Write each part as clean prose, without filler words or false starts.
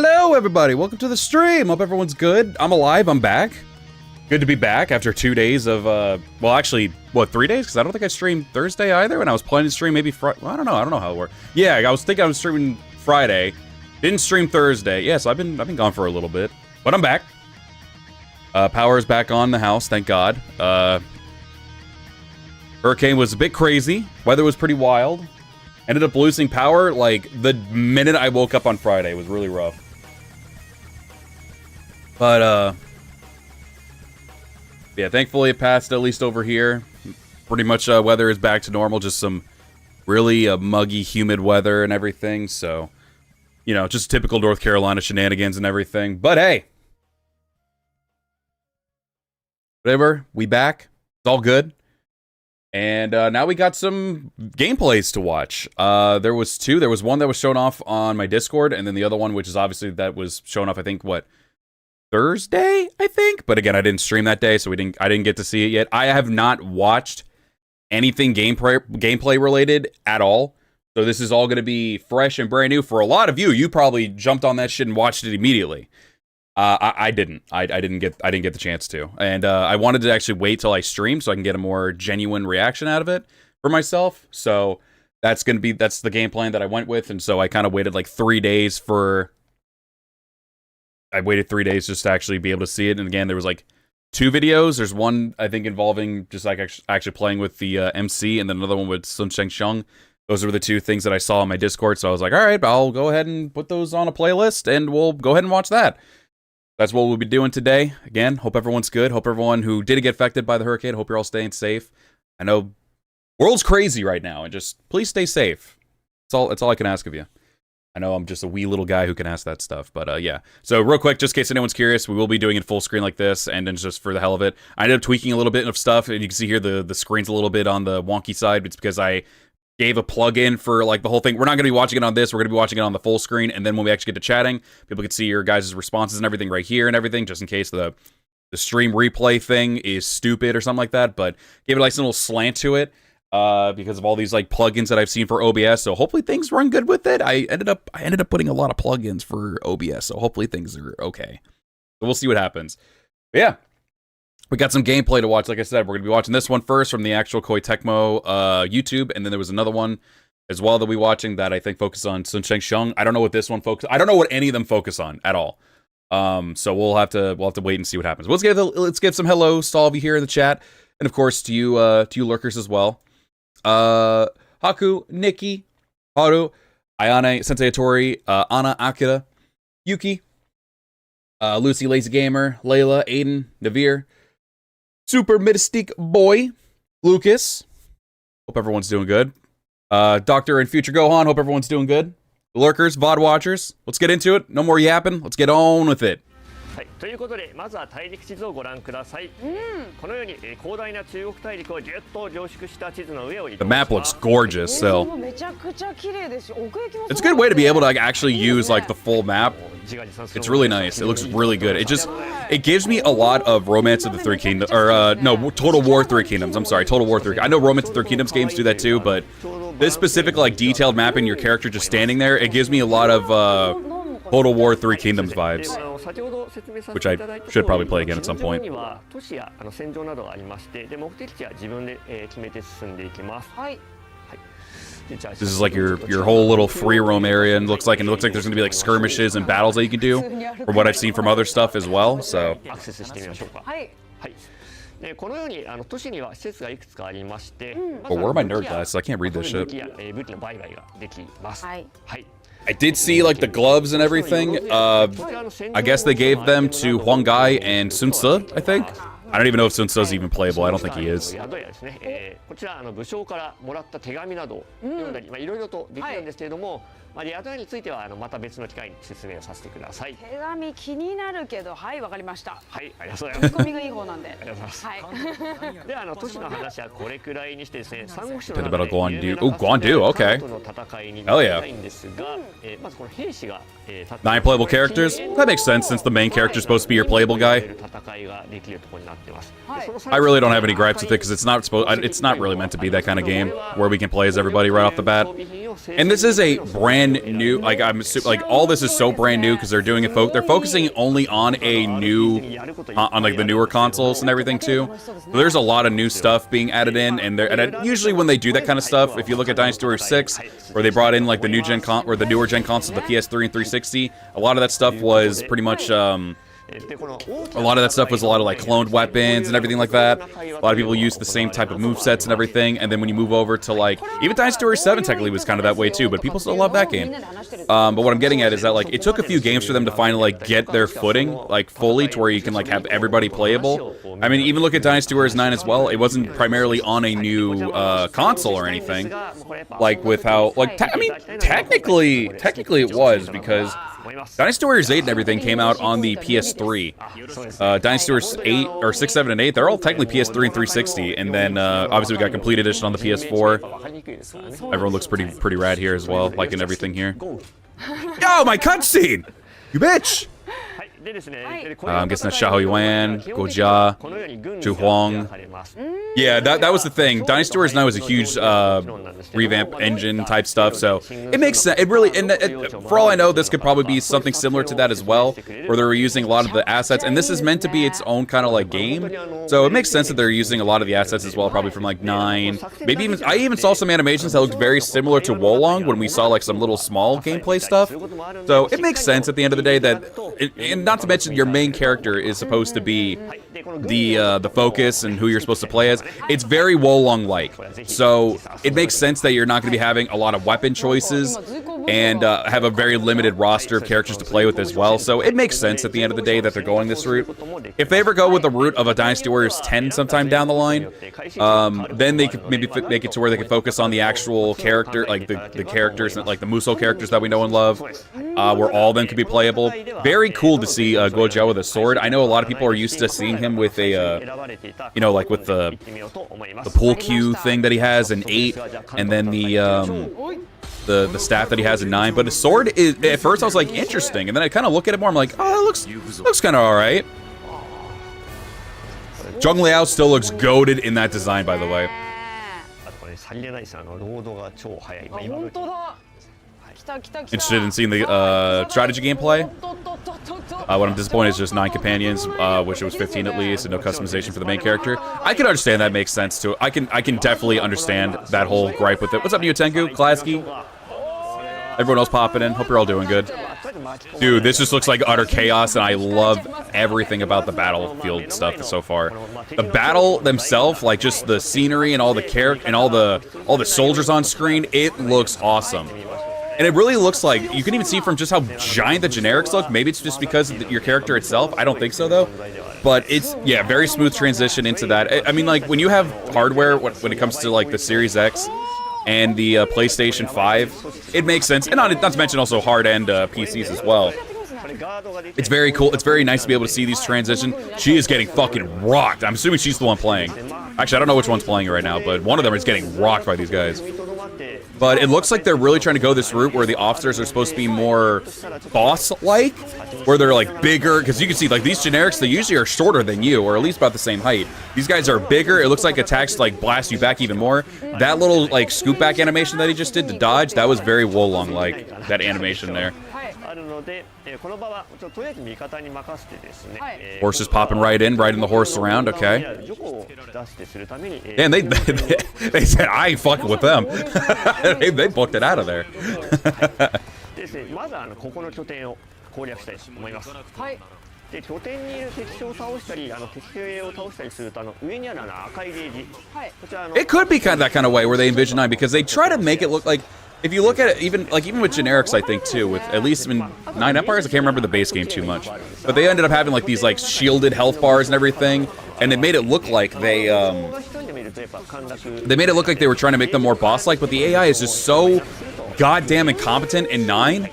Hello, everybody. Welcome to the stream. Hope everyone's good. I'm alive. I'm back. Good to be back after 2 days of, well, actually, what, 3 days? Because I don't think I streamed Thursday either, and I was planning to stream maybe Friday. Well, I don't know how it worked. Yeah, I was thinking I was streaming Friday. Didn't stream Thursday. Yeah, so I've been gone for a little bit. But I'm back. Power is back on the house, thank God. Hurricane was a bit crazy. Weather was pretty wild. Ended up losing power, like, the minute I woke up on Friday. It was really rough. But, yeah, thankfully it passed, at least over here. Pretty much, weather is back to normal. Just some really muggy, humid weather and everything. So, you know, just typical North Carolina shenanigans and everything. But, hey. Whatever, we back. It's all good. And now we got some gameplays to watch. There was two. There was one that was shown off on my Discord, and then the other one, which is obviously that was shown off, I think, what, Thursday, I think? But again, I didn't stream that day, so I didn't get to see it yet. I have not watched anything gameplay related at all. So this is all going to be fresh and brand new for a lot of you. You probably jumped on that shit and watched it immediately. I didn't. I didn't get the chance to, and I wanted to actually wait till I stream so I can get a more genuine reaction out of it for myself. So that's the game plan that I went with, and so I kind of waited like 3 days for. I waited 3 days just to actually be able to see it, and again, there was like 2 videos. There's one I think involving just like actually playing with the MC, and then another one with Shangxiang. Those were the 2 things that I saw on my Discord. So I was like, all right, I'll go ahead and put those on a playlist, and we'll go ahead and watch that. That's what we'll be doing today. Again, hope everyone's good. Hope everyone who did get affected by the hurricane, hope you're all staying safe. I know world's crazy right now, and just please stay safe. That's all I can ask of you. I know I'm just a wee little guy who can ask that stuff, but yeah. So real quick, just in case anyone's curious, we will be doing it full screen like this, and then just for the hell of it. I ended up tweaking a little bit of stuff, and you can see here the screen's a little bit on the wonky side. It's because I gave a plug-in for like the whole thing. We're not going to be watching it on this. We're going to be watching it on the full screen, and then when we actually get to chatting, people can see your guys' responses and everything right here and everything, just in case the stream replay thing is stupid or something like that. But gave it like some little slant to it because of all these like plugins that I've seen for OBS. So hopefully things run good with it. I ended up putting a lot of plugins for OBS, so hopefully things are okay. So we'll see what happens. But yeah. We got some gameplay to watch. Like I said, we're going to be watching this one first from the actual Koei Tecmo YouTube, and then there was another one as well that we're watching that I think focus on Shangxiang. I don't know what this one focuses. I don't know what any of them focus on at all. So we'll have to wait and see what happens. Let's give some hellos to all of you here in the chat, and of course to you lurkers as well. Haku, Nikki, Haru, Ayane, Sensei Atori, Anna, Akira, Yuki, Lucy, Lazy Gamer, Layla, Aiden, Navir, Super Mystique Boy, Lucas. Hope everyone's doing good. Doctor and Future Gohan. Hope everyone's doing good. Lurkers, VOD watchers. Let's get into it. No more yapping. Let's get on with it. ということで、まずは大陸地図をご覧ください。このように広大な中国大陸をぎゅっと凝縮した地図の上を移動します。 The map looks gorgeous, so it's a good way to be able to like, actually use like the full map. It's really nice. It looks really good. It gives me a lot of Romance of the Three Kingdoms, or no, Total War Three Kingdoms. I'm sorry, Total War 3. I know Romance of the Three Kingdoms games do that too, but this specific like detailed mapping, your character just standing there, it gives me a lot of Total War Three Kingdoms vibes, which I should probably play again at some point. This is like your whole little free roam area, and it looks like there's going to be like skirmishes and battles that you can do, from what I've seen from other stuff as well. So. But where are my nerd glasses? I can't read this shit. I did see like the gloves and everything. I guess they gave them to Huang Gai and Sun Ce, I think. I don't even know if Sun Ce is even playable. I don't think he is. About a Guan Du. Oh, Guan Du, okay. Hell yeah. 9 playable characters? That makes sense since the main character is supposed to be your playable guy. I really don't have any gripes with it because it's not really meant to be that kind of game where we can play as everybody right off the bat. And this is a brand new, like all this is so brand new because they're doing it. They're focusing only on a new, on like the newer consoles and everything too. So there's a lot of new stuff being added in, and usually when they do that kind of stuff, if you look at Dynasty Warriors 6, where they brought in like the the newer gen consoles, the PS3 and 360, a lot of that stuff was pretty much. A lot of that stuff was a lot of like cloned weapons and everything like that. A lot of people use the same type of movesets and everything. And then when you move over to like even Dynasty Warriors 7 technically was kind of that way too, but people still love that game. But what I'm getting at is that like it took a few games for them to finally like get their footing like fully to where you can like have everybody playable. I mean, even look at Dynasty Warriors 9 as well. It wasn't primarily on a new console or anything. Like with how like I mean technically it was because Dynasty Warriors 8 and everything came out on the PS3. Dynasty Warriors 8 or 6, 7, and 8, they're all technically PS3 and 360. And then obviously we got Complete Edition on the PS4. Everyone looks pretty rad here as well, like in everything here. Yo, my cutscene! You bitch! I'm guessing that's Xiahou Yuan, Guojia, Zhu Huang. Yeah, that was the thing. Dynasty Warriors 9 was a huge revamp engine type stuff, so it makes sense. It really, for all I know, this could probably be something similar to that as well, where they're using a lot of the assets, and this is meant to be its own kind of like game, so it makes sense that they're using a lot of the assets as well, probably from like 9. Maybe even, I even saw some animations that looked very similar to Wolong when we saw like some little small gameplay stuff, so it makes sense at the end of the day that, and not to mention your main character is supposed to be the focus and who you're supposed to play as. It's very Wolong-like, so it makes sense that you're not going to be having a lot of weapon choices and have a very limited roster of characters to play with as well, so it makes sense at the end of the day that they're going this route. If they ever go with the route of a Dynasty Warriors 10 sometime down the line, then they could maybe make it to where they can focus on the actual character, like the characters, like the Musou characters that we know and love, where all of them could be playable. Very cool to see Guojia with a sword. I know a lot of people are used to seeing him with a, you know, like with the pool cue thing that he has in 8, and then the staff that he has in 9. But his sword is, at first I was like, interesting, and then I kind of look at it more, I'm like, oh, it looks kind of alright. Zheng Liao still looks goated in that design, by the way. Interested in seeing the strategy gameplay. What I'm disappointed is just 9 companions, which it was 15 at least, and no customization for the main character. I can understand that makes sense too. I can definitely understand that whole gripe with it. What's up, Newtengu? Klasky? Everyone else popping in. Hope you're all doing good. Dude, this just looks like utter chaos, and I love everything about the battlefield stuff so far. The battle themselves, like just the scenery and all the character and all the soldiers on screen, it looks awesome. And it really looks like, you can even see from just how giant the generics look. Maybe it's just because of your character itself. I don't think so, though. But it's, yeah, very smooth transition into that. I mean, like, when you have hardware, when it comes to, like, the Series X and the PlayStation 5, it makes sense. And not to mention also hard-end PCs as well. It's very cool. It's very nice to be able to see these transition. She is getting fucking rocked. I'm assuming she's the one playing. Actually, I don't know which one's playing right now, but one of them is getting rocked by these guys. But it looks like they're really trying to go this route where the officers are supposed to be more boss-like, where they're like bigger, because you can see like these generics, they usually are shorter than you, or at least about the same height. These guys are bigger. It looks like attacks like blast you back even more. That little like scoop back animation that he just did to dodge, that was very Wolong-like, that animation there. Horse is popping right in the horse around, okay. And they said, I ain't fucking with them. they booked it out of there. It could be kind of that kind of way where they envision 9, because they try to make it look like, if you look at it, even with generics, I think too, with at least in 9 Empires, I can't remember the base game too much, but they ended up having like these like shielded health bars and everything, and it made it look like they made it look like they were trying to make them more boss-like, but the AI is just so goddamn incompetent in 9.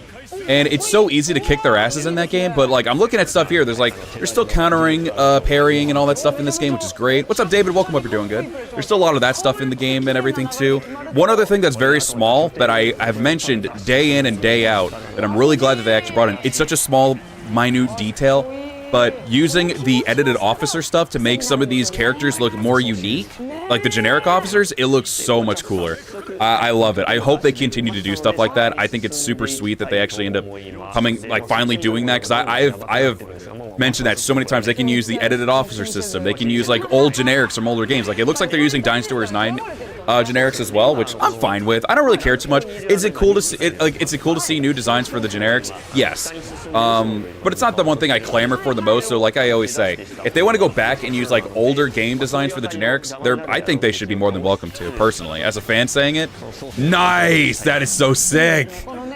And it's so easy to kick their asses in that game, but like I'm looking at stuff here, there's still countering, parrying, and all that stuff in this game, which is great. What's up, David? Welcome up. You're doing good. There's still a lot of that stuff in the game and everything too. One other thing that's very small that I have mentioned day in and day out that I'm really glad that they actually brought in. It's such a small, minute detail. but using the edited officer stuff to make some of these characters look more unique, like the generic officers, it looks so much cooler. I love it. I hope they continue to do stuff like that. I think it's super sweet that they actually end up coming, like, finally doing that, because I have mentioned that so many times. They can use the edited officer system. They can use, like, old generics from older games. Like, it looks like they're using Dynasty Warriors 9 generics as well, which I'm fine with. I don't really care too much. Is it cool to see is it cool to see new designs for the generics? Yes. But it's not the one thing I clamor for the most. So like I always say, if they want to go back and use like older game designs for the generics, I think they should be more than welcome to, personally. As a fan saying it. Nice! That is so sick!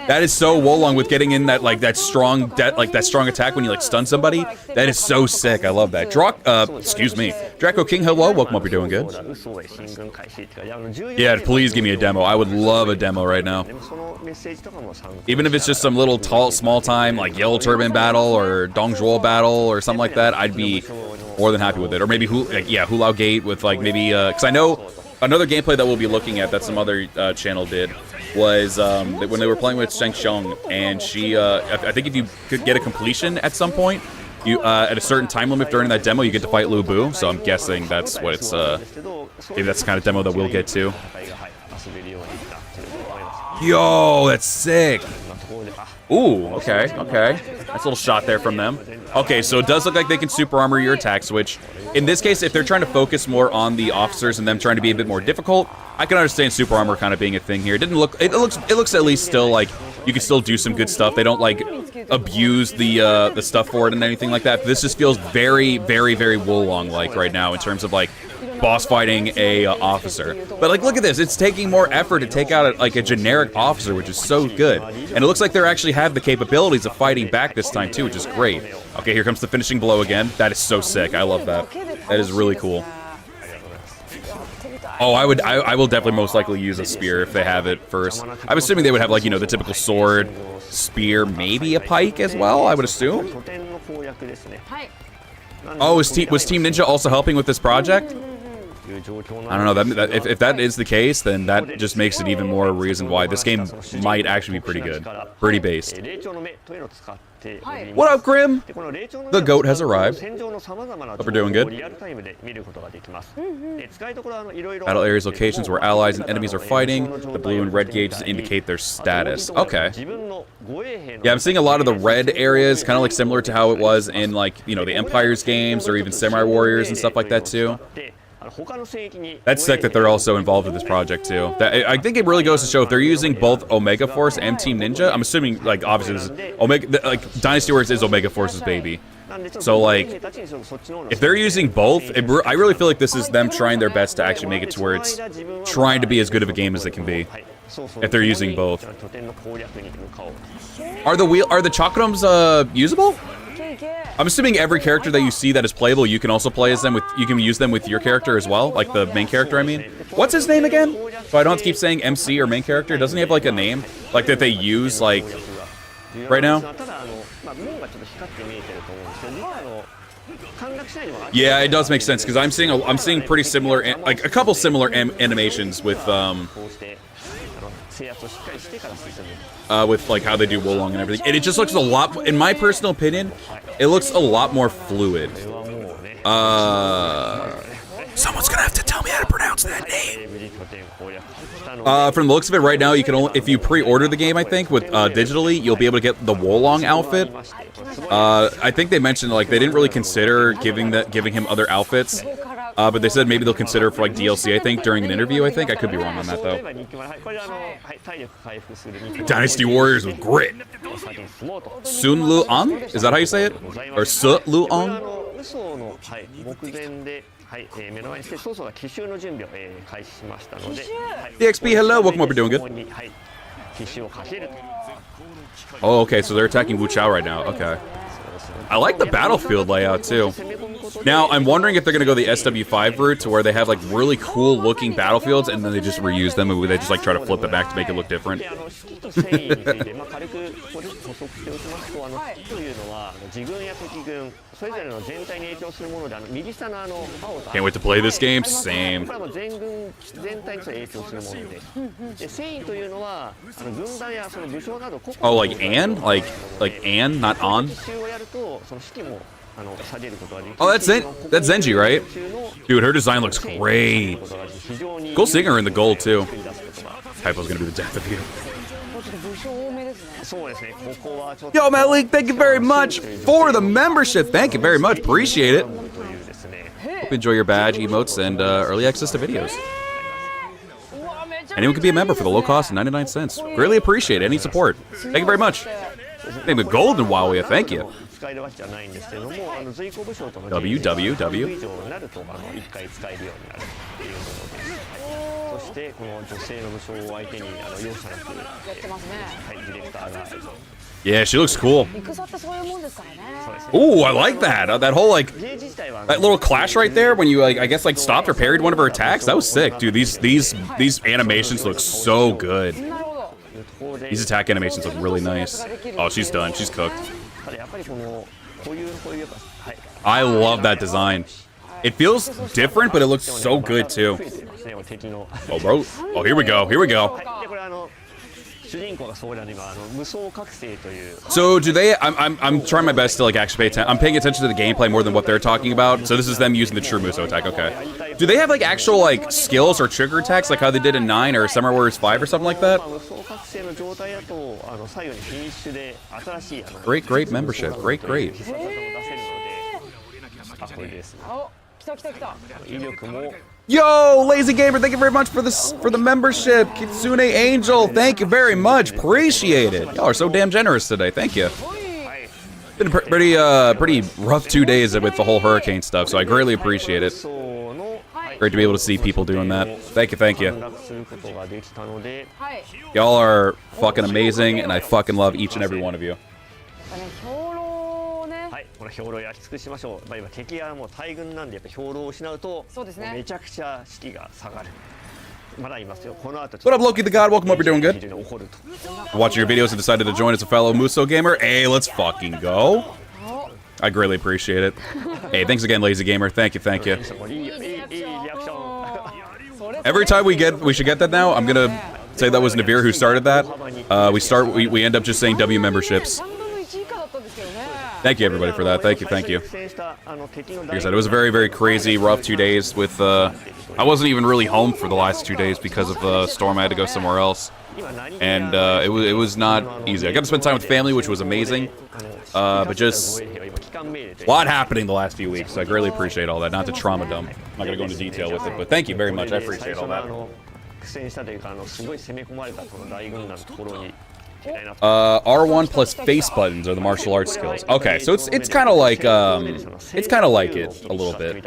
That is so Wolong with getting in that that strong attack when you like stun somebody. That is so sick. I love that. Excuse me. Draco King, hello. Welcome up. You're doing good. Yeah, please give me a demo. I would love a demo right now. Even if it's just some little small time like Yellow Turban battle or Dongzhuo battle or something like that, I'd be more than happy with it. Or maybe Hulao Gate with like maybe because I know another gameplay that we'll be looking at that some other channel did was when they were playing with Shangxiang, and she I think if you could get a completion at some point, you at a certain time limit during that demo, you get to fight Lu Bu. So I'm guessing that's what it's maybe that's the kind of demo that we'll get to. Yo, that's sick. Ooh, okay. Nice little shot there from them. Okay, so it does look like they can super armor your attack switch. In this case, if they're trying to focus more on the officers and them trying to be a bit more difficult, I can understand super armor kind of being a thing here. It looks at least still like you can still do some good stuff. They don't like abuse the stuff for it and anything like that. But this just feels very, very, very Wolong like right now in terms of like boss fighting a officer. But like, look at this. It's taking more effort to take out a generic officer, which is so good. And it looks like they actually have the capabilities of fighting back this time too, which is great. Okay, here comes the finishing blow again. That is so sick. I love that. That is really cool. Oh, I will definitely most likely use a spear if they have it first. I'm assuming they would have like, you know, the typical sword, spear, maybe a pike as well, I would assume. Oh, was Team Ninja also helping with this project? I don't know. If that is the case, then that just makes it even more a reason why this game might actually be pretty good. Pretty based. What up, Grim? The goat has arrived. Hope we're doing good. Battle areas, locations where allies and enemies are fighting. The blue and red gauges indicate their status. Okay. Yeah, I'm seeing a lot of the red areas, kind of like similar to how it was in like, you know, the Empires games or even Samurai Warriors and stuff like that too. That's sick that they're also involved with this project too. I think it really goes to show if they're using both Omega Force and Team Ninja. I'm assuming, like, obviously this is Omega, like Dynasty Warriors is Omega Force's baby. So like, if they're using both, I really feel like this is them trying their best to actually make it to where it's trying to be as good of a game as it can be. If they're using both, are the chakrams usable? I'm assuming every character that you see that is playable, you can also play as them with. You can use them with your character as well, like the main character. I mean, what's his name again? So I don't have to keep saying MC or main character. Doesn't he have like a name, like that they use like right now? Yeah, it does make sense because I'm seeing pretty similar, like a couple similar animations with like how they do Wolong and everything, and it just looks a lot. In my personal opinion, it looks a lot more fluid. Someone's gonna have to tell me how to pronounce that name. From the looks of it right now, you can only, if you pre-order the game, I think with digitally, you'll be able to get the Wolong outfit. I think they mentioned like they didn't really consider giving him other outfits. But they said maybe they'll consider for like DLC, I think, during an interview, I think. I could be wrong on that, though. Dynasty Warriors with grit. Sun Luong? Is that how you say it? Or Su Luong? DXP, hello. Welcome up. You're doing good. Oh, okay. So they're attacking Wu Chao right now. Okay. I like the battlefield layout, too. Now, I'm wondering if they're going to go the SW5 route to where they have, like, really cool-looking battlefields, and then they just reuse them, and they just, like, try to flip it back to make it look different. Can't wait to play this game. Same. Oh, like Anne? Like Anne, not on? Oh, that's it. That's Zenji, right? Dude, her design looks great. Cool seeing her in the gold too. Typo's gonna be the death of you. Yo, Malik, thank you very much for the membership. Thank you very much. Appreciate it. Hope you enjoy your badge, emotes, and early access to videos. Anyone can be a member for the low cost of 99 cents. Greatly appreciate any support. Thank you very much. Name the golden Huawei. Thank you. www. そしてこの女性の武将を相手に容赦なくディレクターが Yeah, she looks cool. Ooh, I like that. That whole that little clash right there when you I guess stopped or parried one of her attacks. That was sick, dude. These animations look so good. These attack animations look really nice. Oh, she's done. She's cooked. I love that design. It feels different, but it looks so good too. Oh, bro. Oh, here we go. Here we go. So do they? I'm trying my best to actually pay attention. I'm paying attention to the gameplay more than what they're talking about. So this is them using the true Musou attack. Okay. Do they have actual skills or trigger attacks like how they did in 9 or Summer Warriors 5 or something like that? Great membership. Great. Yo, Lazy Gamer, thank you very much for the membership. Kitsune Angel, thank you very much. Appreciate it. Y'all are so damn generous today. Thank you. Been a pretty rough 2 days with the whole hurricane stuff, so I greatly appreciate it. Great to be able to see people doing that. Thank you. Y'all are fucking amazing, and I fucking love each and every one of you. この兵糧焼き尽くしましょう。今敵はもう大軍なんでやっぱ兵糧を失うとめちゃくちゃ士気が下がる。まだいますよ。この後。What up, Loki the God? Welcome up. You're doing good. Watching your videos and decided to join as a fellow Musou gamer. Hey, let's fucking go. I greatly appreciate it. Hey, thanks again, Lazy Gamer. Thank you. Every time we should get that now. I'm gonna say that was Navir who started that. We end up just saying W memberships. Thank you, everybody, for that. Thank you. Like I said, it was a very, very crazy, rough 2 days with, I wasn't even really home for the last 2 days because of the storm. I had to go somewhere else. And it was not easy. I got to spend time with family, which was amazing. But just a lot happening the last few weeks. So I greatly appreciate all that. Not to trauma dump. I'm not going to go into detail with it, but thank you very much. I appreciate all that. R1 plus face buttons are the martial arts skills. Okay, so it's kind of like it a little bit.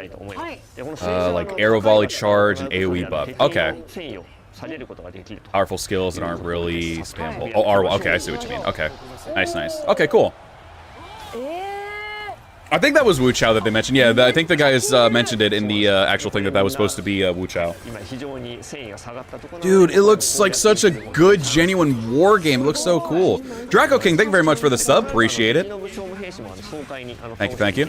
Like arrow volley charge and AoE buff. Okay. Powerful skills that aren't really spammable. Oh, R1. Okay, I see what you mean. Okay. Nice. Okay, cool. I think that was Wu Chao that they mentioned. Yeah, I think the guys mentioned it in the actual thing that was supposed to be Wu Chao. Dude, it looks like such a good, genuine war game. It looks so cool. Draco King, thank you very much for the sub. Appreciate it. Thank you.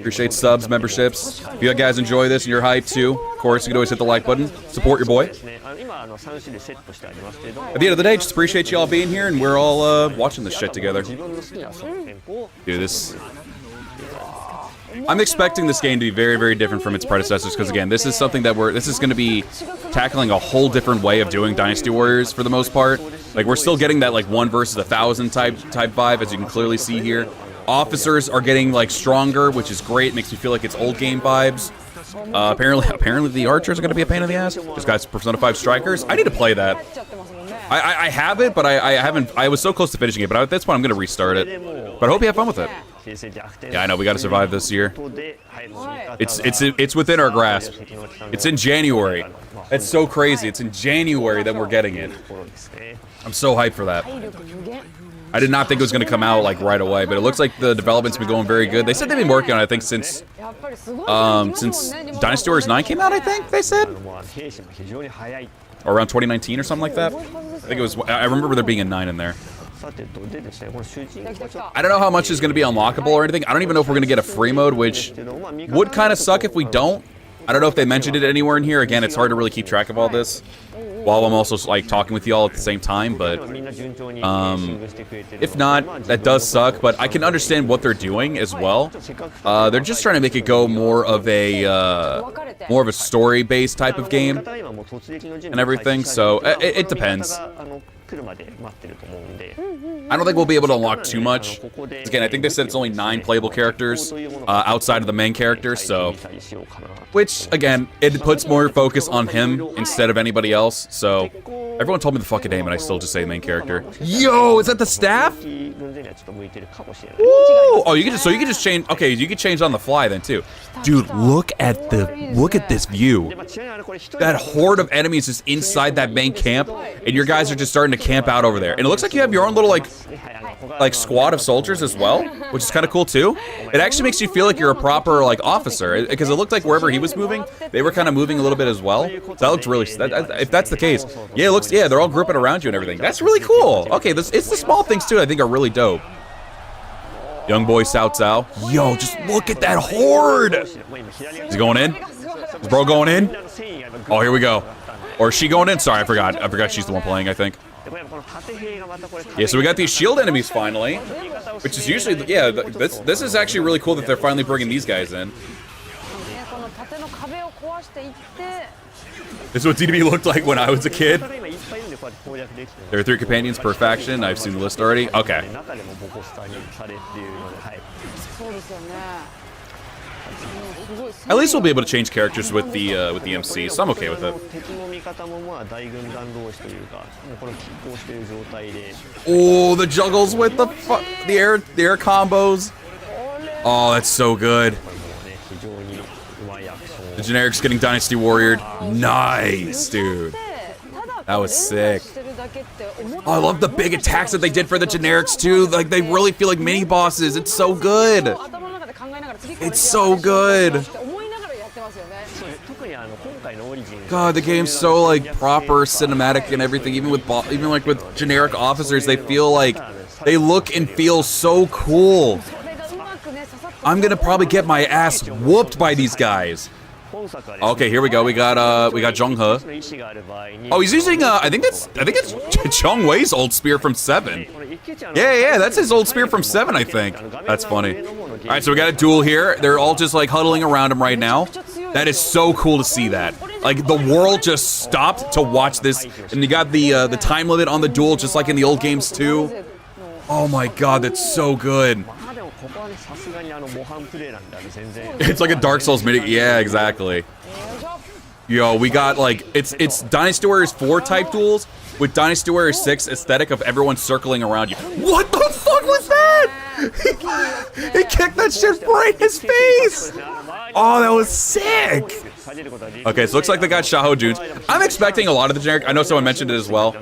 Appreciate subs, memberships. If you guys enjoy this and you're hyped too, of course, you can always hit the like button. Support your boy. At the end of the day, just appreciate you all being here, and we're all watching this shit together. Dude, I'm expecting this game to be very, very different from its predecessors, because again, this is something that this is going to be tackling a whole different way of doing Dynasty Warriors for the most part. We're still getting that 1 versus 1,000 type vibe, as you can clearly see here. Officers are getting stronger, which is great. Makes me feel like it's old game vibes. Apparently the archers are going to be a pain in the ass. Just got Persona 5 strikers. I need to play that. I have it, but I haven't. I was so close to finishing it, but at this point I'm going to restart it. But I hope you have fun with it. Yeah, I know we got to survive this year. It's within our grasp. It's in January. It's so crazy. It's in January that we're getting it. I'm so hyped for that. I did not think it was going to come out right away, but it looks like the development's been going very good. They said they've been working on it, I think, since Dynasty Warriors 9 came out, I think they said. Or around 2019 or something like that. I think it was. I remember there being a 9 in there. I don't know how much is going to be unlockable or anything. I don't even know if we're going to get a free mode, which would kind of suck if we don't. I don't know if they mentioned it anywhere in here. Again, it's hard to really keep track of all this. while I'm also like talking with y'all at the same time, but if not, that does suck, but I can understand what they're doing as well. They're just trying to make it go more of a story-based type of game and everything, so it depends. I don't think we'll be able to unlock too much. Again, I think they said it's only 9 playable characters outside of the main character, so... Which, again, it puts more focus on him instead of anybody else, so... Everyone told me the fucking name and I still just say main character. Yo, is that the staff? Ooh! Oh, you can just change... Okay, you can change on the fly then, too. Dude, look at this view. That horde of enemies is inside that main camp, and your guys are just starting to camp out over there. And it looks like you have your own little, like squad of soldiers as well, which is kind of cool, too. It actually makes you feel like you're a proper, like, officer, because it looked like wherever he was moving, they were kind of moving a little bit as well. So that looks really... if that's the case, yeah, it looks... Yeah, they're all grouping around you and everything. That's really cool. Okay, it's the small things, too, I think are really dope. Young boy Cao Cao. Yo, just look at that horde! Is he going in? Is bro going in? Oh, here we go. Or is she going in? Sorry, I forgot she's the one playing, I think. Yeah, so we got these shield enemies finally, which is usually, yeah, this is actually really cool that they're finally bringing these guys in. This is what DDB looked like when I was a kid. There are 3 companions per faction. I've seen the list already. Okay. At least we'll be able to change characters with the MC, so I'm okay with it. Oh, the juggles with the air combos. Oh, that's so good. The generics getting Dynasty Warriored. Nice, dude. That was sick. Oh, I love the big attacks that they did for the generics, too. Like, they really feel like mini-bosses. It's so good. It's so good. God, the game's so, like, proper, cinematic, and everything. Even like with generic officers, they feel like... They look and feel so cool. I'm gonna probably get my ass whooped by these guys. Okay, here we go. We got Zhonghe. Oh, he's using I think it's Chong Wei's old spear from 7. Yeah, that's his old spear from 7, I think. That's funny. All right, so we got a duel here. They're all just like huddling around him right now. That is so cool to see that. Like the world just stopped to watch this, and you got the time limit on the duel just like in the old games too. Oh my god, that's so good. It's like a Dark Souls mini. Yeah, exactly. Yo, we got like it's Dynasty Warriors 4 type duels with Dynasty Warriors 6 aesthetic of everyone circling around you. What the fuck was that? He kicked that shit right in his face. Oh, that was sick. Okay, so looks like they got Xiahou Junes. I'm expecting a lot of the generic. I know someone mentioned it as well.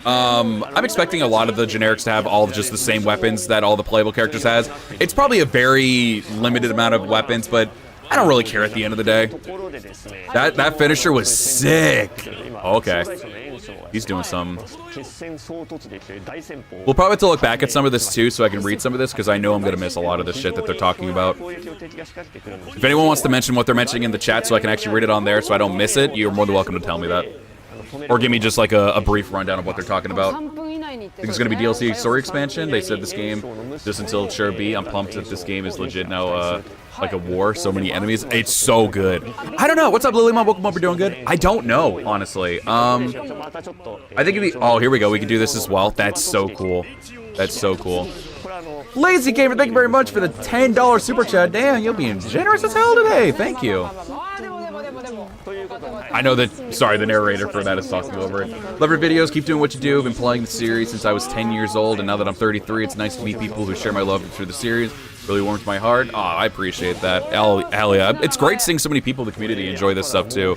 I'm expecting a lot of the generics to have all just the same weapons that all the playable characters has. It's probably a very limited amount of weapons, but I don't really care at the end of the day. That finisher was sick. Okay. He's doing some. We'll probably have to look back at some of this too so I can read some of this because I know I'm going to miss a lot of the shit that they're talking about. If anyone wants to mention what they're mentioning in the chat so I can actually read it on there so I don't miss it, you're more than welcome to tell me that. Or give me just like a brief rundown of what they're talking about. I think it's going to be DLC story expansion. They said this game, just until sure be, I'm pumped that this game is legit now like a war, so many enemies. It's so good. I don't know. What's up, Lily Mom? Welcome up. We're doing good. I don't know, honestly. I think it'd be, oh, here we go. We can do this as well. That's so cool. That's so cool. Lazy Gamer, thank you very much for the $10 super chat. Damn, you're being generous as hell today. Thank you. I know that, sorry, the narrator for that is talking over it. Love your videos, keep doing what you do. I've been playing the series since I was 10 years old, and now that I'm 33, it's nice to meet people who share my love through the series. Really warms my heart. Oh, I appreciate that. Hell yeah. It's great seeing so many people in the community enjoy this stuff too.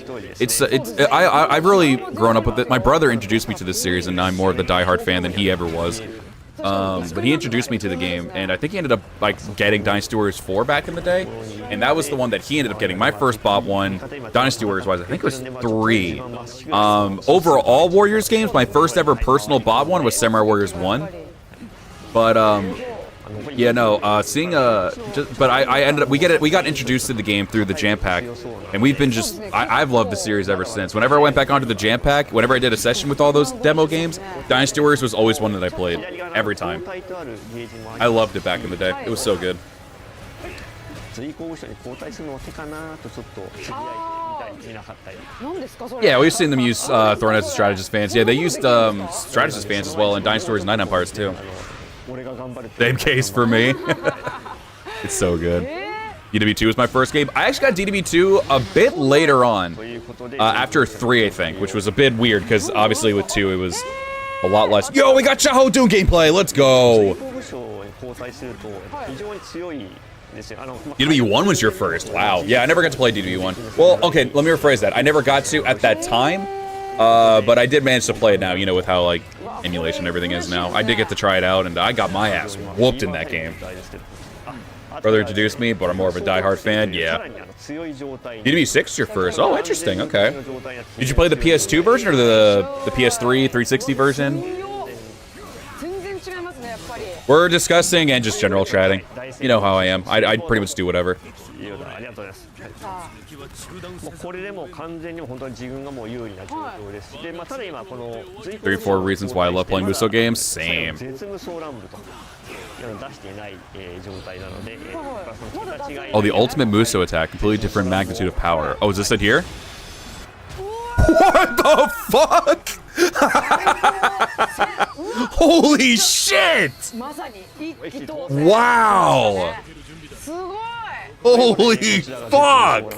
I've really grown up with it. My brother introduced me to this series, and I'm more of the diehard fan than he ever was. But he introduced me to the game, and I think he ended up like getting Dynasty Warriors 4 back in the day, and that was the one that he ended up getting. My first Bob one, Dynasty Warriors wise, I think it was 3. Overall Warriors games, my first ever personal Bob one was Samurai Warriors 1. But Yeah, no, seeing but I ended up we got introduced to the game through the Jam Pack, and we've been just I've loved the series ever since. Whenever I went back onto the Jam Pack, whenever I did a session with all those demo games, Dynasty Warriors was always one that I played every time. I loved it back in the day. It was so good. Yeah, we've seen them use Thorn as a strategist fans. Yeah, they used strategist fans as well in Dynasty Warriors 9 Empires too. Same case for me. It's so good. DW2 was my first game. I actually got DW2 a bit later on, after 3, I think, which was a bit weird because obviously with 2 it was a lot less. Yo, we got Chaho Doom gameplay. Let's go. DW1 was your first. Wow. Yeah, I never got to play DW1. Well, okay, let me rephrase that. I never got to at that time, but I did manage to play it now, you know, with how, like, emulation and everything is now. I did get to try it out, and I got my ass whooped in that game. Brother introduced me, but I'm more of a diehard fan. Yeah. DW6 is your first. Oh, interesting. Okay. Did you play the PS2 version or the PS3 360 version? We're discussing and just general chatting. You know how I am. I pretty much do whatever. 3-4 reasons why I love playing Muso games. Same. Oh, the ultimate Muso attack. Completely different magnitude of power. Oh, is this it here? What the fuck? Holy shit! Wow! Holy fuck!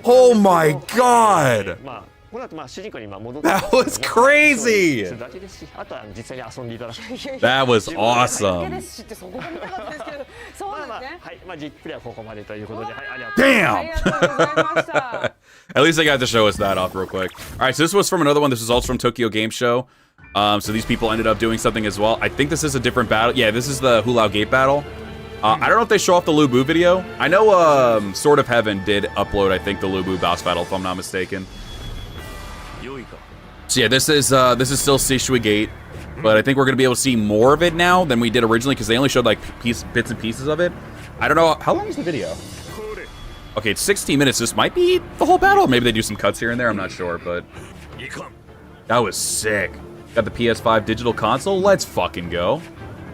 Oh my god! That was crazy! That was awesome. Damn! At least they got to show us that off real quick. Alright, so this was from another one. This was also from Tokyo Game Show. So these people ended up doing something as well. I think this is a different battle. Yeah, this is the Hulao Gate battle. I don't know if they show off the Lubu video. I know Sword of Heaven did upload, I think, the Lubu boss battle, if I'm not mistaken. So yeah, this is still Shui Gate, but I think we're gonna be able to see more of it now than we did originally because they only showed like bits and pieces of it. I don't know how long is the video. Okay, it's 16 minutes. This might be the whole battle. Maybe they do some cuts here and there. I'm not sure, but that was sick. Got the PS5 digital console. Let's fucking go.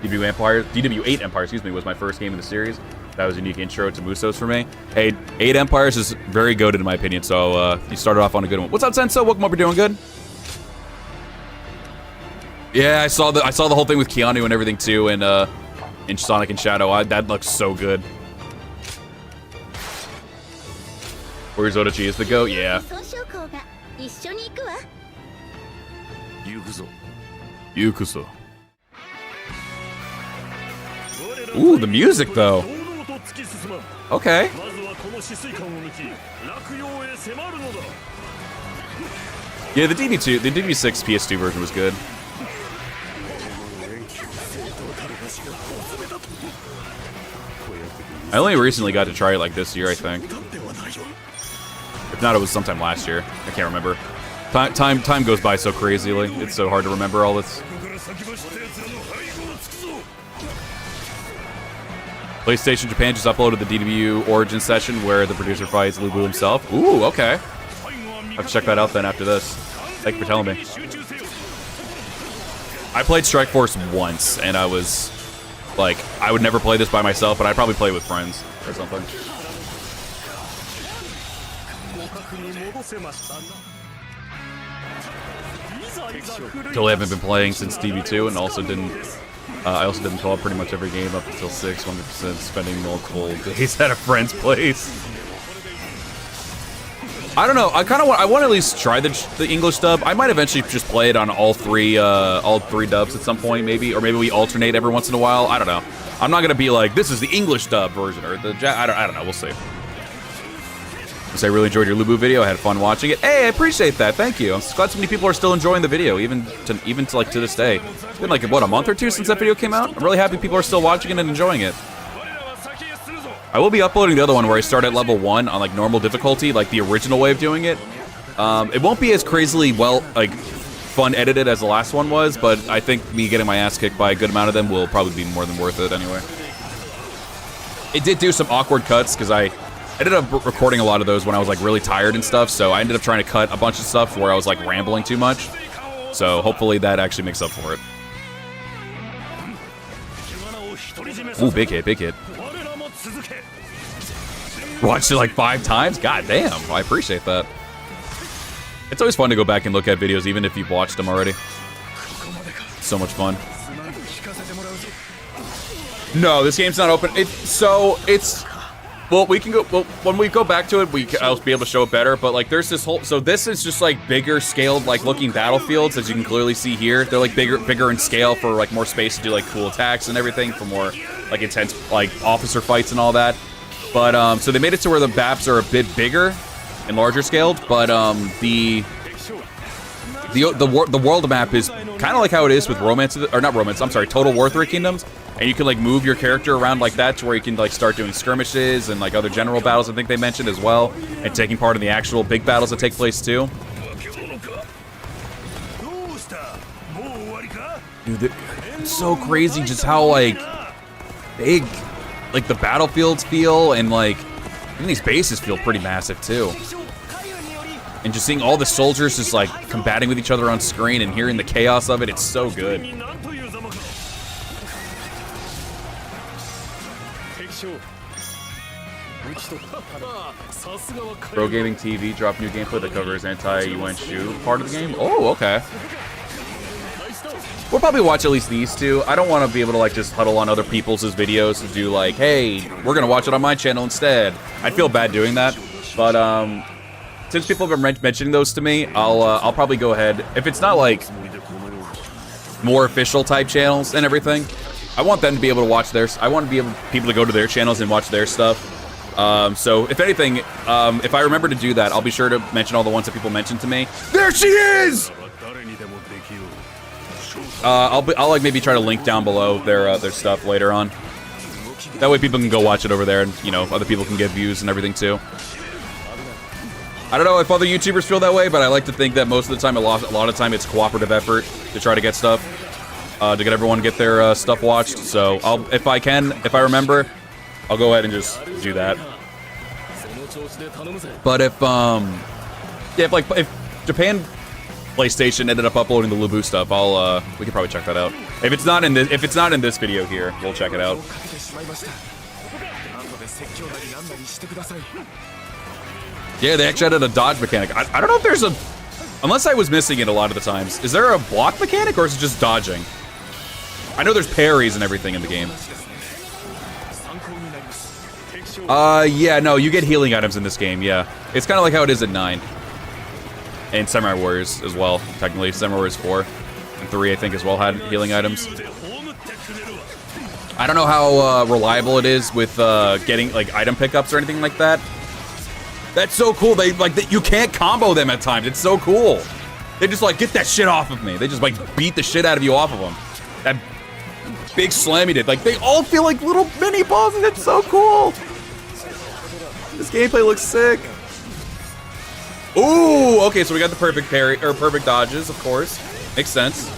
DW8 Empire, excuse me, was my first game in the series. That was a unique intro to Musos for me. Hey, 8 Empires is very goated in my opinion, so you started off on a good one. What's up, Senso? Welcome up, you're doing good? Yeah, I saw the whole thing with Keanu and everything too, and in Sonic and Shadow. That looks so good. Where's Odachi is the GOAT? Yeah. Yukuso. Ooh, the music though. Okay. Yeah, the DB6 PS2 version was good. I only recently got to try it like this year, I think. If not, it was sometime last year. I can't remember. Time goes by so crazily. It's so hard to remember all this. PlayStation Japan just uploaded the DW Origin session where the producer fights Lubu himself. Ooh, okay. I'll have to check that out then after this. Thank you for telling me. I played Strike Force once, and I was like, I would never play this by myself, but I'd probably play with friends or something. Totally haven't been playing since DB2, and also didn't. I also didn't co-op pretty much every game up until 6, 100% spending multiple days at a friend's place. I don't know. I want to at least try the English dub. I might eventually just play it on all three dubs at some point, maybe, or maybe we alternate every once in a while. I don't know. I'm not gonna be like, this is the English dub version or the I don't know. We'll see. I really enjoyed your Lubu video. I had fun watching it. Hey, I appreciate that. Thank you. I'm glad so many people are still enjoying the video, even to like to this day. It's been like what, a month or two since that video came out. I'm really happy people are still watching it and enjoying it. I will be uploading the other one where I start at level 1 on like normal difficulty, like the original way of doing it. It won't be as crazily well like fun edited as the last one was, but I think me getting my ass kicked by a good amount of them will probably be more than worth it anyway. It did do some awkward cuts, because I ended up recording a lot of those when I was like really tired and stuff, so I ended up trying to cut a bunch of stuff where I was like rambling too much. So hopefully that actually makes up for it. Ooh, big hit, big hit. Watched it like 5 times? God damn, I appreciate that. It's always fun to go back and look at videos even if you've watched them already. So much fun. No, this game's not open. Well, we can go. Well, when we go back to it, I'll be able to show it better. But like, there's this whole. So this is just like bigger scaled, like looking battlefields, as you can clearly see here. They're like bigger in scale for like more space to do like cool attacks and everything, for more like intense like officer fights and all that. But so they made it to where the maps are a bit bigger and larger scaled. But the world map is kind of like how it is with Total War 3 Kingdoms. And you can like move your character around like that to where you can like start doing skirmishes and like other general battles I think they mentioned as well, and taking part in the actual big battles that take place too. Dude, it's so crazy just how like big like the battlefields feel, and like even these bases feel pretty massive too. And just seeing all the soldiers just like combating with each other on screen and hearing the chaos of it, it's so good. Pro Gaming TV dropped new gameplay that covers Anti-Yuan Shu part of the game. Oh, okay. We'll probably watch at least these two. I don't want to be able to like just huddle on other people's videos and do like, hey, we're gonna watch it on my channel instead. I'd feel bad doing that, but since people have been mentioning those to me, I'll probably go ahead. If it's not like more official type channels and everything, I want them to be able to watch theirs. I want to be able people to go to their channels and watch their stuff. So if anything, if I remember to do that, I'll be sure to mention all the ones that people mentioned to me. There she is! I'll like maybe try to link down below their stuff later on. That way people can go watch it over there, and you know, other people can get views and everything too. I don't know if other YouTubers feel that way, but I like to think that most of the time, a lot of time, it's cooperative effort to try to get stuff, to get everyone to get their stuff watched. So if I remember, I'll go ahead and just do that. But if Japan PlayStation ended up uploading the Lubu stuff, we could probably check that out. If it's not in this video here, we'll check it out. Yeah, they actually added a dodge mechanic. I don't know if there's a... Unless I was missing it a lot of the times. Is there a block mechanic, or is it just dodging? I know there's parries and everything in the game. Yeah, no, you get healing items in this game, yeah. It's kind of like how it is at 9. And Samurai Warriors as well, technically. Samurai Warriors 4 and 3, I think, as well had healing items. I don't know how reliable it is with getting, like, item pickups or anything like that. That's so cool. You can't combo them at times. It's so cool. They just like, get that shit off of me. They just like beat the shit out of you off of them. That big slam he did. Like, they all feel like little mini bosses. It's so cool. This gameplay looks sick. Ooh, okay, so we got the perfect parry, or perfect dodges, of course. Makes sense.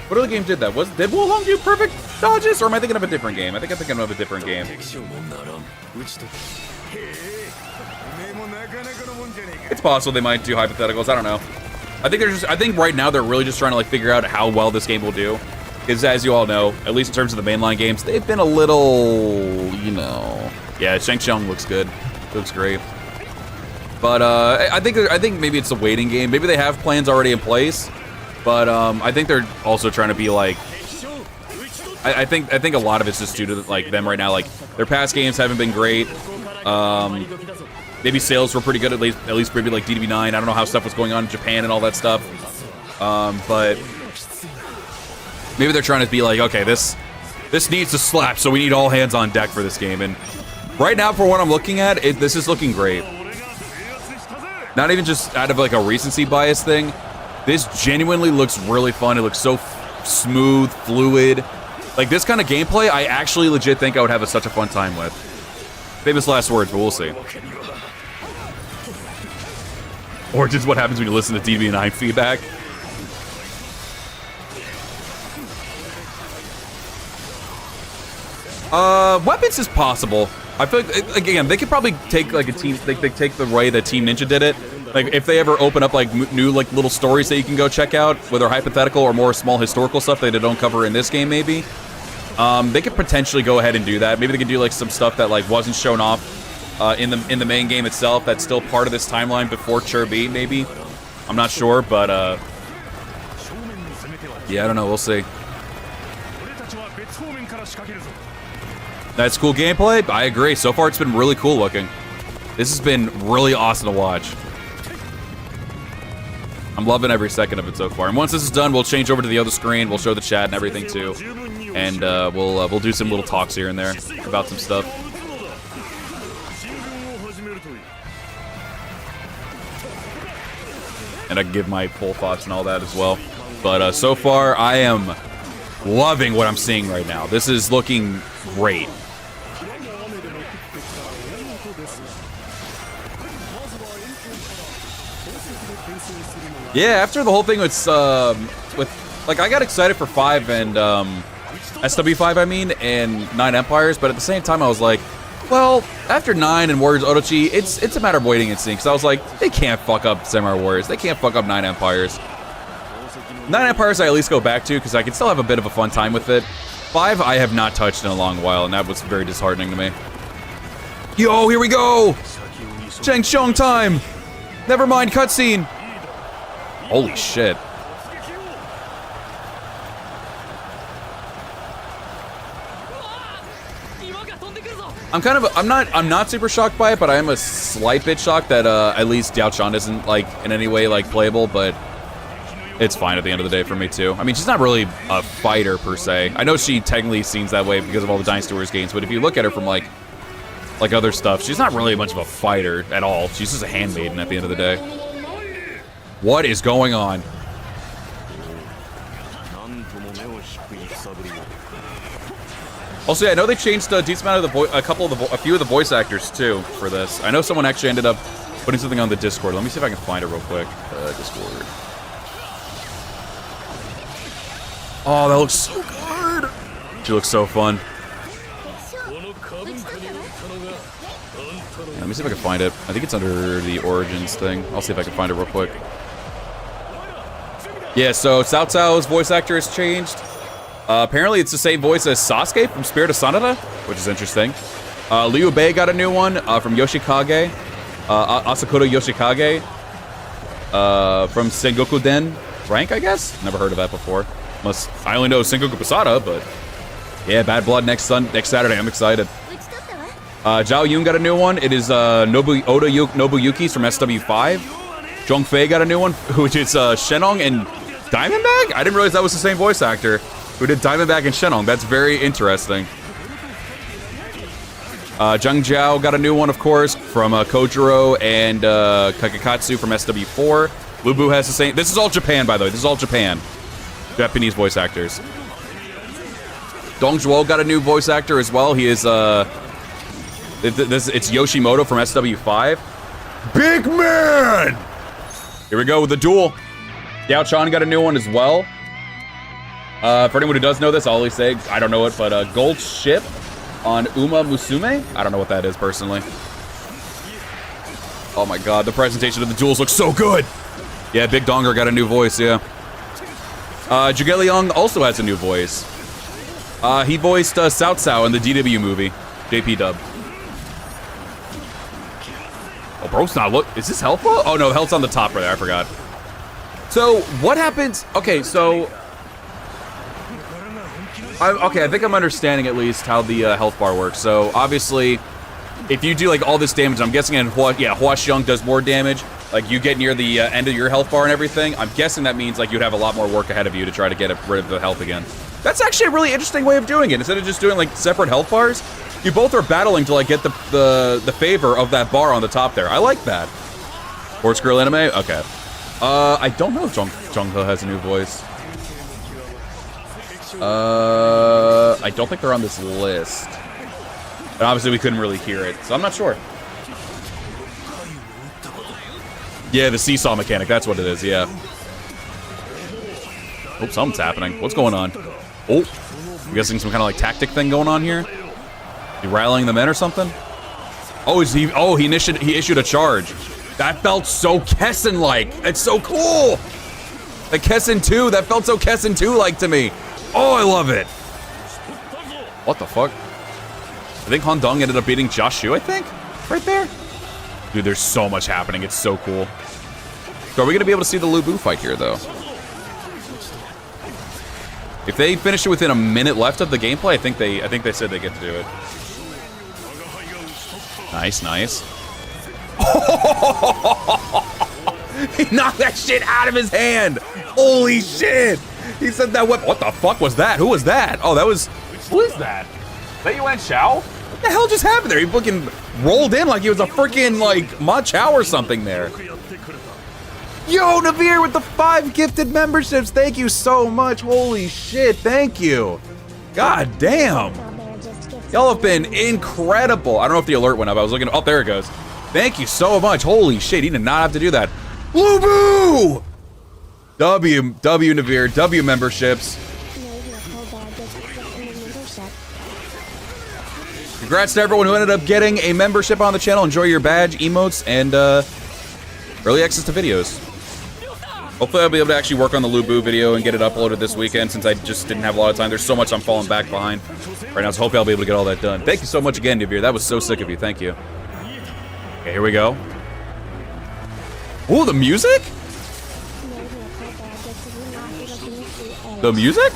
What other game did that? Did Wulong do perfect dodges, or am I thinking of a different game? I think I'm thinking of a different game. It's possible they might do hypotheticals. I don't know. I think right now they're really just trying to like figure out how well this game will do. Because as you all know, at least in terms of the mainline games, they've been a little, you know. Yeah, Shangxiang looks good. Looks great. But I think maybe it's a waiting game. Maybe they have plans already in place. But I think they're also trying to be like, I think a lot of it's just due to like them right now. Like their past games haven't been great. Maybe sales were pretty good at least maybe like DDB9. I don't know how stuff was going on in Japan and all that stuff. But maybe they're trying to be like, okay, this needs to slap, so we need all hands on deck for this game. And right now, for what I'm looking at, this is looking great. Not even just out of like a recency bias thing. This genuinely looks really fun. It looks so smooth, fluid. Like this kind of gameplay, I actually legit think I would have such a fun time with. Famous last words, but we'll see. Or just what happens when you listen to DB9 feedback. Weapons is possible. I feel like, again, they could probably take like a team. They take the way that Team Ninja did it. Like if they ever open up like new like little stories that you can go check out, whether hypothetical or more small historical stuff that they don't cover in this game, maybe. They could potentially go ahead and do that. Maybe they could do like some stuff that like wasn't shown off in the main game itself. That's still part of this timeline before Chur-B, maybe. I'm not sure, but yeah, I don't know. We'll see. That's cool gameplay. I agree. So far, it's been really cool looking. This has been really awesome to watch. I'm loving every second of it so far. And once this is done, we'll change over to the other screen. We'll show the chat and everything too, and we'll do some little talks here and there about some stuff. And I can give my full thoughts and all that as well. But so far, I am loving what I'm seeing right now. This is looking great. Yeah, after the whole thing with like, I got excited for 5 and SW5, I mean, and 9 Empires, but at the same time, I was like, well, after 9 and Warriors Orochi, it's a matter of waiting and seeing. Because I was like, they can't fuck up Samurai Warriors. They can't fuck up 9 Empires. 9 Empires I at least go back to because I can still have a bit of a fun time with it. 5 I have not touched in a long while, and that was very disheartening to me. Yo, here we go! Shangxiang time! Never mind, cutscene! Holy shit. I'm not super shocked by it, but I am a slight bit shocked that at least Diao Chan isn't like in any way like playable, but it's fine at the end of the day for me too. I mean, she's not really a fighter per se. I know she technically seems that way because of all the Dynasty Warriors games, but if you look at her from like other stuff, she's not really much of a fighter at all. She's just a handmaiden at the end of the day. What is going on? Also, yeah, I know they changed a decent amount of the a few of the voice actors too for this. I know someone actually ended up putting something on the Discord. Let me see if I can find it real quick. Discord. Oh, that looks so good. She looks so fun. Yeah, let me see if I can find it. I think it's under the Origins thing. I'll see if I can find it real quick. Yeah, so Cao Cao's voice actor has changed. Apparently, it's the same voice as Sasuke from Spirit of Sanada, which is interesting. Liu Bei got a new one from Yoshikage. Asakura Yoshikage from Sengoku Den rank, I guess? Never heard of that before. I only know Sengoku Basada, but yeah, Bad Blood next Saturday. I'm excited. Zhao Yun got a new one. It is Nobuyuki's from SW5. Zhong Fei got a new one, which is Shenong and Diamondback? I didn't realize that was the same voice actor who did Diamondback and Shenong. That's very interesting. Zhang Jiao got a new one, of course, from Kojiro and Kakakatsu from SW4. Lubu has the same. This is all Japan, by the way. This is all Japan. Japanese voice actors. Dong Zhuo got a new voice actor as well. He is, it's Yoshimoto from SW5. Big man! Here we go with the duel. Diao Chan got a new one as well. For anyone who does know this, I'll always say, I don't know it, but Gold Ship on Uma Musume? I don't know what that is, personally. Oh my god, the presentation of the duels looks so good! Yeah, Big Donger got a new voice, yeah. Zhuge Liang also has a new voice. He voiced Cao Cao in the DW movie. JP dub. Oh, bro's not, look, is this health? Oh no, health's on the top right there, I forgot. So, what happens, okay, so... I think I'm understanding at least how the health bar works. So, obviously, if you do like all this damage, I'm guessing Hua Xiong does more damage. Like, you get near the end of your health bar and everything. I'm guessing that means like you'd have a lot more work ahead of you to try to get rid of the health again. That's actually a really interesting way of doing it. Instead of just doing like separate health bars, you both are battling to like get the favor of that bar on the top there. I like that. Sports Girl anime? Okay. I don't know if Jung Ho has a new voice. I don't think they're on this list. And obviously we couldn't really hear it, so I'm not sure. Yeah, the seesaw mechanic. That's what it is. Yeah. Oh, something's happening. What's going on? Oh, I'm guessing some kind of like tactic thing going on here. He rallying the men or something? Oh, he issued a charge. That felt so Kessen-like. It's so cool. The Kessen 2, that felt so Kessen 2-like to me. Oh, I love it. What the fuck? I think Han Dong ended up beating Josh Shu, I think? Right there? Dude, there's so much happening. It's so cool. So are we going to be able to see the Lu Bu fight here, though? If they finish it within a minute left of the gameplay, I think they said they get to do it. Nice, nice. He knocked that shit out of his hand. Holy shit. He said that weapon. What the fuck was that? Who was that? Oh, that was... Who is that? Is that Yuan Shu? What the hell just happened there? He fucking rolled in like he was a freaking, like, Ma Chao or something there. Yo, Navir with the 5 gifted memberships. Thank you so much. Holy shit, thank you. God damn. Y'all have been incredible. I don't know if the alert went up. I was looking. Oh, there it goes. Thank you so much. Holy shit, he did not have to do that. Lu Bu! W Navir, W memberships. Congrats to everyone who ended up getting a membership on the channel. Enjoy your badge, emotes, and early access to videos. Hopefully I'll be able to actually work on the Lu Bu video and get it uploaded this weekend since I just didn't have a lot of time. There's so much I'm falling back behind right now, so hopefully I'll be able to get all that done. Thank you so much again, Navir. That was so sick of you. Thank you. Okay, here we go. Ooh, the music? The music?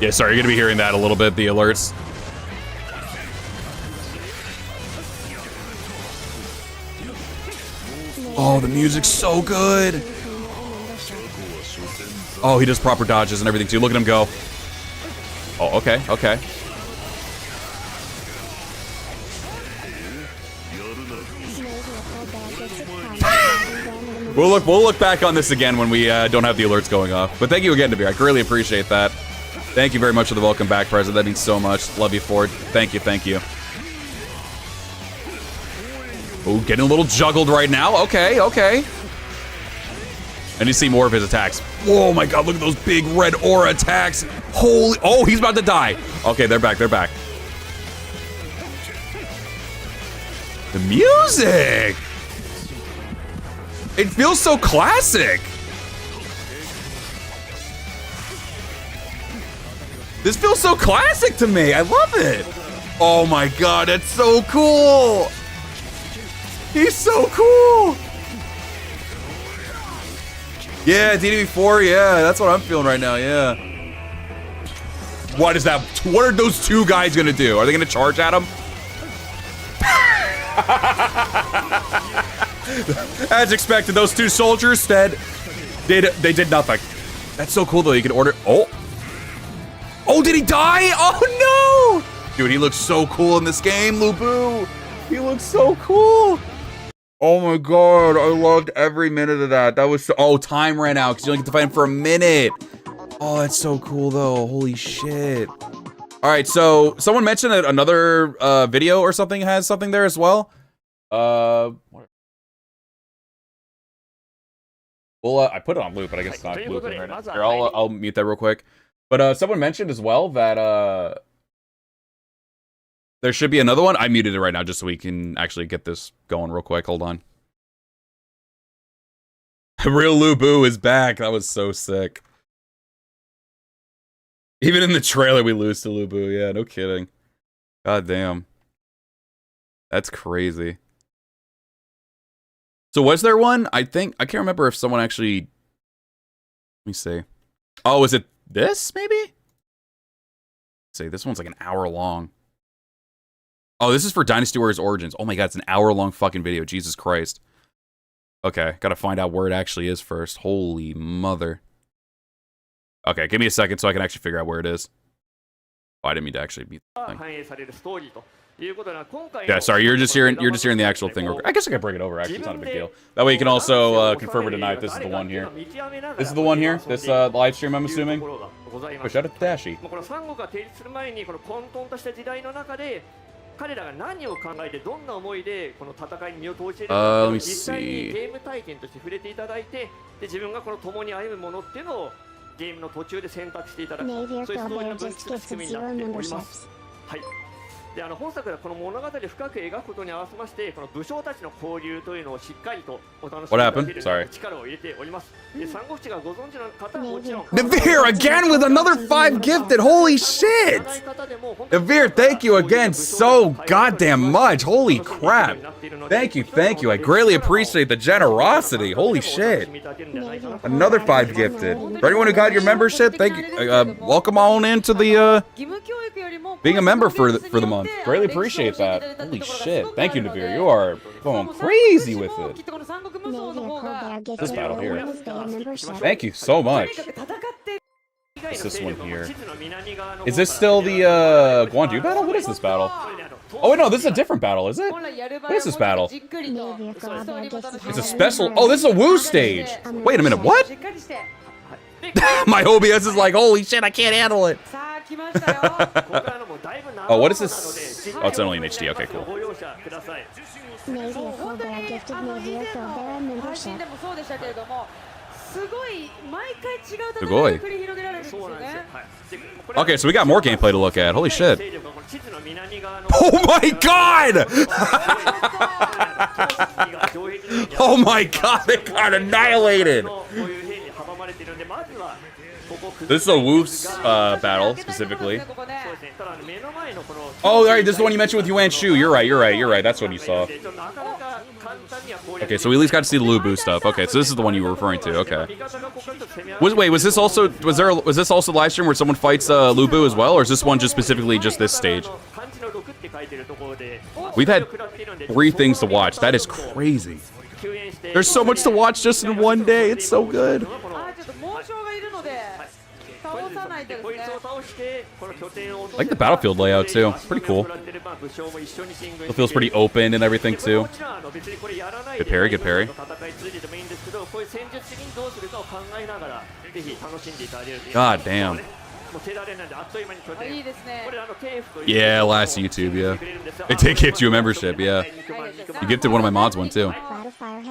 Yeah, sorry, you're gonna be hearing that a little bit, the alerts. Oh, the music's so good. Oh, he does proper dodges and everything too. Look at him go. Oh, okay, okay. We'll look back on this again when we don't have the alerts going off. But thank you again, Nabir. I really appreciate that. Thank you very much for the welcome back present. That means so much. Love you for it. Thank you, thank you. Oh, getting a little juggled right now. Okay, okay. I need to see more of his attacks. Whoa, my God, look at those big red aura attacks. Holy, oh, he's about to die. Okay, they're back, they're back. The music. It feels so classic. This feels so classic to me. I love it. Oh my God, that's so cool. He's so cool. Yeah, DDB4, yeah, that's what I'm feeling right now, yeah. What is that? What are those two guys gonna do? Are they gonna charge at him? As expected, those two soldiers they did nothing. That's so cool though, you can order, oh. Oh, did he die? Oh no! Dude, he looks so cool in this game, Lu Bu. He looks so cool. Oh my God, I loved every minute of that. That was so, oh, time ran out because you only get to fight him for a minute. Oh, that's so cool though, holy shit. All right, so someone mentioned that another video or something has something there as well. Well, I put it on loop, but I guess it's not looping right now. Here, I'll mute that real quick. But someone mentioned as well that there should be another one. I muted it right now just so we can actually get this going real quick. Hold on. Real Lu Bu is back. That was so sick. Even in the trailer, we lose to Lu Bu. Yeah, no kidding. God damn. That's crazy. So was there one? I can't remember if someone actually... Let me see. Oh, is it this, maybe? Let's see, this one's like an hour long. Oh, this is for Dynasty Warriors Origins. Oh my God, it's an hour-long fucking video. Jesus Christ. Okay, gotta find out where it actually is first. Holy mother. Okay, give me a second so I can actually figure out where it is. Oh, I didn't mean to actually beat the thing. Yeah, sorry, you're just hearing the actual thing. I guess I can bring it over, actually. It's not a big deal. That way you can also confirm or deny if this is the one here. This is the one here? This live stream, I'm assuming? Oh, shout out to Dashi. 彼らが何を考えてどんな思いでこの戦いに身を投じているか let を me 実際に see. ゲーム体験として触れていただいて、で自分がこの共に歩むものっていうのをゲームの途中で選択していただく、そういうストーリーの分岐する仕組みになっております。はい。で本作ではこの物語を深く描くことに合わせましてこの武将たちの交流というのをしっかりとお楽しみいただける力を入れております。で三国志がご存知の方はもちろん Devere again with another 5 gifted. Holy shit! Devere, thank you again so goddamn much. Holy crap. Thank you. I greatly appreciate the generosity. Holy shit. Another 5 gifted. For anyone who got your membership, thank you. Welcome on into the being a member for the month. Greatly appreciate that. Holy shit. Thank you, Devere. You are going crazy with it. This battle here. Thank you so much. What's this one here? Is this still the Guan battle? What is this battle? Oh wait, no, this is a different battle, is it? What is this battle? It's a special. Oh, this is a Wu stage. Wait a minute, what? My OBS is like, holy shit, I can't handle it. Oh, what is this? Oh, it's only in HD. Okay, cool. Sugoi. Okay, so we got more gameplay to look at. Holy shit. Oh my god! Oh my god, they got annihilated! This is a Wu battle, specifically. Oh, alright, this is the one you mentioned with Yuan Shu. You're right. That's what you saw. Okay, so we at least got to see the Lu Bu stuff. Okay, so this is the one you were referring to. Okay. Wait, was this also the live stream where someone fights Lu Bu as well, or is this one just specifically just this stage? We've had 3 things to watch. That is crazy. There's so much to watch just in one day. It's so good. I like the battlefield layout too. Pretty cool. It feels pretty open and everything too. Good parry, good parry. God damn. Yeah, last YouTube, yeah. It did gift you a membership, yeah. You gifted one of my mods one too.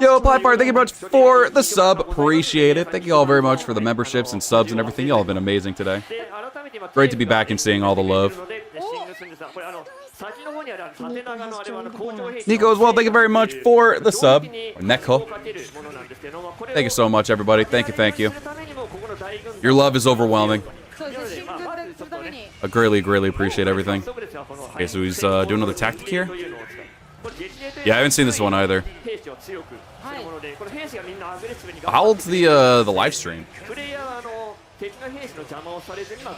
Yo, Platfire, thank you very much for the sub. Appreciate it. Thank you all very much for the memberships and subs and everything. Y'all have been amazing today. Great to be back and seeing all the love. Nico as well, thank you very much for the sub. Neko. Thank you so much, everybody. Thank you. Your love is overwhelming. I greatly appreciate everything. Okay, so he's doing another tactic here. Yeah, I haven't seen this one either. How old's the live stream?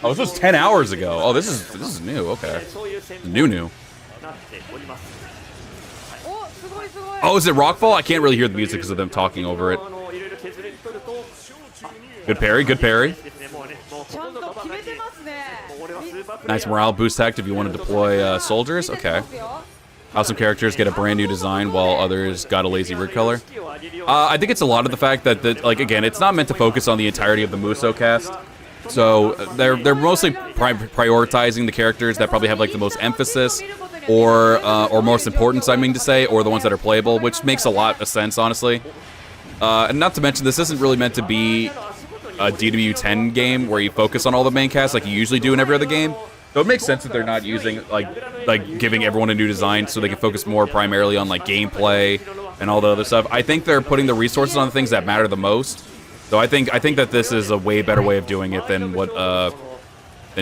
Oh, this was 10 hours ago. Oh, this is new. Okay, new. Oh, is it Rockfall? I can't really hear the music because of them talking over it. Good parry. Nice morale boost tech if you want to deploy soldiers. Okay. How some characters get a brand new design while others got a lazy rig color. I think it's a lot of the fact that, like, again, it's not meant to focus on the entirety of the Muso cast. So they're mostly prioritizing the characters that probably have like the most emphasis or most importance, I mean to say, or the ones that are playable, which makes a lot of sense, honestly. And not to mention, this isn't really meant to be a DW10 game where you focus on all the main cast like you usually do in every other game. So it makes sense that they're not using like giving everyone a new design so they can focus more primarily on like gameplay and all the other stuff. I think they're putting the resources on the things that matter the most. So I think that this is a way better way of doing it than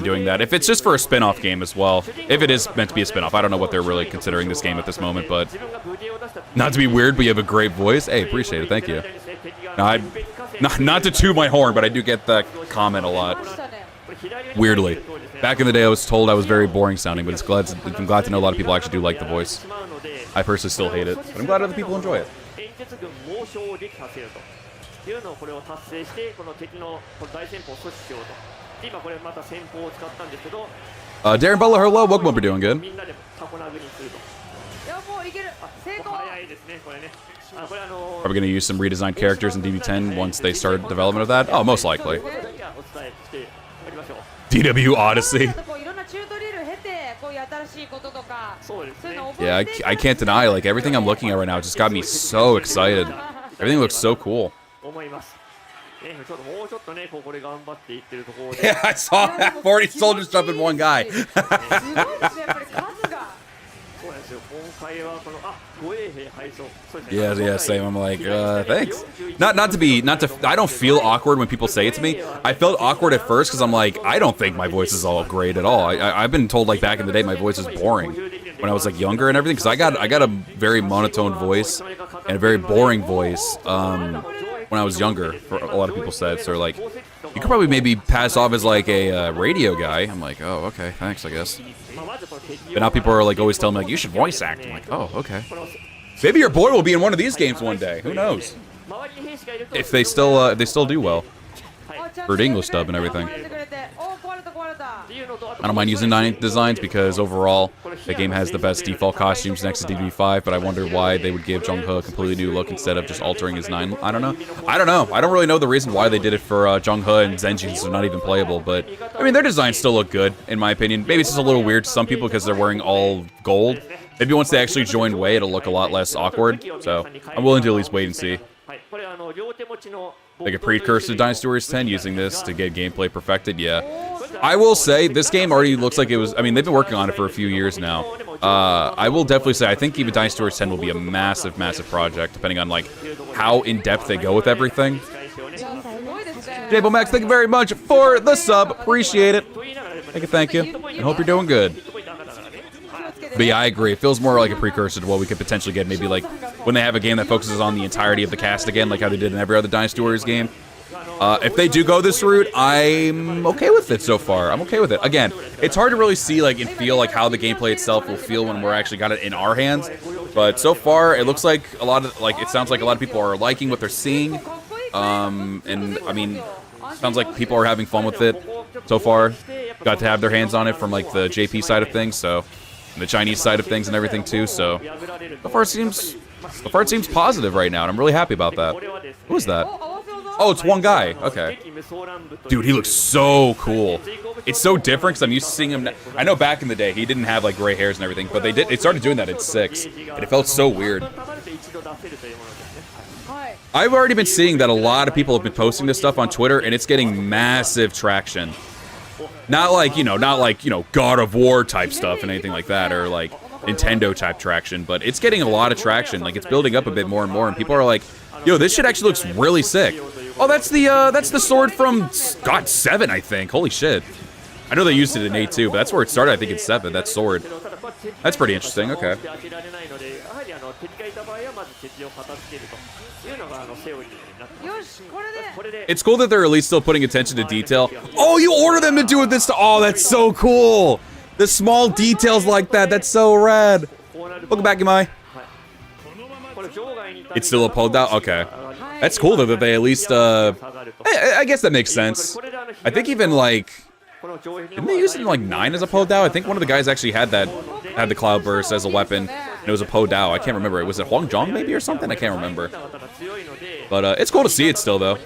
doing that. If it's just for a spin-off game as well, if it is meant to be a spin-off, I don't know what they're really considering this game at this moment, but not to be weird, but you have a great voice. Hey, appreciate it. Thank you. Now, not to toot my horn, but I do get that comment a lot. Weirdly. Back in the day, I was told I was very boring sounding, but I'm glad to know a lot of people actually do like the voice. I personally still hate it, but I'm glad other people enjoy it. Darren Butler, hello. Welcome up. We're doing good. Are we going to use some redesigned characters in DB10 once they start development of that? Oh, most likely. DW Odyssey. Yeah, I can't deny, like, everything I'm looking at right now just got me so excited. Everything looks so cool. Yeah, I saw that. 40 soldiers jumping one guy. Yeah, same. I'm like, thanks. I don't feel awkward when people say it to me. I felt awkward at first because I'm like, I don't think my voice is all great at all. I've been told, like, back in the day my voice is boring when I was, like, younger and everything, because I got a very monotone voice and a very boring voice when I was younger, for a lot of people said. So, like, you could probably maybe pass off as, like, a radio guy. I'm like, oh, okay, thanks, I guess. But now people are, like, always telling me, like, you should voice act. I'm like, oh, okay. Maybe your boy will be in one of these games one day. Who knows? If they still do well. For the English dub and everything. I don't mind using 9 designs because overall, the game has the best default costumes next to DB5, but I wonder why they would give Jung-He a completely new look instead of just altering his 9. I don't know. I don't really know the reason why they did it for Jung-He and Zenji, since they're not even playable, but I mean, their designs still look good, in my opinion. Maybe it's just a little weird to some people because they're wearing all gold. Maybe once they actually join Wei, it'll look a lot less awkward, so I'm willing to at least wait and see. Like a precursor to Dynasty Warriors 10, using this to get gameplay perfected, yeah. I will say, this game already looks like it was, I mean, they've been working on it for a few years now. I will definitely say, I think even Dynasty Warriors 10 will be a massive, massive project, depending on, like, how in-depth they go with everything. Jabo Max, thank you very much for the sub. Appreciate it. Thank you. And hope you're doing good. But yeah, I agree. It feels more like a precursor to what we could potentially get, maybe like when they have a game that focuses on the entirety of the cast again, like how they did in every other Dynasty Warriors game. If they do go this route, I'm okay with it so far. I'm okay with it. Again, it's hard to really see like and feel like how the gameplay itself will feel when we're actually got it in our hands. But so far, it looks like a lot of it sounds like a lot of people are liking what they're seeing. And I mean, sounds like people are having fun with it so far. Got to have their hands on it from like the JP side of things, so. And the Chinese side of things and everything too, so far it seems positive right now, and I'm really happy about that. Who is that? Oh, it's one guy. Okay. Dude, he looks so cool. It's so different because I'm used to seeing him. I know back in the day he didn't have like gray hairs and everything, but they started doing that at 6, and it felt so weird. I've already been seeing that a lot of people have been posting this stuff on Twitter, and it's getting massive traction. Not like, you know, God of War type stuff and anything like that, or like Nintendo type traction, but it's getting a lot of traction. Like, it's building up a bit more and more, and people are like, yo, this shit actually looks really sick. Oh, that's the sword from, God, 7, I think. Holy shit. I know they used it in 8 too, but that's where it started, I think, in 7, that sword. That's pretty interesting, okay. It's cool that they're at least still putting attention to detail. Oh, you order them to do this. Oh, that's so cool. The small details like that. That's so rad. Welcome back, Imai. It's still a pull down. Okay, that's cool though that they at least. I guess that makes sense. I think even like. Didn't they use it in like 9 as a Po Dao? I think one of the guys actually had the Cloud Burst as a weapon, and it was a Po Dao. I can't remember. Was it Huang Zhong maybe or something? I can't remember. But it's cool to see it still though.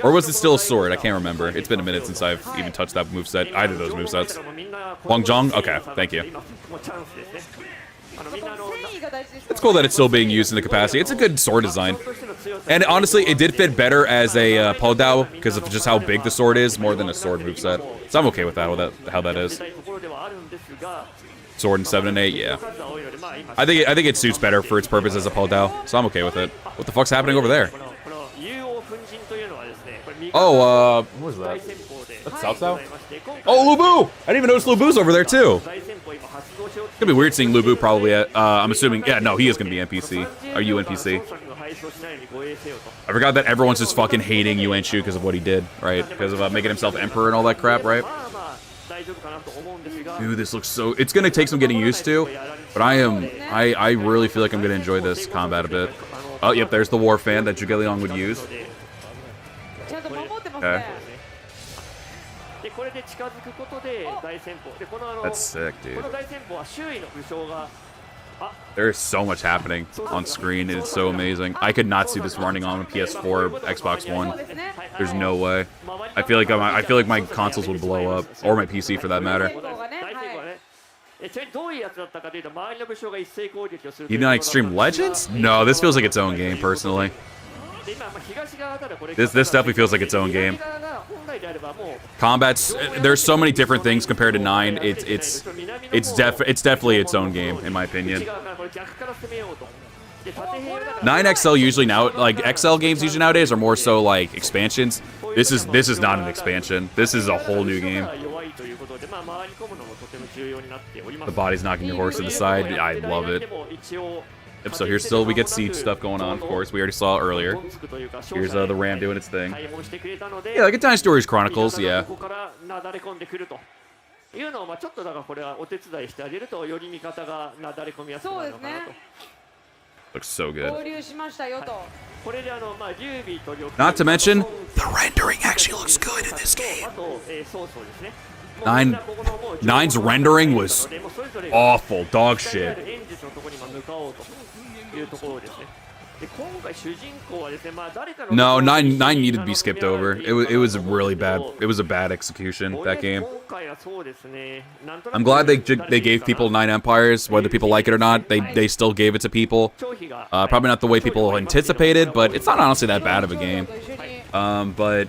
Or was it still a sword? I can't remember. It's been a minute since I've even touched that moveset. Either of those movesets. Huang Zhong? Okay, thank you. It's cool that it's still being used in the capacity. It's a good sword design. And honestly, it did fit better as a Po Dao because of just how big the sword is, more than a sword moveset. So I'm okay with that, how that is. Sword in 7 and 8, yeah. I think it suits better for its purpose as a Po Dao, so I'm okay with it. What the fuck's happening over there? Oh, what was that? That's Cao Cao? Oh, Lu Bu! I didn't even notice Lu Bu's over there too. It's gonna be weird seeing Lu Bu probably at, I'm assuming, yeah, no, he is gonna be NPC. Are you NPC? I forgot that everyone's just fucking hating Yuan Shu because of what he did, right? Because of making himself emperor and all that crap, right? Dude, this looks so... It's gonna take some getting used to, but I really feel like I'm gonna enjoy this combat a bit. Oh, yep, there's the war fan that Zhuge Liang would use. Okay. That's sick, dude. There's so much happening on screen. It's so amazing. I could not see this running on a PS4, Xbox One. There's no way. I feel like my consoles would blow up, or my PC for that matter. Even on Extreme Legends? No, this feels like its own game, personally. This definitely feels like its own game. Combat's there's so many different things compared to 9. It's definitely its own game, in my opinion. 9XL usually now, like XL games usually nowadays are more so like expansions. This is not an expansion. This is a whole new game. The body's knocking your horse to the side. I love it. Yep, so here's still, we get siege stuff going on, of course. We already saw it earlier. Here's the ram doing its thing. Yeah, like a Dynasty Warriors Chronicles, yeah. Looks so good. Not to mention, the rendering actually looks good in this game. 9's rendering was awful, dog shit. No, 9 needed to be skipped over. It was really bad. It was a bad execution, that game. I'm glad they gave people 9 Empires, whether people like it or not. They still gave it to people. Probably not the way people anticipated, but it's not honestly that bad of a game. But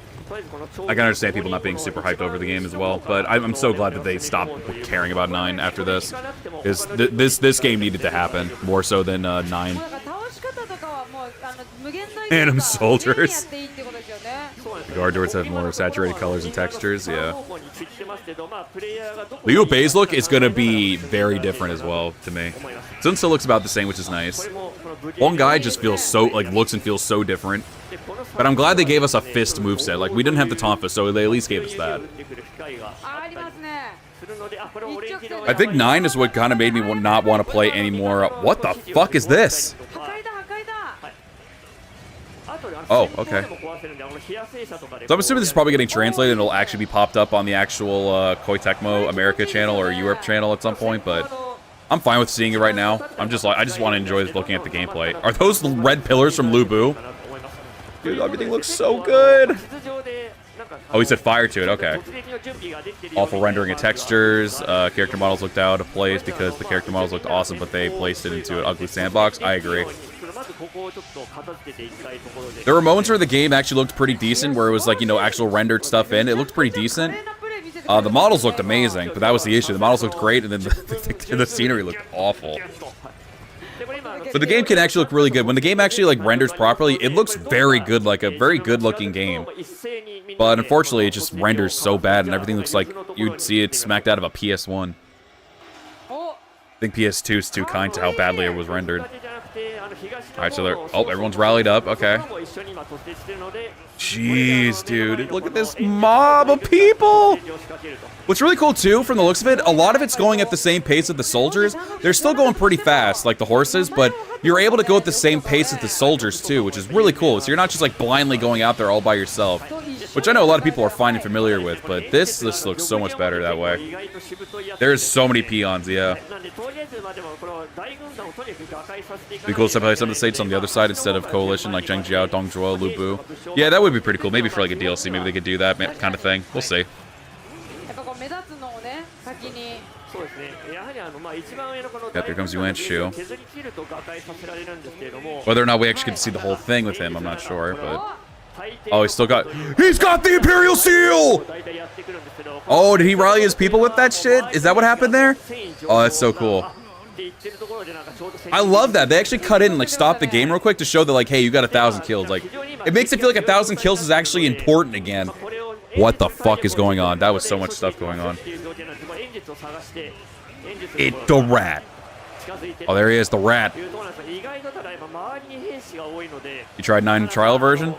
I can understand people not being super hyped over the game as well. But I'm so glad that they stopped caring about 9 after this, because this game needed to happen more so than 9. Phantom soldiers. The guard doors have more saturated colors and textures, yeah. The Liu Bei's look is going to be very different as well, to me. Sun still looks about the same, which is nice. One guy just feels so, like, looks and feels so different. But I'm glad they gave us a fist moveset. Like, we didn't have the Tonfa, so they at least gave us that. I think 9 is what kind of made me not want to play anymore. What the fuck is this? Oh, okay. So I'm assuming this is probably getting translated and it'll actually be popped up on the actual Koei Tecmo America channel or Europe channel at some point, but I'm fine with seeing it right now. I just want to enjoy looking at the gameplay. Are those red pillars from Lu Bu? Dude, everything looks so good. Oh, he said fire to it, okay. Awful rendering of textures. Character models looked out of place because the character models looked awesome, but they placed it into an ugly sandbox. I agree. There were moments where the game actually looked pretty decent, where it was like, you know, actual rendered stuff in. It looked pretty decent. The models looked amazing, but that was the issue. The models looked great, and then the scenery looked awful. But the game can actually look really good. When the game actually like renders properly, it looks very good, like a very good-looking game. But unfortunately, it just renders so bad, and everything looks like you'd see it smacked out of a PS1. I think PS2 is too kind to how badly it was rendered. Alright, so everyone's rallied up, okay. Jeez, dude, look at this mob of people! What's really cool, too, from the looks of it, a lot of it's going at the same pace as the soldiers. They're still going pretty fast, like the horses, but you're able to go at the same pace as the soldiers, too, which is really cool. So you're not just, like, blindly going out there all by yourself, which I know a lot of people are fine and familiar with, but this looks so much better that way. There's so many peons, yeah. It'd be cool to play some of the states on the other side instead of Coalition, like Zhengjiao, Dongzhuo, Lu Bu. Yeah, that would be pretty cool. Maybe for, like, a DLC, maybe they could do that kind of thing. We'll see. Yep, here comes Yuan Shu. Whether or not we actually get to see the whole thing with him, I'm not sure, but... Oh, he's got the Imperial Seal! Oh, did he rally his people with that shit? Is that what happened there? Oh, that's so cool. I love that. They actually cut in and, like, stop the game real quick to show that, like, hey, you got 1,000 kills. Like, it makes it feel like 1,000 kills is actually important again. What the fuck is going on? That was so much stuff going on. It's the rat. Oh, there he is, the rat. You tried 9 trial version?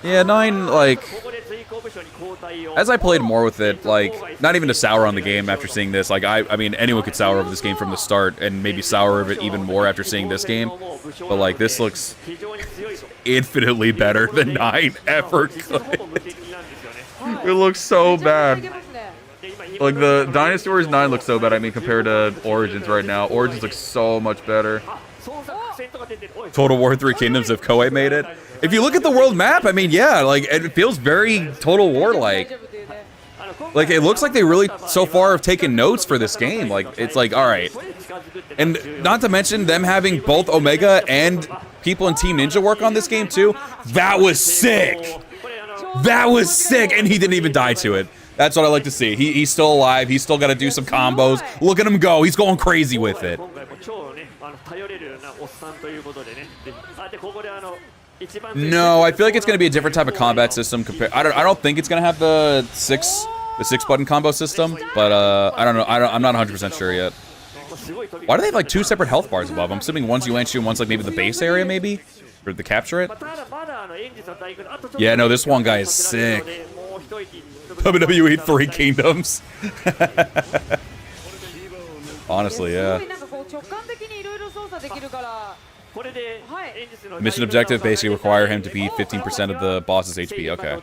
Yeah, 9, like... As I played more with it, like, not even to sour on the game after seeing this. Like, I mean, anyone could sour over this game from the start, and maybe sour over it even more after seeing this game. But, like, this looks infinitely better than 9 ever could. It looks so bad. Like, the Dynasty Warriors 9 looks so bad, I mean, compared to Origins right now. Origins looks so much better. Total War 3 Kingdoms if Koei made it. If you look at the world map, I mean, yeah, like, it feels very Total War-like. Like, it looks like they really, so far, have taken notes for this game. Like, it's like, alright. And not to mention them having both Omega and people in Team Ninja work on this game, too. That was sick! That was sick! And he didn't even die to it. That's what I like to see. He's still alive. He's still got to do some combos. Look at him go. He's going crazy with it. No, I feel like it's going to be a different type of combat system. I don't think it's going to have the six button combo system, but I don't know. I'm not 100% sure yet. Why do they have like 2 separate health bars above? I'm assuming one's Yuan Shu and one's like maybe the base area, maybe, or to capture it. Yeah, no, this one guy is sick. WWE 3 Kingdoms. Honestly, yeah. Mission objective basically require him to be 15% of the boss's HP. Okay.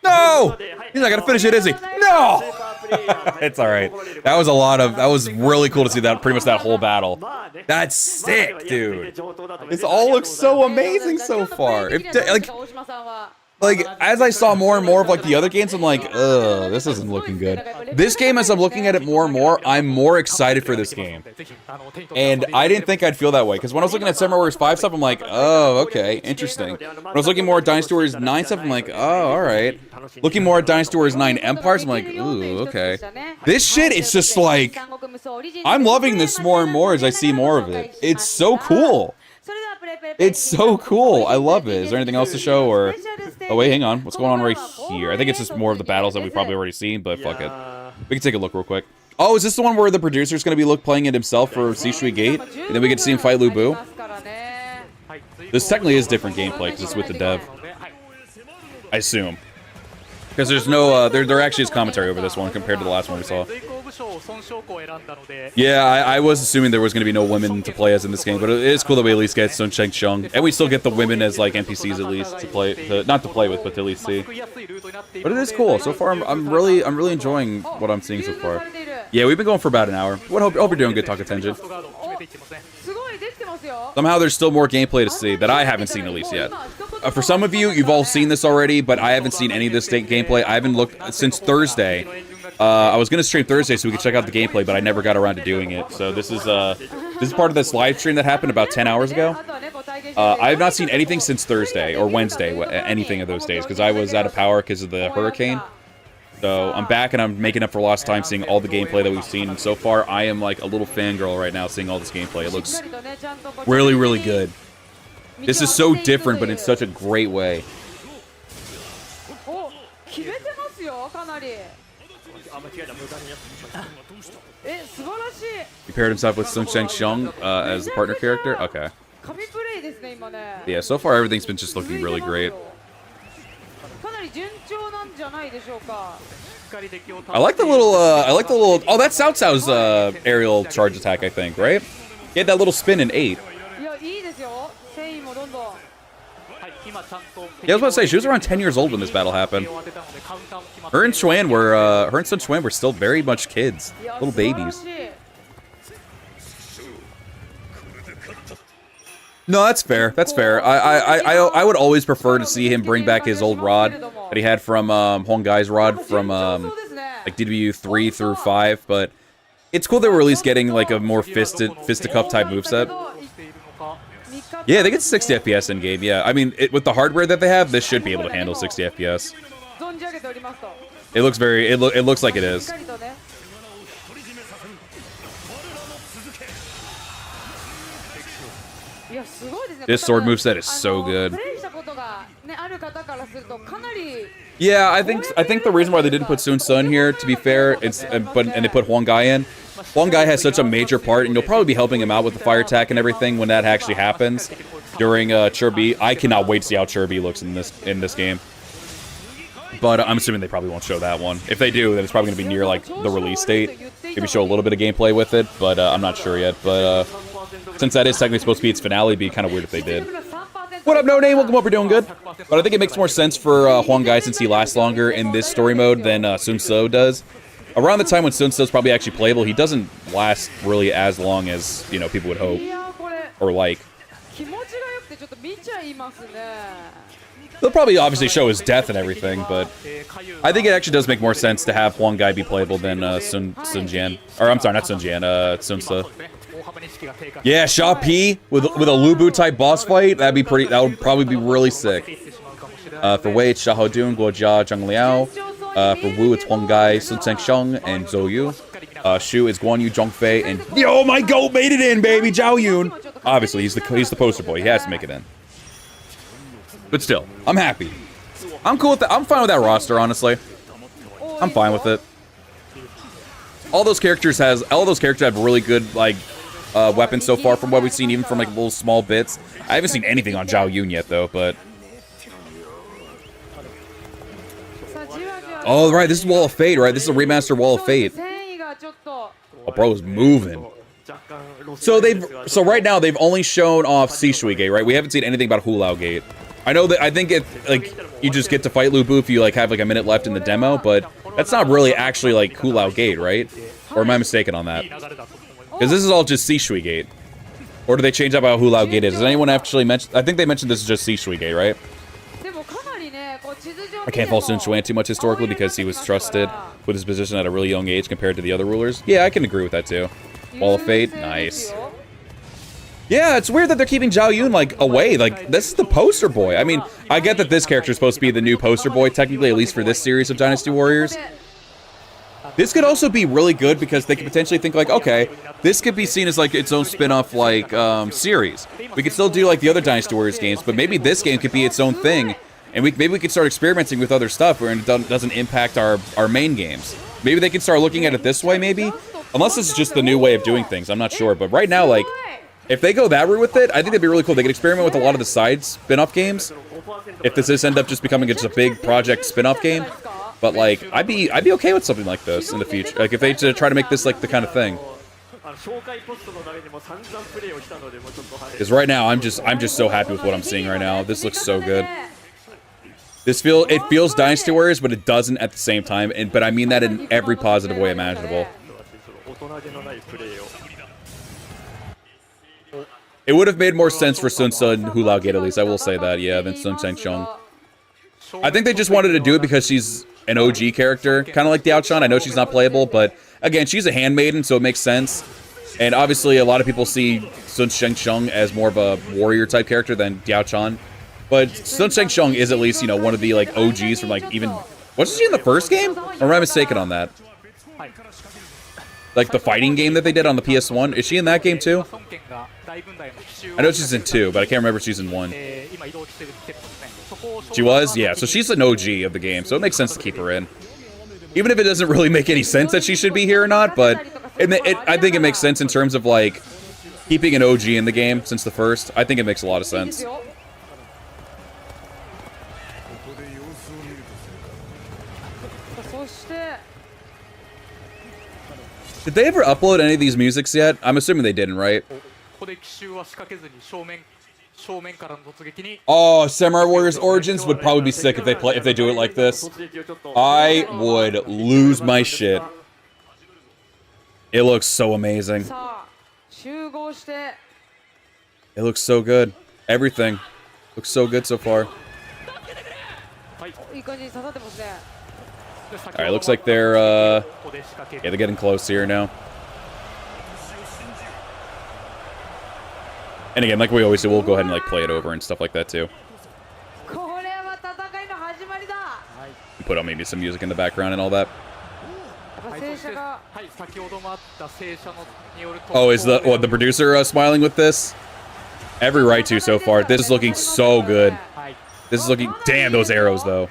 No! He's not gonna finish it, is he? No! It's alright. That was really cool to see that, pretty much that whole battle. That's sick, dude. This all looks so amazing so far. Like, as I saw more and more of, like, the other games, I'm like, ugh, this isn't looking good. This game, as I'm looking at it more and more, I'm more excited for this game. And I didn't think I'd feel that way, because when I was looking at Samurai Warriors 5 stuff, I'm like, oh, okay, interesting. When I was looking more at Dynasty Warriors 9 stuff, I'm like, oh, alright. Looking more at Dynasty Warriors 9 Empires, I'm like, ooh, okay. This shit is just like, I'm loving this more and more as I see more of it. It's so cool. It's so cool. I love it. Is there anything else to show, or... Oh, wait, hang on. What's going on right here? I think it's just more of the battles that we've probably already seen, but fuck it. We can take a look real quick. Oh, is this the one where the producer's going to be playing it himself for Shui Gate? And then we get to see him fight Lu Bu? This technically is different gameplay, because it's with the dev. I assume. Because there's no, there actually is commentary over this one compared to the last one we saw. Yeah, I was assuming there was going to be no women to play as in this game, but it is cool that we at least get some Shangxiang, and we still get the women as like NPCs at least to play, not to play with, but to at least see. But it is cool so far. I'm really enjoying what I'm seeing so far. Yeah, we've been going for about an hour. Hope you're doing good, Talk Attention. Somehow there's still more gameplay to see that I haven't seen at least yet. For some of you, you've all seen this already, but I haven't seen any of this gameplay. I haven't looked since Thursday. I was gonna stream Thursday so we could check out the gameplay, but I never got around to doing it. So this is part of this live stream that happened about 10 hours ago. I have not seen anything since Thursday or Wednesday, anything of those days, because I was out of power because of the hurricane. So I'm back and I'm making up for lost time seeing all the gameplay that we've seen. And so far, I am like a little fangirl right now seeing all this gameplay. It looks really, really good. This is so different, but in such a great way. He paired himself with Shangxiang as the partner character? Okay. Yeah, so far everything's been just looking really great. I like the little, oh, that's Cao Cao's aerial charge attack, I think, right? He had that little spin in 8. Yeah, I was about to say, she was around 10 years old when this battle happened. Her and Son Chuan were still very much kids, little babies. No, that's fair. That's fair. I would always prefer to see him bring back his old rod that he had from Hong Gai's rod from like DW 3 through 5, but it's cool that we're at least getting like a more fisticuff type moveset. Yeah, they get 60 FPS in game. Yeah, I mean, with the hardware that they have, this should be able to handle 60 FPS. It looks very. It looks like it is. This sword moveset is so good. Yeah, I think the reason why they didn't put Sun here, to be fair, and they put Huang Gai in. Huang Gai has such a major part, and you'll probably be helping him out with the fire attack and everything when that actually happens during Chirbi. I cannot wait to see how Chirbi looks in this game. But I'm assuming they probably won't show that one. If they do, then it's probably going to be near like the release date. Maybe show a little bit of gameplay with it, but I'm not sure yet. But since that is technically supposed to be its finale, it'd be kind of weird if they did. What up, No Name? Welcome up. We're doing good. But I think it makes more sense for Huang Gai since he lasts longer in this story mode than Sun Tzu does. Around the time when Sun Tzu is probably actually playable, he doesn't last really as long as, you know, people would hope or like. They'll probably obviously show his death and everything, but I think it actually does make more sense to have one guy be playable than Sun Jian. Or I'm sorry, not Sun Jian, Sun Ce. Yeah, Sha P with a Lubu type boss fight, that would probably be really sick. For Wei, it's Xiahou Dun, Guojia, Zhang Liao. For Wu, it's Huang Gai, Sun Shangxiang, and Zhou Yu. Shu is Guan Yu, Zhongfei, and yo, my goat made it in, baby, Zhao Yun. Obviously, he's the poster boy. He has to make it in. But still, I'm happy. I'm cool with that. I'm fine with that roster, honestly. I'm fine with it. All those characters have really good like weapons so far from what we've seen, even from like little small bits. I haven't seen anything on Zhao Yun yet, though. But oh, right, this is Wall of Fate, right? This is a remastered Wall of Fate. Oh, bro's moving. So right now they've only shown off Shui Gate, right? We haven't seen anything about Hulao Gate. I know that I think it like you just get to fight Lu Bu if you like have like a minute left in the demo, but that's not really actually like Hulao Gate, right? Or am I mistaken on that? Because this is all just Shui Gate. Or do they change up how Hulao Gate is? Does anyone actually mention? I think they mentioned this is just Shui Gate, right? I can't fault Sun Quan too much historically because he was trusted with his position at a really young age compared to the other rulers. Yeah, I can agree with that too. Wall of Fate, nice. Yeah, it's weird that they're keeping Zhao Yun like away. Like, this is the poster boy. I mean, I get that this character is supposed to be the new poster boy, technically, at least for this series of Dynasty Warriors. This could also be really good because they could potentially think like, okay, this could be seen as like its own spin-off like series. We could still do like the other Dynasty Warriors games, but maybe this game could be its own thing. And maybe we could start experimenting with other stuff where it doesn't impact our main games. Maybe they could start looking at it this way, maybe? Unless this is just the new way of doing things, I'm not sure. But right now, like, if they go that route with it, I think that'd be really cool. They could experiment with a lot of the side spin-off games. If this does end up just becoming just a big project spin-off game. But, like, I'd be okay with something like this in the future. Like, if they try to make this, like, the kind of thing. Because right now, I'm just so happy with what I'm seeing right now. This looks so good. It feels Dynasty Warriors, but it doesn't at the same time. But I mean that in every positive way imaginable. It would have made more sense for Sun Ce and Hulao Gate, at least. I will say that, yeah, than Sun Shangxiang. I think they just wanted to do it because she's an OG character, kind of like Diao Chan. I know she's not playable, but again, she's a handmaiden, so it makes sense. And obviously, a lot of people see Sun Shangxiang as more of a warrior-type character than Diao Chan. But Sun Shangxiang is at least, you know, one of the, like, OGs from, like, even... Wasn't she in the first game? Or am I mistaken on that? Like, the fighting game that they did on the PS1? Is she in that game, too? I know she's in 2, but I can't remember if she's in 1. She was? Yeah, so she's an OG of the game, so it makes sense to keep her in. Even if it doesn't really make any sense that she should be here or not, but I think it makes sense in terms of, like, keeping an OG in the game since the first. I think it makes a lot of sense. Did they ever upload any of these musics yet? I'm assuming they didn't, right? Oh, Samurai Warriors Origins would probably be sick if they do it like this. I would lose my shit. It looks so amazing. It looks so good. Everything looks so good so far. Alright, looks like they're, yeah, they're getting close here now. And again, like we always do, we'll go ahead and, like, play it over and stuff like that, too. Put on maybe some music in the background and all that. Oh, is the producer smiling with this? Every right to so far. This is looking so good. This is looking... Damn, those arrows, though.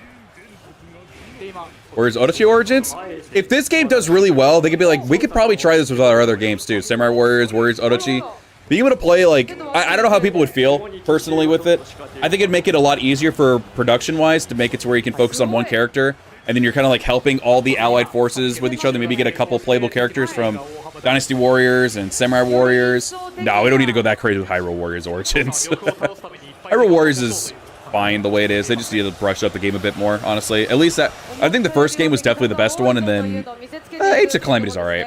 Where's Orochi Origins? If this game does really well, they could be like, we could probably try this with our other games too. Samurai Warriors, Orochi. Being able to play, like, I don't know how people would feel personally with it. I think it'd make it a lot easier for production-wise to make it to where you can focus on one character, and then you're kind of like helping all the allied forces with each other. Maybe get a couple playable characters from Dynasty Warriors and Samurai Warriors. No, we don't need to go that crazy with Hyrule Warriors Origins. Hyrule Warriors is fine the way it is. They just need to brush up the game a bit more, honestly. At least that, I think the first game was definitely the best one, and then Age of Calamity is alright.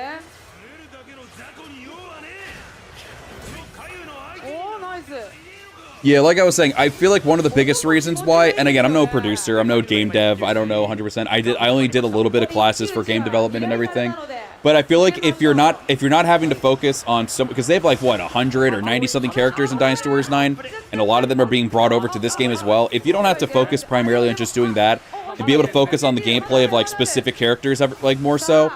Yeah, like I was saying, I feel like one of the biggest reasons why, and again, I'm no producer, I'm no game dev, I don't know 100%. I only did a little bit of classes for game development and everything. But I feel like if you're not having to focus on some, because they have like what 100 or 90 something characters in Dynasty Warriors 9, and a lot of them are being brought over to this game as well. If you don't have to focus primarily on just doing that, and be able to focus on the gameplay of like specific characters, like more so,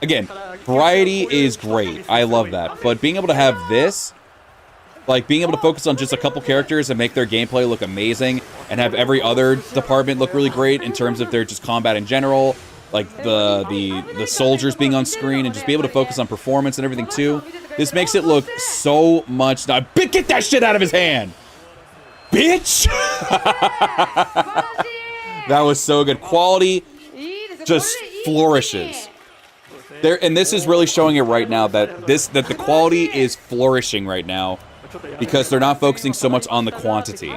again, variety is great. I love that. But being able to have this, like being able to focus on just a couple characters and make their gameplay look amazing, and have every other department look really great in terms of their just combat in general, like the soldiers being on screen, and just be able to focus on performance and everything too. This makes it look so much. Now, get that shit out of his hand, bitch! That was so good. Quality just flourishes. There, and this is really showing it right now that the quality is flourishing right now, because they're not focusing so much on the quantity.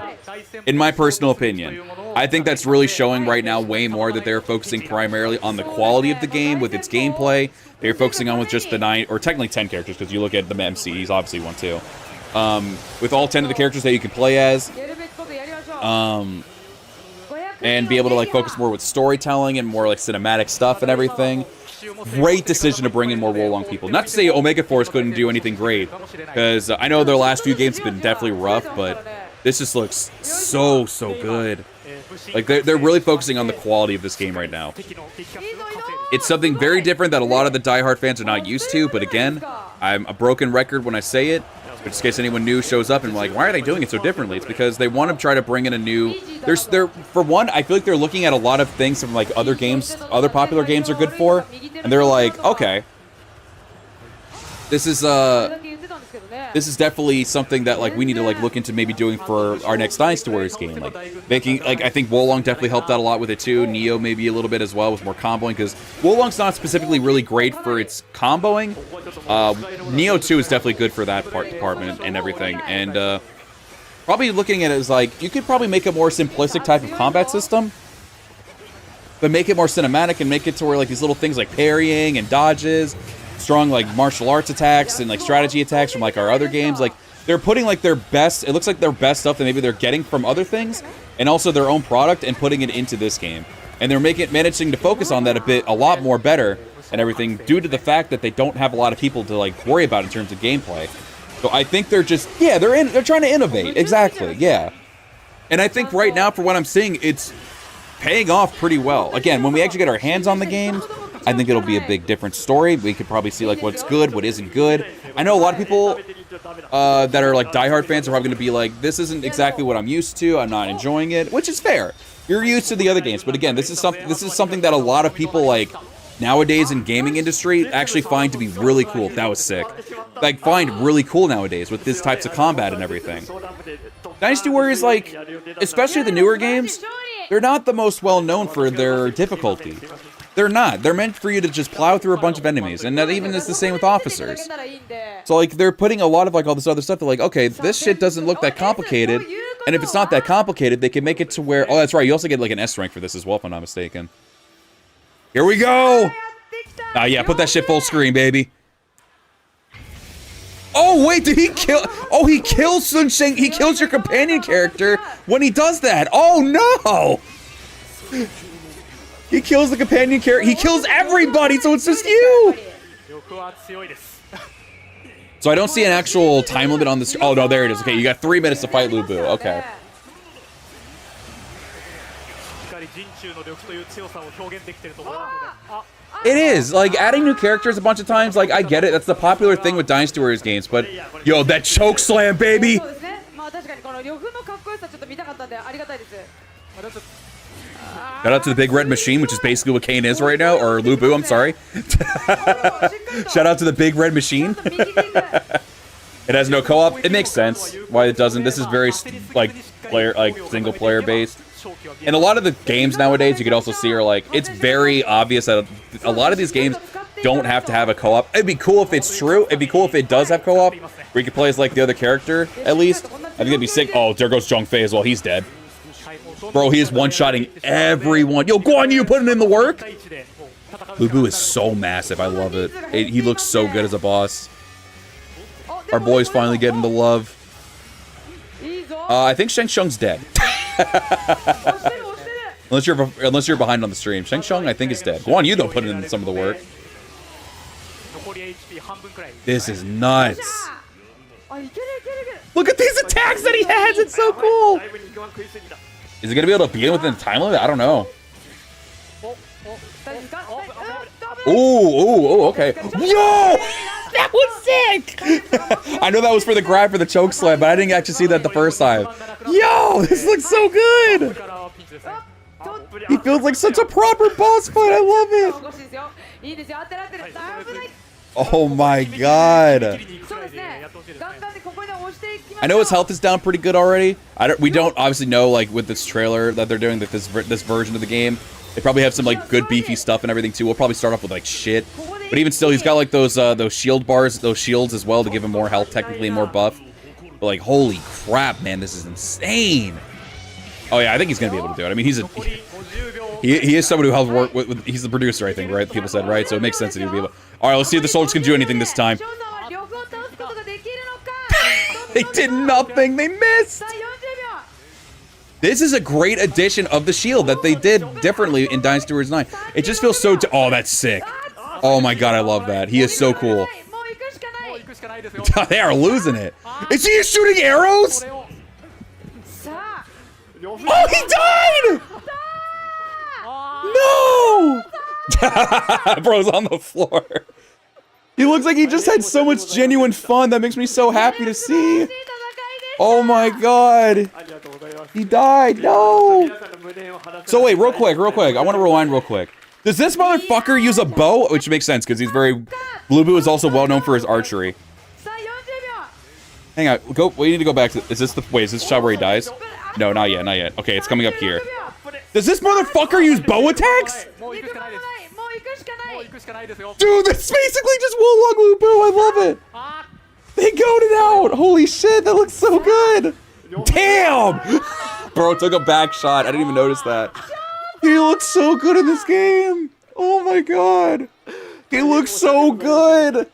In my personal opinion, I think that's really showing right now way more that they're focusing primarily on the quality of the game with its gameplay. They're focusing on with just the 9, or technically 10 characters, because you look at the MC, he's obviously one too. With all 10 of the characters that you can play as, and be able to like focus more with storytelling and more like cinematic stuff and everything. Great decision to bring in more Wolong people. Not to say Omega Force couldn't do anything great, because I know their last few games have been definitely rough, but this just looks so good. Like they're really focusing on the quality of this game right now. It's something very different that a lot of the diehard fans are not used to, but again, I'm a broken record when I say it. Just in case anyone new shows up and like, why are they doing it so differently? It's because they want to try to bring in a new. They're for one, I feel like they're looking at a lot of things from like other games, other popular games are good for, and they're like, okay, this is definitely something that like we need to like look into maybe doing for our next Dynasty Warriors game. Like making, like I think Wolong definitely helped out a lot with it too. Neo maybe a little bit as well with more comboing, because Wolong's not specifically really great for its comboing. Neo 2 is definitely good for that department and everything. And probably looking at it as like, you could probably make a more simplistic type of combat system, but make it more cinematic and make it to where like these little things like parrying and dodges, strong like martial arts attacks and like strategy attacks from like our other games, like they're putting like their best, it looks like their best stuff that maybe they're getting from other things and also their own product and putting it into this game, and they're managing to focus on that a lot more better and everything, due to the fact that they don't have a lot of people to like worry about in terms of gameplay. So I think they're just, yeah, they're trying to innovate. Exactly, yeah. And I think right now, for what I'm seeing, it's paying off pretty well. Again, when we actually get our hands on the game, I think it'll be a big different story. We could probably see like what's good, what isn't good. I know a lot of people that are like diehard fans are probably going to be like, this isn't exactly what I'm used to. I'm not enjoying it, which is fair. You're used to the other games, but again, this is something that a lot of people like nowadays in gaming industry actually find to be really cool. That was sick. Like find really cool nowadays with these types of combat and everything. Dynasty Warriors, like, especially the newer games, they're not the most well known for their difficulty. They're not. They're meant for you to just plow through a bunch of enemies, and that even is the same with officers. So like they're putting a lot of like all this other stuff. They're like, okay, this shit doesn't look that complicated, and if it's not that complicated, they can make it to where. Oh, that's right. You also get like an S rank for this as well, if I'm not mistaken. Here we go. Yeah, put that shit full screen, baby. Oh wait, did he kill? Oh, he kills Sun Sheng. He kills your companion character when he does that. Oh no. He kills the companion character. He kills everybody, so it's just you. So I don't see an actual time limit on this. Oh, no, there it is. Okay, you got 3 minutes to fight Lu Bu. Okay. It is. Like, adding new characters a bunch of times, like, I get it. That's the popular thing with Dynasty Warriors games. But, yo, that choke slam, baby. Shout out to the Big Red Machine, which is basically what Kane is right now. Or Lu Bu, I'm sorry. Shout out to the Big Red Machine. It has no co-op. It makes sense why it doesn't. This is very, like, single player based. And a lot of the games nowadays, you can also see are like, it's very obvious that a lot of these games don't have to have a co-op. It'd be cool if it's true. It'd be cool if it does have co-op, where you can play as like the other character, at least. I think it'd be sick. Oh, there goes Zhong Fei as well. He's dead. Bro, he is one-shotting everyone. Yo, Guan, you putting in the work? Lu Bu is so massive. I love it. He looks so good as a boss. Our boy's finally getting the love. I think Shangxiang's dead. unless you're behind on the stream. Shangxiang, I think, is dead. Guan, you don't put in some of the work. This is nuts. Look at these attacks that he has. It's so cool. Is he gonna be able to beat him within the time limit? I don't know. Oh, okay. Yo! That was sick! I know that was for the grab for the choke slam, but I didn't actually see that the first time. Yo, this looks so good! He feels like such a proper boss fight. I love it. Oh my god. I know his health is down pretty good already. We don't obviously know, like, with this trailer that they're doing, that this version of the game, they probably have some, like, good beefy stuff and everything too. We'll probably start off with, like, shit. But even still, he's got, like, those shield bars, those shields as well to give him more health technically and more buff. But, like, holy crap, man, this is insane. Oh yeah, I think he's gonna be able to do it. I mean, he is somebody who helps work with, he's the producer, I think, right? People said, right? So it makes sense that he'd be able. All right, let's see if the soldiers can do anything this time. They did nothing. They missed. This is a great addition of the shield that they did differently in Dynasty Warriors 9. It just feels so. Oh, that's sick. Oh my god, I love that. He is so cool. They are losing it. Is he shooting arrows? Oh, he died! No! Bro's on the floor. He looks like he just had so much genuine fun. That makes me so happy to see. Oh my god. He died. No! So wait, real quick. I want to rewind real quick. Does this motherfucker use a bow? Which makes sense, because he's very... Blue Boo is also well known for his archery. Hang on. We need to go back to... Is this the... Wait, is this shot where he dies? No, not yet, not yet. Okay, it's coming up here. Does this motherfucker use bow attacks? Dude, that's basically just Wolong Blue Boo. I love it. They goat it out. Holy shit, that looks so good. Damn. Bro took a back shot. I didn't even notice that. He looks so good in this game. Oh my god. He looks so good.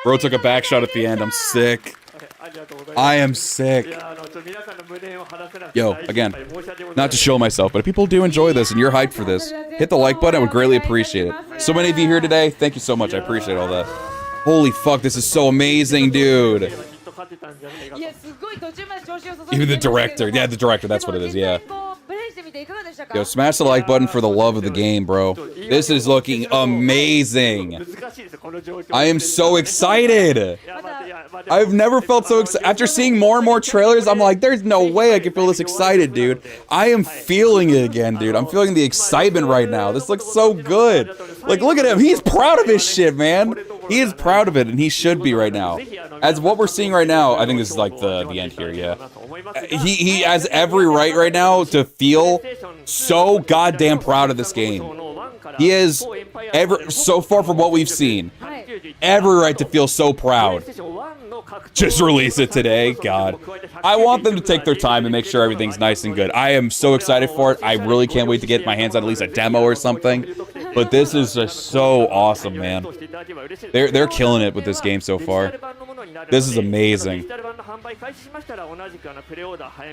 Bro took a back shot at the end. I'm sick. I am sick. Yo, again, not to show myself, but if people do enjoy this and you're hyped for this, hit the like button. I would greatly appreciate it. So many of you here today, thank you so much. I appreciate all that. Holy fuck, this is so amazing, dude. Even the director. Yeah, the director, that's what it is, yeah. Yo, smash the like button for the love of the game, bro. This is looking amazing. I am so excited. I've never felt so excited. After seeing more and more trailers, I'm like, there's no way I can feel this excited, dude. I am feeling it again, dude. I'm feeling the excitement right now. This looks so good. Like, look at him. He's proud of his shit, man. He is proud of it, and he should be right now. As what we're seeing right now, I think this is like the end here, yeah. He has every right now to feel so goddamn proud of this game. He is, so far from what we've seen, every right to feel so proud. Just release it today, God. I want them to take their time and make sure everything's nice and good. I am so excited for it. I really can't wait to get my hands on at least a demo or something. But this is just so awesome, man. They're killing it with this game so far. This is amazing.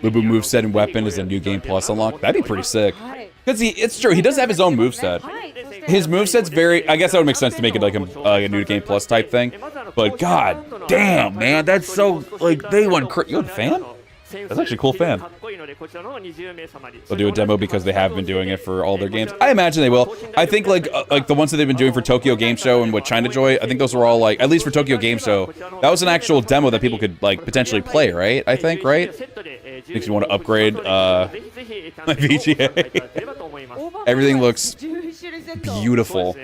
Lubu moveset and weapon is a new game plus unlock. That'd be pretty sick. Because it's true, he does have his own moveset. His moveset's very, I guess that would make sense to make it like a new game plus type thing. But god damn, man, that's so, like, they went crazy. You a fan? That's actually a cool fan. They'll do a demo because they have been doing it for all their games. I imagine they will. I think like the ones that they've been doing for Tokyo Game Show and with China Joy, I think those were all like, at least for Tokyo Game Show, that was an actual demo that people could like potentially play, right? I think, right? Makes you want to upgrade my VGA. Everything looks beautiful.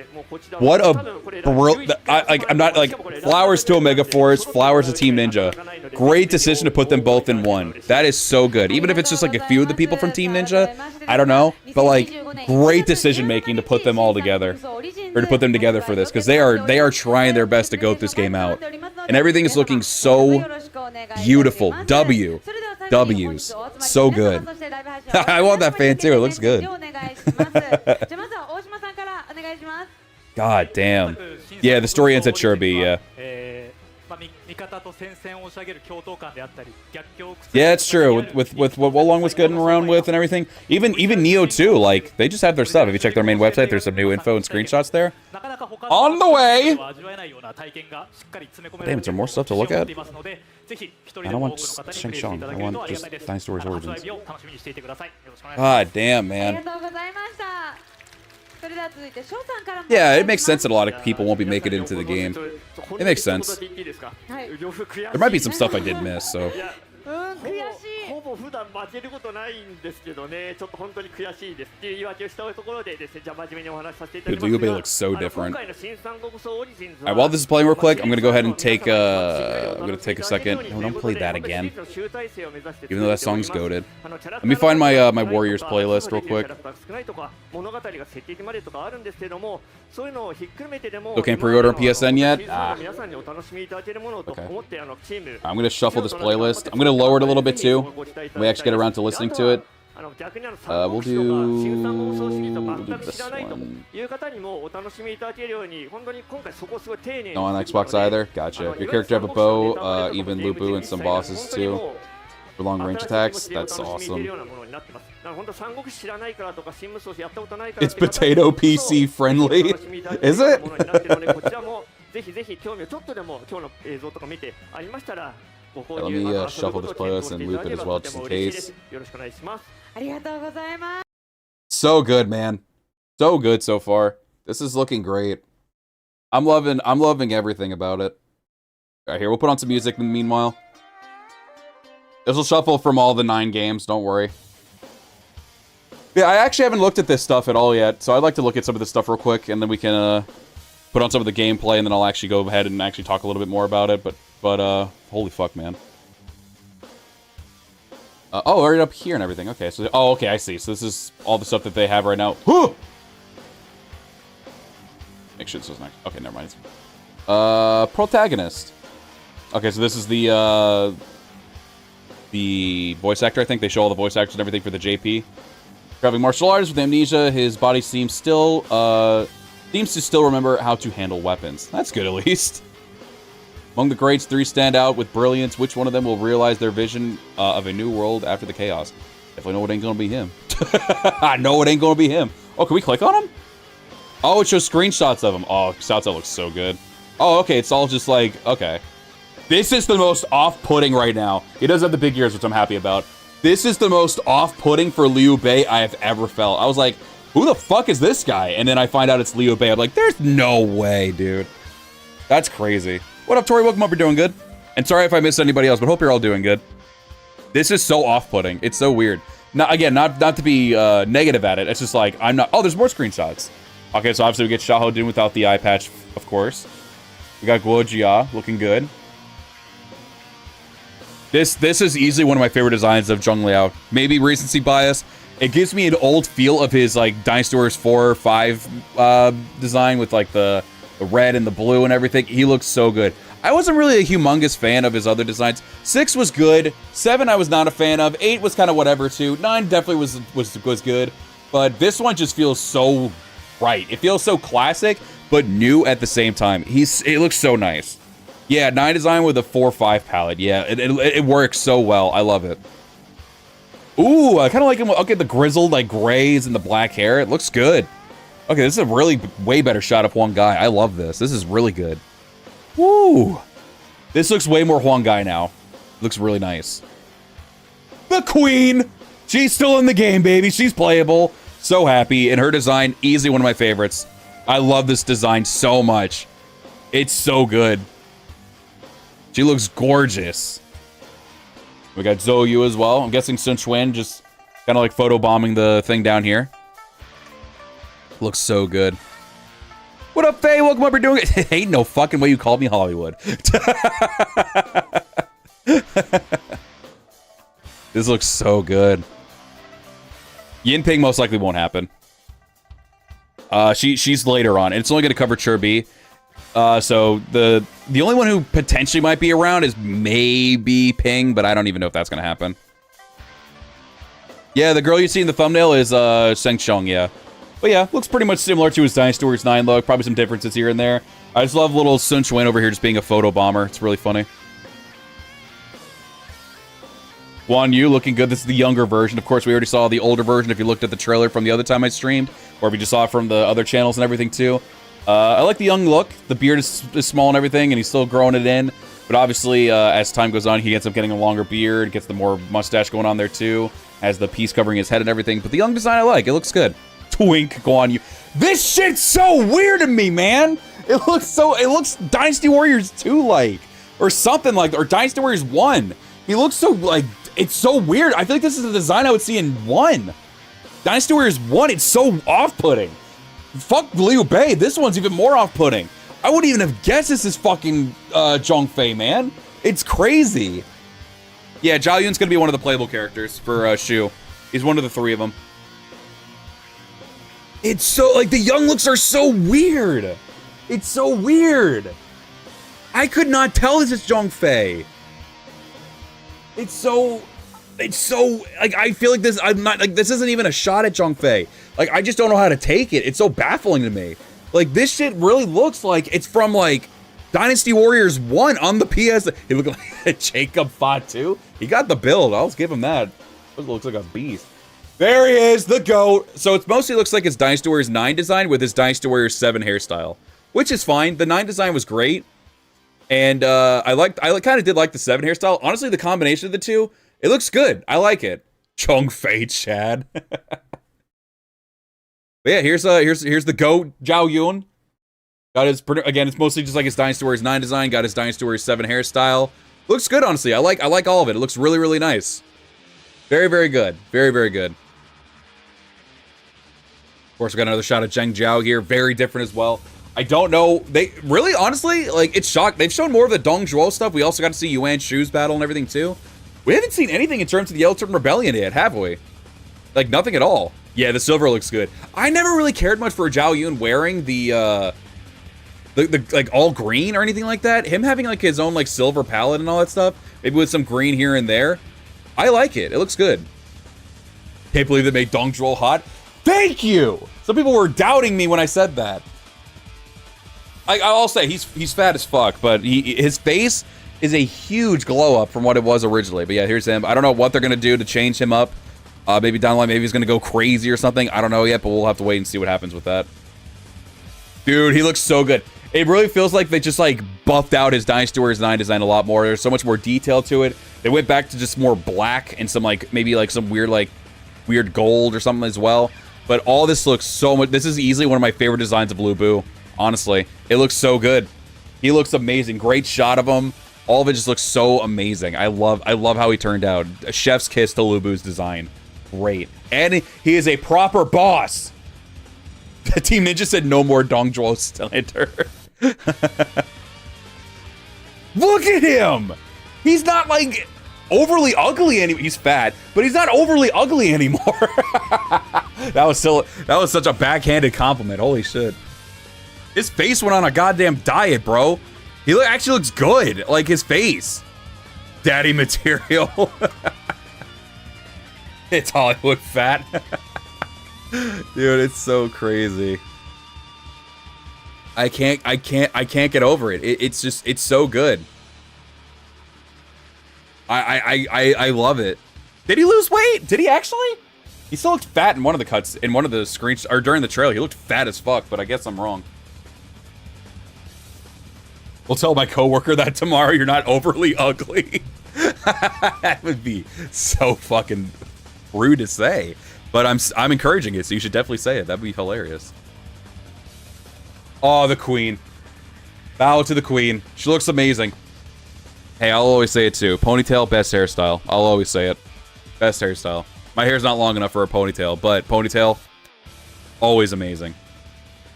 What a I'm not like, flowers to Omega Force, flowers to Team Ninja. Great decision to put them both in one. That is so good. Even if it's just like a few of the people from Team Ninja, I don't know, but like great decision making to put them all together, or to put them together for this, because they are trying their best to goat this game out, and everything is looking so beautiful. W's, so good. I want that fan too. It looks good. God damn. Yeah, the story ends at Shirby. Yeah. Yeah, it's true. With what Wolong was getting around with and everything. Even Neo too. Like they just have their stuff. If you check their main website, there's some new info and screenshots there. On the way. Damn, is there more stuff to look at? I don't want Shangxiang. I want just Dynasty Warriors Origins. God damn, man. Yeah, it makes sense that a lot of people won't be making it into the game. It makes sense. There might be some stuff I did miss, so. ほぼ普段負けることないんですけどね、ちょっと本当に悔しいですっていう言い訳をしたところでですね、じゃあ真面目にお話しさせていただきます。Dude, Liu Bei looks so different. Alright, while this is playing real quick, I'm gonna go ahead and take a second. No, don't play that again. Even though that song's goated. Let me find my my Warriors playlist real quick. So can't pre-order on PSN yet? Ah. Okay. I'm gonna shuffle this playlist. I'm gonna lower it a little bit too. We actually get around to listening to it. We'll do this one. No on Xbox either? Gotcha. Your character have a bow, even Lubu and some bosses too. For long range attacks? That's awesome. It's potato PC friendly? Is it? Let me shuffle this playlist and loop it as well, just in case. So good, man. So good so far. This is looking great. I'm loving everything about it. Alright, here, we'll put on some music meanwhile. This will shuffle from all the 9 games, don't worry. Yeah, I actually haven't looked at this stuff at all yet, so I'd like to look at some of this stuff real quick, and then we can put on some of the gameplay, and then I'll actually go ahead and actually talk a little bit more about it, but holy fuck, man. Oh, right up here and everything. Okay, so, oh, okay, I see. So this is all the stuff that they have right now. Make sure this is next. Okay, never mind. Protagonist. Okay, so this is the voice actor, I think. They show all the voice actors and everything for the JP. Having martial artist with amnesia, his body seems to still remember how to handle weapons. That's good, at least. Among the greats, 3 stand out with brilliance. Which one of them will realize their vision of a new world after the chaos? Definitely know it ain't gonna be him. I know it ain't gonna be him. Oh, can we click on him? Oh, it shows screenshots of him. Oh, Cao Cao looks so good. Oh, okay, it's all just like, okay. This is the most off-putting right now. He does have the big ears, which I'm happy about. This is the most off-putting for Liu Bei I have ever felt. I was like, who the fuck is this guy? And then I find out it's Liu Bei. I'm like, there's no way, dude. That's crazy. What up, Tori? Welcome up. You're doing good. And sorry if I missed anybody else, but hope you're all doing good. This is so off-putting. It's so weird. Now, again, not to be negative at it. It's just like, I'm not... Oh, there's more screenshots. Okay, so obviously we get Xiahou Dun without the eye patch, of course. We got Guo Jia looking good. This is easily one of my favorite designs of Zheng Liao. Maybe recency bias. It gives me an old feel of his, like, Dynasty Warriors 4 or 5 design with, like, the red and the blue and everything. He looks so good. I wasn't really a humongous fan of his other designs. 6 was good. 7 I was not a fan of. 8 was kind of whatever, too. 9 definitely was good. But this one just feels so right. It feels so classic, but new at the same time. It looks so nice. Yeah, 9 design with a 4-5 palette. Yeah, it works so well. I love it. Ooh, I kind of like him. Okay, the grizzled, like, grays and the black hair. It looks good. Okay, this is a really way better shot of Huang Gai. I love this. This is really good. Woo! This looks way more Huang Gai now. Looks really nice. The Queen! She's still in the game, baby. She's playable. So happy. And her design, easily one of my favorites. I love this design so much. It's so good. She looks gorgeous. We got Zhou Yu as well. I'm guessing Sun Quan just kind of like photobombing the thing down here. Looks so good. What up, Faye? Welcome up. You're doing it. Ain't no fucking way you called me Hollywood. This looks so good. Yinping most likely won't happen. She's later on, and it's only going to cover Chirby. So the only one who potentially might be around is maybe Ping, but I don't even know if that's going to happen. Yeah, the girl you see in the thumbnail is Shangxiang, yeah. But yeah, looks pretty much similar to his Dynasty Warriors 9 look. Probably some differences here and there. I just love little Sun Chuan over here just being a photo bomber. It's really funny. Guan Yu looking good. This is the younger version. Of course, we already saw the older version if you looked at the trailer from the other time I streamed, or if you just saw it from the other channels and everything too. I like the young look. The beard is small and everything, and he's still growing it in. But obviously, as time goes on, he ends up getting a longer beard, gets the more mustache going on there too, has the piece covering his head and everything. But the young design I like. It looks good. Twink Guan Yu. This shit's so weird to me, man. It looks Dynasty Warriors 2 like, or something like, or Dynasty Warriors 1. He looks so like, it's so weird. I feel like this is a design I would see in 1. Dynasty Warriors 1, it's so off-putting. Fuck Liu Bei, this one's even more off-putting. I wouldn't even have guessed this is fucking Zhong Fei, man. It's crazy. Yeah, Zhao Yun's gonna be one of the playable characters for Shu. He's one of the 3 of them. It's so, like, the young looks are so weird. It's so weird. I could not tell this is Zhong Fei. It's so, like, I feel like this, I'm not, like, this isn't even a shot at Zhong Fei. Like, I just don't know how to take it. It's so baffling to me. Like, this shit really looks like it's from, like, Dynasty Warriors 1 on the PS. He looked like Jacob Fatu. He got the build. I'll give him that. It looks like a beast. There he is, the GOAT. So it mostly looks like his Dynasty Warriors 9 design with his Dynasty Warriors 7 hairstyle, which is fine. The 9 design was great. And I kind of did like the 7 hairstyle. Honestly, the combination of the two, it looks good. I like it. Zhong Fei Chad. But yeah, here's the GOAT Zhao Yun. Got his, again, it's mostly just like his Dynasty Warriors 9 design. Got his Dynasty Warriors 7 hairstyle. Looks good, honestly. I like all of it. It looks really, really nice. Very, very good. Very, very good. Of course, we got another shot of Zheng Jiao here. Very different as well. I don't know. They really, honestly, like, it's shocked. They've shown more of the Dong Zhuo stuff. We also got to see Yuan Shu's battle and everything, too. We haven't seen anything in terms of the Yellow Turban Rebellion yet, have we? Like, nothing at all. Yeah, the silver looks good. I never really cared much for Zhao Yun wearing the like, all green or anything like that. Him having, like, his own, like, silver palette and all that stuff. Maybe with some green here and there. I like it. It looks good. Can't believe they made Dong Zhuo hot. Thank you! Some people were doubting me when I said that. I'll say he's fat as fuck, but his face is a huge glow up from what it was originally. But yeah, here's him. I don't know what they're gonna do to change him up. Maybe down the line, maybe he's gonna go crazy or something. I don't know yet, but we'll have to wait and see what happens with that. Dude, he looks so good. It really feels like they just like buffed out his Dynasty Warriors 9 design a lot more. There's so much more detail to it. They went back to just more black and some like maybe like some weird gold or something as well. But all this looks so much. This is easily one of my favorite designs of Lu Bu. Honestly, it looks so good. He looks amazing. Great shot of him. All of it just looks so amazing. I love how he turned out. A chef's kiss to Lu Bu's design. Great. And he is a proper boss. The Team Ninja said no more Dong Zhuo slander. Look at him. He's not like overly ugly anymore. He's fat, but he's not overly ugly anymore. That was such a backhanded compliment. Holy shit. His face went on a goddamn diet, bro. He actually looks good. Like, his face. Daddy material. It's Hollywood fat. Dude, it's so crazy. I can't get over it. It's just, it's so good. I love it. Did he lose weight? Did he actually? He still looked fat in one of the cuts, in one of the screens, or during the trailer. He looked fat as fuck, but I guess I'm wrong. We'll tell my coworker that tomorrow you're not overly ugly. That would be so fucking rude to say, but I'm encouraging it, so you should definitely say it. That'd be hilarious. Oh, the queen. Bow to the queen. She looks amazing. Hey, I'll always say it too. Ponytail, best hairstyle. I'll always say it. Best hairstyle. My hair's not long enough for a ponytail, but ponytail, always amazing.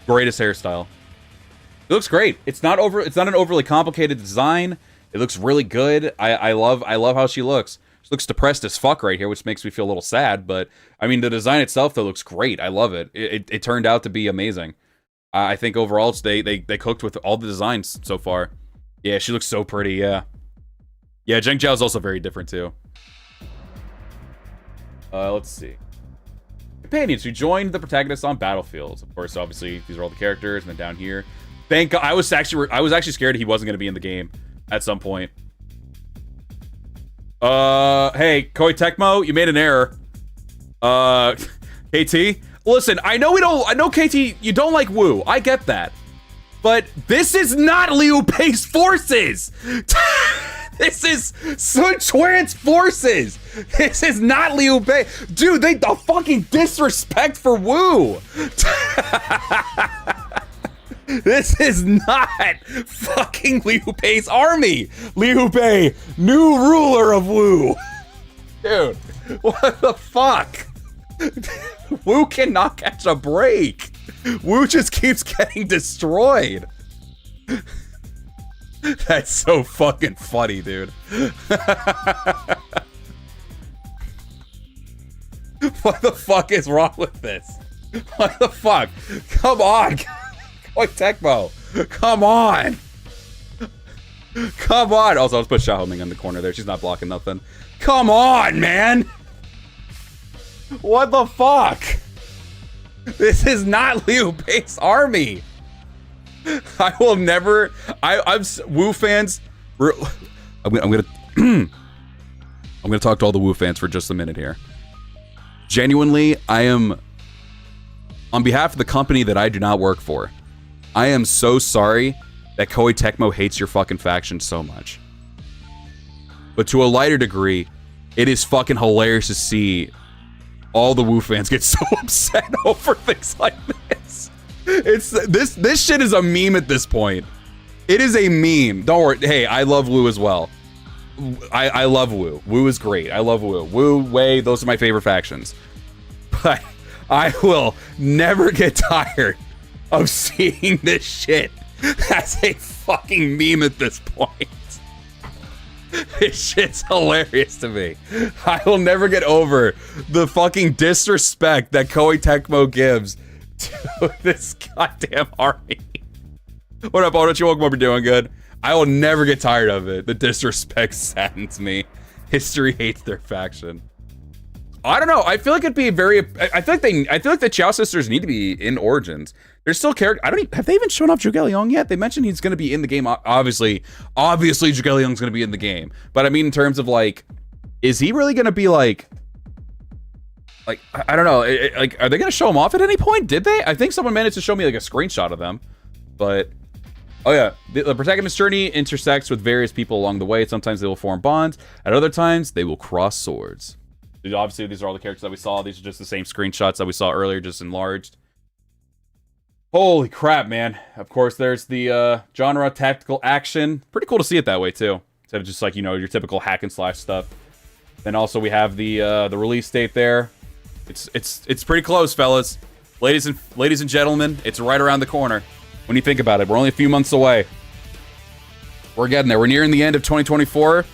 Greatest hairstyle. It looks great. It's not an overly complicated design. It looks really good. I love how she looks. She looks depressed as fuck right here, which makes me feel a little sad, but I mean, the design itself though looks great. I love it. It turned out to be amazing. I think overall they cooked with all the designs so far. Yeah, she looks so pretty, yeah. Yeah, Zheng Jiao is also very different too. Let's see. Companions who joined the protagonists on battlefields. Of course, obviously, these are all the characters, and then down here. Thank God. I was actually scared he wasn't gonna be in the game at some point. Hey, Koei Tecmo, you made an error. KT, listen, I know KT, you don't like Wu. I get that. But this is not Liu Bei's forces. This is Sun Quan's forces. This is not Liu Bei. Dude, the fucking disrespect for Wu. This is not fucking Liu Bei's army. Liu Bei, new ruler of Wu. Dude, what the fuck? Wu cannot catch a break. Wu just keeps getting destroyed. That's so fucking funny, dude. What the fuck is wrong with this? What the fuck? Come on. Koei Tecmo. Come on. Come on. Also, let's put Xiaoming in the corner there. She's not blocking nothing. Come on, man. What the fuck? This is not Liu Bei's army. I will never. I'm Wu fans. I'm gonna I'm gonna talk to all the Wu fans for just a minute here. Genuinely, I am, on behalf of the company that I do not work for, I am so sorry that Koei Tecmo hates your fucking faction so much. But to a lighter degree, it is fucking hilarious to see all the Wu fans get so upset over things like this. It's this shit is a meme at this point. It is a meme. Don't worry. Hey, I love Wu as well. I love Wu. Wu is great. I love Wu. Wu, Wei, those are my favorite factions. But I will never get tired of seeing this shit as a fucking meme at this point. This shit's hilarious to me. I will never get over the fucking disrespect that Koei Tecmo gives to this goddamn army. What up, Odachi? Welcome over, doing good. I will never get tired of it. The disrespect saddens me. History hates their faction. I don't know. I feel like it'd be very. I feel like the Chow sisters need to be in Origins. There's still character. Have they even shown off Zhuge Liang yet? They mentioned he's going to be in the game. Obviously, Zhuge Liang's going to be in the game. But I mean, in terms of like, is he really going to be like I don't know. Like, are they going to show him off at any point? Did they? I think someone managed to show me like a screenshot of them. But oh yeah, the protagonist's journey intersects with various people along the way. Sometimes they will form bonds. At other times, they will cross swords. Obviously, these are all the characters that we saw. These are just the same screenshots that we saw earlier, just enlarged. Holy crap, man. Of course, there's the genre tactical action. Pretty cool to see it that way, too. Instead of just like, you know, your typical hack and slash stuff. Then also we have the release date there. It's pretty close, fellas. Ladies and gentlemen, it's right around the corner. When you think about it, we're only a few months away. We're getting there. We're nearing the end of 2024.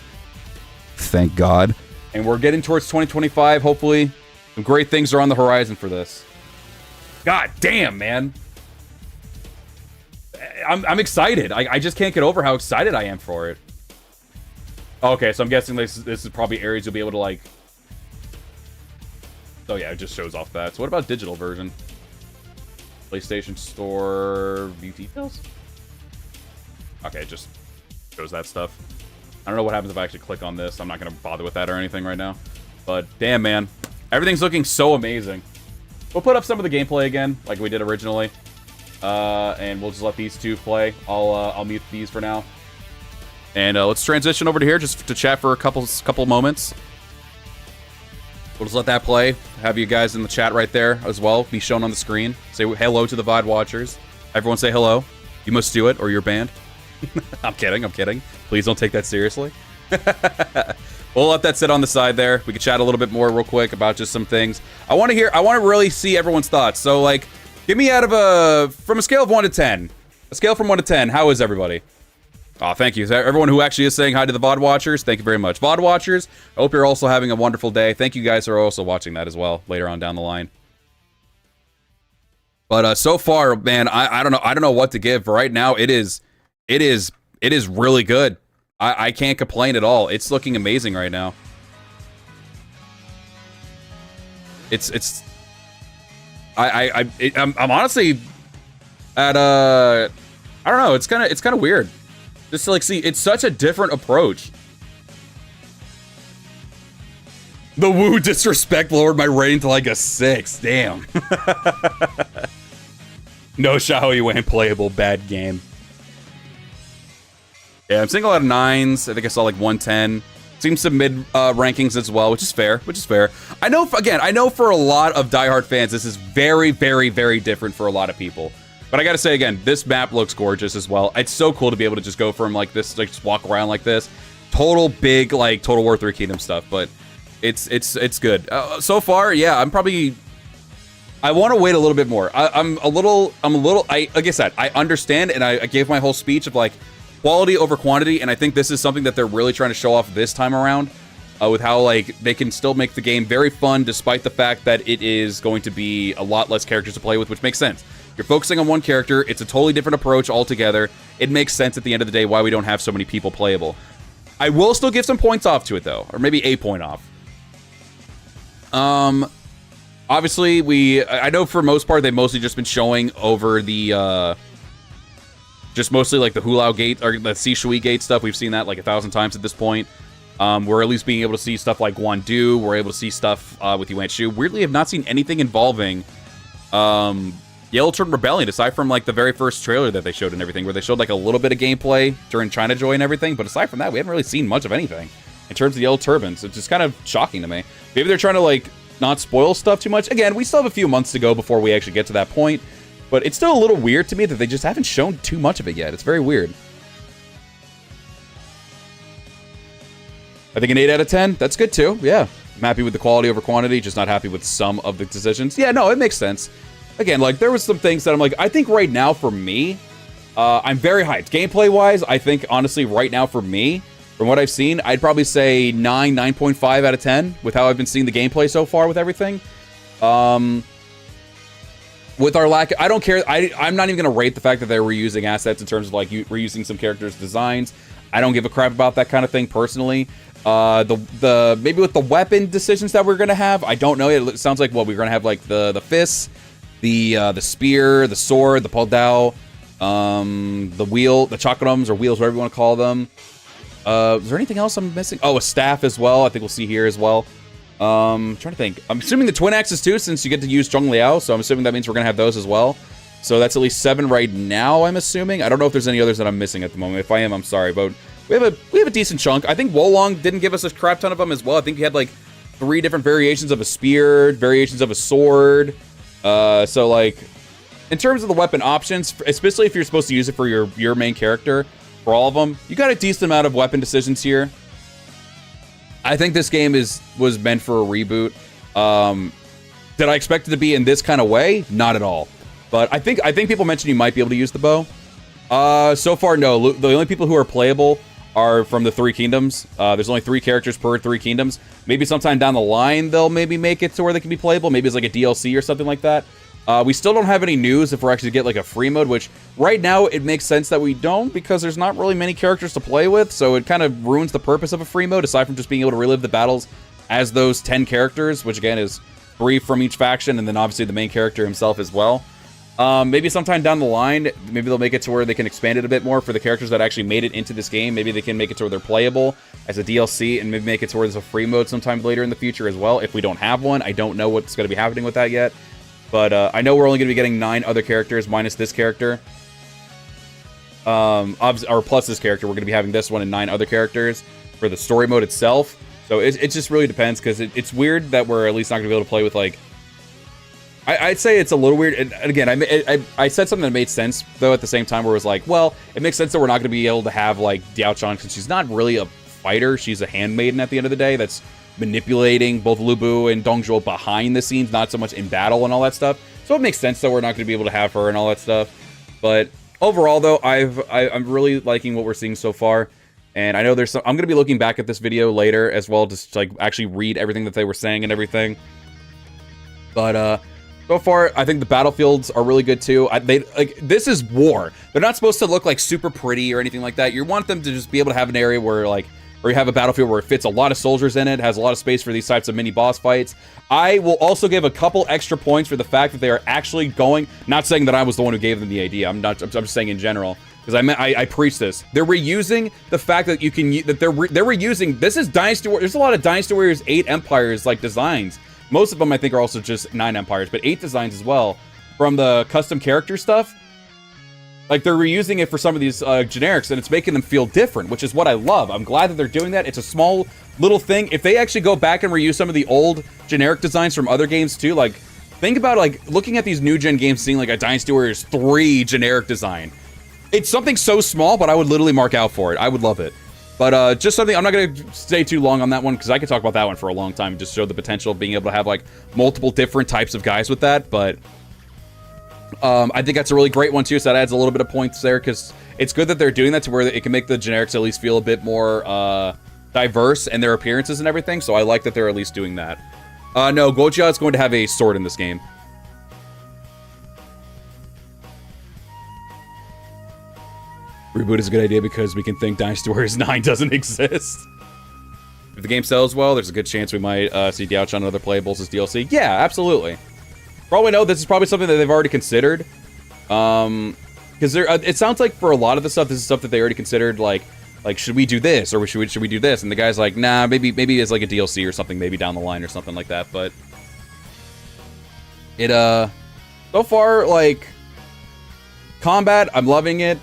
Thank God. And we're getting towards 2025, hopefully. Some great things are on the horizon for this. God damn, man. I'm excited. I just can't get over how excited I am for it. Okay, so I'm guessing this is probably areas you'll be able to, like... Oh yeah, it just shows off that. So what about digital version? PlayStation Store view details? Okay, it just shows that stuff. I don't know what happens if I actually click on this. I'm not going to bother with that or anything right now. But damn, man. Everything's looking so amazing. We'll put up some of the gameplay again, like we did originally. And we'll just let these two play. I'll mute these for now. And let's transition over to here just to chat for a couple moments. We'll just let that play. Have you guys in the chat right there as well. Be shown on the screen. Say hello to the VOD watchers. Everyone say hello. You must do it or you're banned. I'm kidding. Please don't take that seriously. We'll let that sit on the side there. We can chat a little bit more real quick about just some things. I want to really see everyone's thoughts. So, like, give me from a scale of 1 to 10. A scale from 1 to 10. How is everybody? Oh, thank you. Everyone who actually is saying hi to the VOD watchers, thank you very much. VOD watchers, I hope you're also having a wonderful day. Thank you guys for also watching that as well later on down the line. But so far, man, I don't know what to give. For right now, it is really good. I can't complain at all. It's looking amazing right now. I'm honestly at I don't know. It's kind of weird. Just to like see, it's such a different approach. The Wu disrespect lowered my rating to like a 6. Damn. No Xiaoyuan playable. Bad game. Yeah, I'm seeing a lot of 9s. I think I saw like 110. Seems some mid rankings as well, which is fair. I know, again, I know for a lot of diehard fans, this is very, very, very different for a lot of people. But I gotta say again, this map looks gorgeous as well. It's so cool to be able to just go from like this, like just walk around like this. Total big, like Total War 3 Kingdom stuff, but it's good. So far, yeah, I want to wait a little bit more. I'm a little, like I said, I understand, and I gave my whole speech of like quality over quantity, and I think this is something that they're really trying to show off this time around, with how like they can still make the game very fun despite the fact that it is going to be a lot less characters to play with, which makes sense. You're focusing on one character, it's a totally different approach altogether. It makes sense at the end of the day why we don't have so many people playable. I will still give some points off to it though, or maybe a point off. Obviously I know for most part they've mostly just been showing over the just mostly like the Hulao gate or the Shui gate stuff. We've seen that like 1,000 times at this point. We're at least being able to see stuff like Guan. We're able to see stuff with Yuan Shu. Weirdly, have not seen anything involving Yellow Turban Rebellion, aside from like the very first trailer that they showed and everything, where they showed like a little bit of gameplay during China Joy and everything. But aside from that, we haven't really seen much of anything in terms of Yellow Turbans. It's just kind of shocking to me. Maybe they're trying to like not spoil stuff too much. Again, we still have a few months to go before we actually get to that point. But it's still a little weird to me that they just haven't shown too much of it yet. It's very weird. I think an 8 out of 10, that's good too. Yeah, I'm happy with the quality over quantity, just not happy with some of the decisions. Yeah, no, it makes sense. Again, like, there was some things that I'm like, I think right now for me, I'm very hyped. Gameplay-wise, I think, honestly, right now for me, from what I've seen, I'd probably say 9.5 out of 10 with how I've been seeing the gameplay so far with everything. With our lack, I don't care. I'm not even going to rate the fact that they're reusing assets in terms of, like, reusing some characters' designs. I don't give a crap about that kind of thing, personally. Maybe with the weapon decisions that we're going to have, I don't know. It sounds like, well, we're going to have, like, the fists, the spear, the sword, the podao, the wheel, the chakrams, or wheels, whatever you want to call them. Is there anything else I'm missing? Oh, a staff as well. I think we'll see here as well. Trying to think. I'm assuming the twin axes too, since you get to use Zhong Liao, so I'm assuming that means we're gonna have those as well. So that's at least 7 right now, I'm assuming. I don't know if there's any others that I'm missing at the moment. If I am, I'm sorry, but we have a decent chunk. I think Wolong didn't give us a crap ton of them as well. I think he had like 3 different variations of a spear, variations of a sword. So like, in terms of the weapon options, especially if you're supposed to use it for your main character, for all of them, you got a decent amount of weapon decisions here. I think this game was meant for a reboot. Did I expect it to be in this kind of way? Not at all. But I think people mentioned you might be able to use the bow. So far, no. The only people who are playable are from the 3 kingdoms. There's only 3 characters per 3 kingdoms. Maybe sometime down the line they'll maybe make it to where they can be playable. Maybe it's like a DLC or something like that. We still don't have any news if we're actually get like a free mode, which right now it makes sense that we don't, because there's not really many characters to play with, so it kind of ruins the purpose of a free mode, aside from just being able to relive the battles as those 10 characters, which again is 3 from each faction, and then obviously the main character himself as well. Maybe sometime down the line, maybe they'll make it to where they can expand it a bit more for the characters that actually made it into this game. Maybe they can make it to where they're playable as a DLC, and maybe make it to where there's a free mode sometime later in the future as well. If we don't have one, I don't know what's going to be happening with that yet. But I know we're only going to be getting 9 other characters minus this character. Or plus this character. We're going to be having this one and 9 other characters for the story mode itself. So it just really depends, because it's weird that we're at least not going to be able to play with, like... I'd say it's a little weird. And again, I said something that made sense, though, at the same time, where it was like, well, it makes sense that we're not going to be able to have, like, Diao Chan, since she's not really a fighter. She's a handmaiden at the end of the day that's manipulating both Lu Bu and Dong Zhuo behind the scenes, not so much in battle and all that stuff. So it makes sense that we're not going to be able to have her and all that stuff. But overall, though, I'm really liking what we're seeing so far. And I know there's some... I'm going to be looking back at this video later as well, just to, like, actually read everything that they were saying and everything. But, so far, I think the battlefields are really good, too. This is war. They're not supposed to look, like, super pretty or anything like that. You want them to just be able to have an area where, like... Or you have a battlefield where it fits a lot of soldiers in it, has a lot of space for these types of mini boss fights. I will also give a couple extra points for the fact that they are actually going, not saying that I was the one who gave them the idea, I'm just saying in general, because I preach this. They're reusing the fact that you can they're reusing. This is Dynasty Warriors. There's a lot of Dynasty Warriors 8 Empires like designs. Most of them I think are also just 9 Empires, but 8 designs as well from the custom character stuff. Like they're reusing it for some of these generics, and it's making them feel different, which is what I love. I'm glad that they're doing that. It's a small little thing. If they actually go back and reuse some of the old generic designs from other games too, like think about like looking at these new gen games, seeing like a Dynasty Warriors 3 generic design. It's something so small, but I would literally mark out for it. I would love it. But just something, I'm not going to stay too long on that one, because I could talk about that one for a long time and just show the potential of being able to have like multiple different types of guys with that. But I think that's a really great one too, so that adds a little bit of points there, because it's good that they're doing that to where it can make the generics at least feel a bit more diverse in their appearances and everything. So I like that they're at least doing that. No, Gojia is going to have a sword in this game. Reboot is a good idea because we can think Dynasty Warriors 9 doesn't exist. If the game sells well, there's a good chance we might see Diaochan and other playables as DLC. Yeah, absolutely. Probably no, this is probably something that they've already considered. Because it sounds like for a lot of the stuff, this is stuff that they already considered, like should we do this or should we do this? And the guy's like, nah, maybe it's like a DLC or something, maybe down the line or something like that. But it so far, like combat, I'm loving it.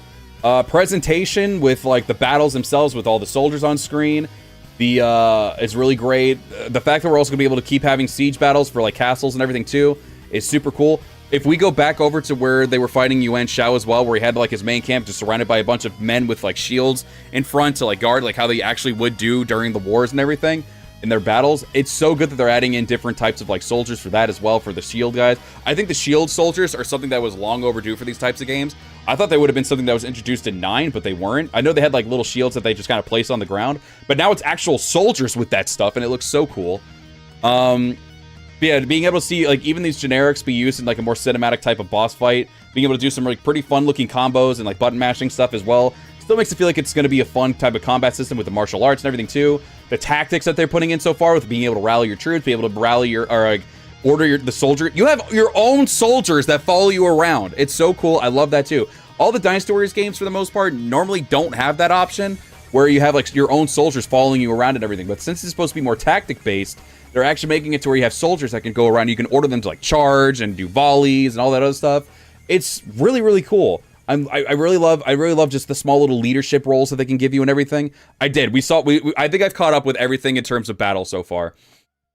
Presentation with like the battles themselves with all the soldiers on screen, is really great. The fact that we're also gonna be able to keep having siege battles for like castles and everything too is super cool. If we go back over to where they were fighting Yuan Shu as well, where he had like his main camp just surrounded by a bunch of men with like shields in front to like guard, like how they actually would do during the wars and everything in their battles, it's so good that they're adding in different types of like soldiers for that as well, for the shield guys. I think the shield soldiers are something that was long overdue for these types of games. I thought they would have been something that was introduced in 9, but they weren't. I know they had like little shields that they just kind of placed on the ground, but now it's actual soldiers with that stuff, and it looks so cool. But yeah, being able to see like even these generics be used in like a more cinematic type of boss fight, being able to do some like pretty fun looking combos and like button mashing stuff as well, still makes it feel like it's going to be a fun type of combat system with the martial arts and everything too. The tactics that they're putting in so far with being able to rally your troops, be able to rally your the soldier. You have your own soldiers that follow you around. It's so cool. I love that too. All the Dynasty Warriors games, for the most part, normally don't have that option where you have like your own soldiers following you around and everything. But since it's supposed to be more tactic based, they're actually making it to where you have soldiers that can go around. You can order them to like charge and do volleys and all that other stuff. It's really, really cool. I really love just the small little leadership roles that they can give you and everything. I think I've caught up with everything in terms of battle so far.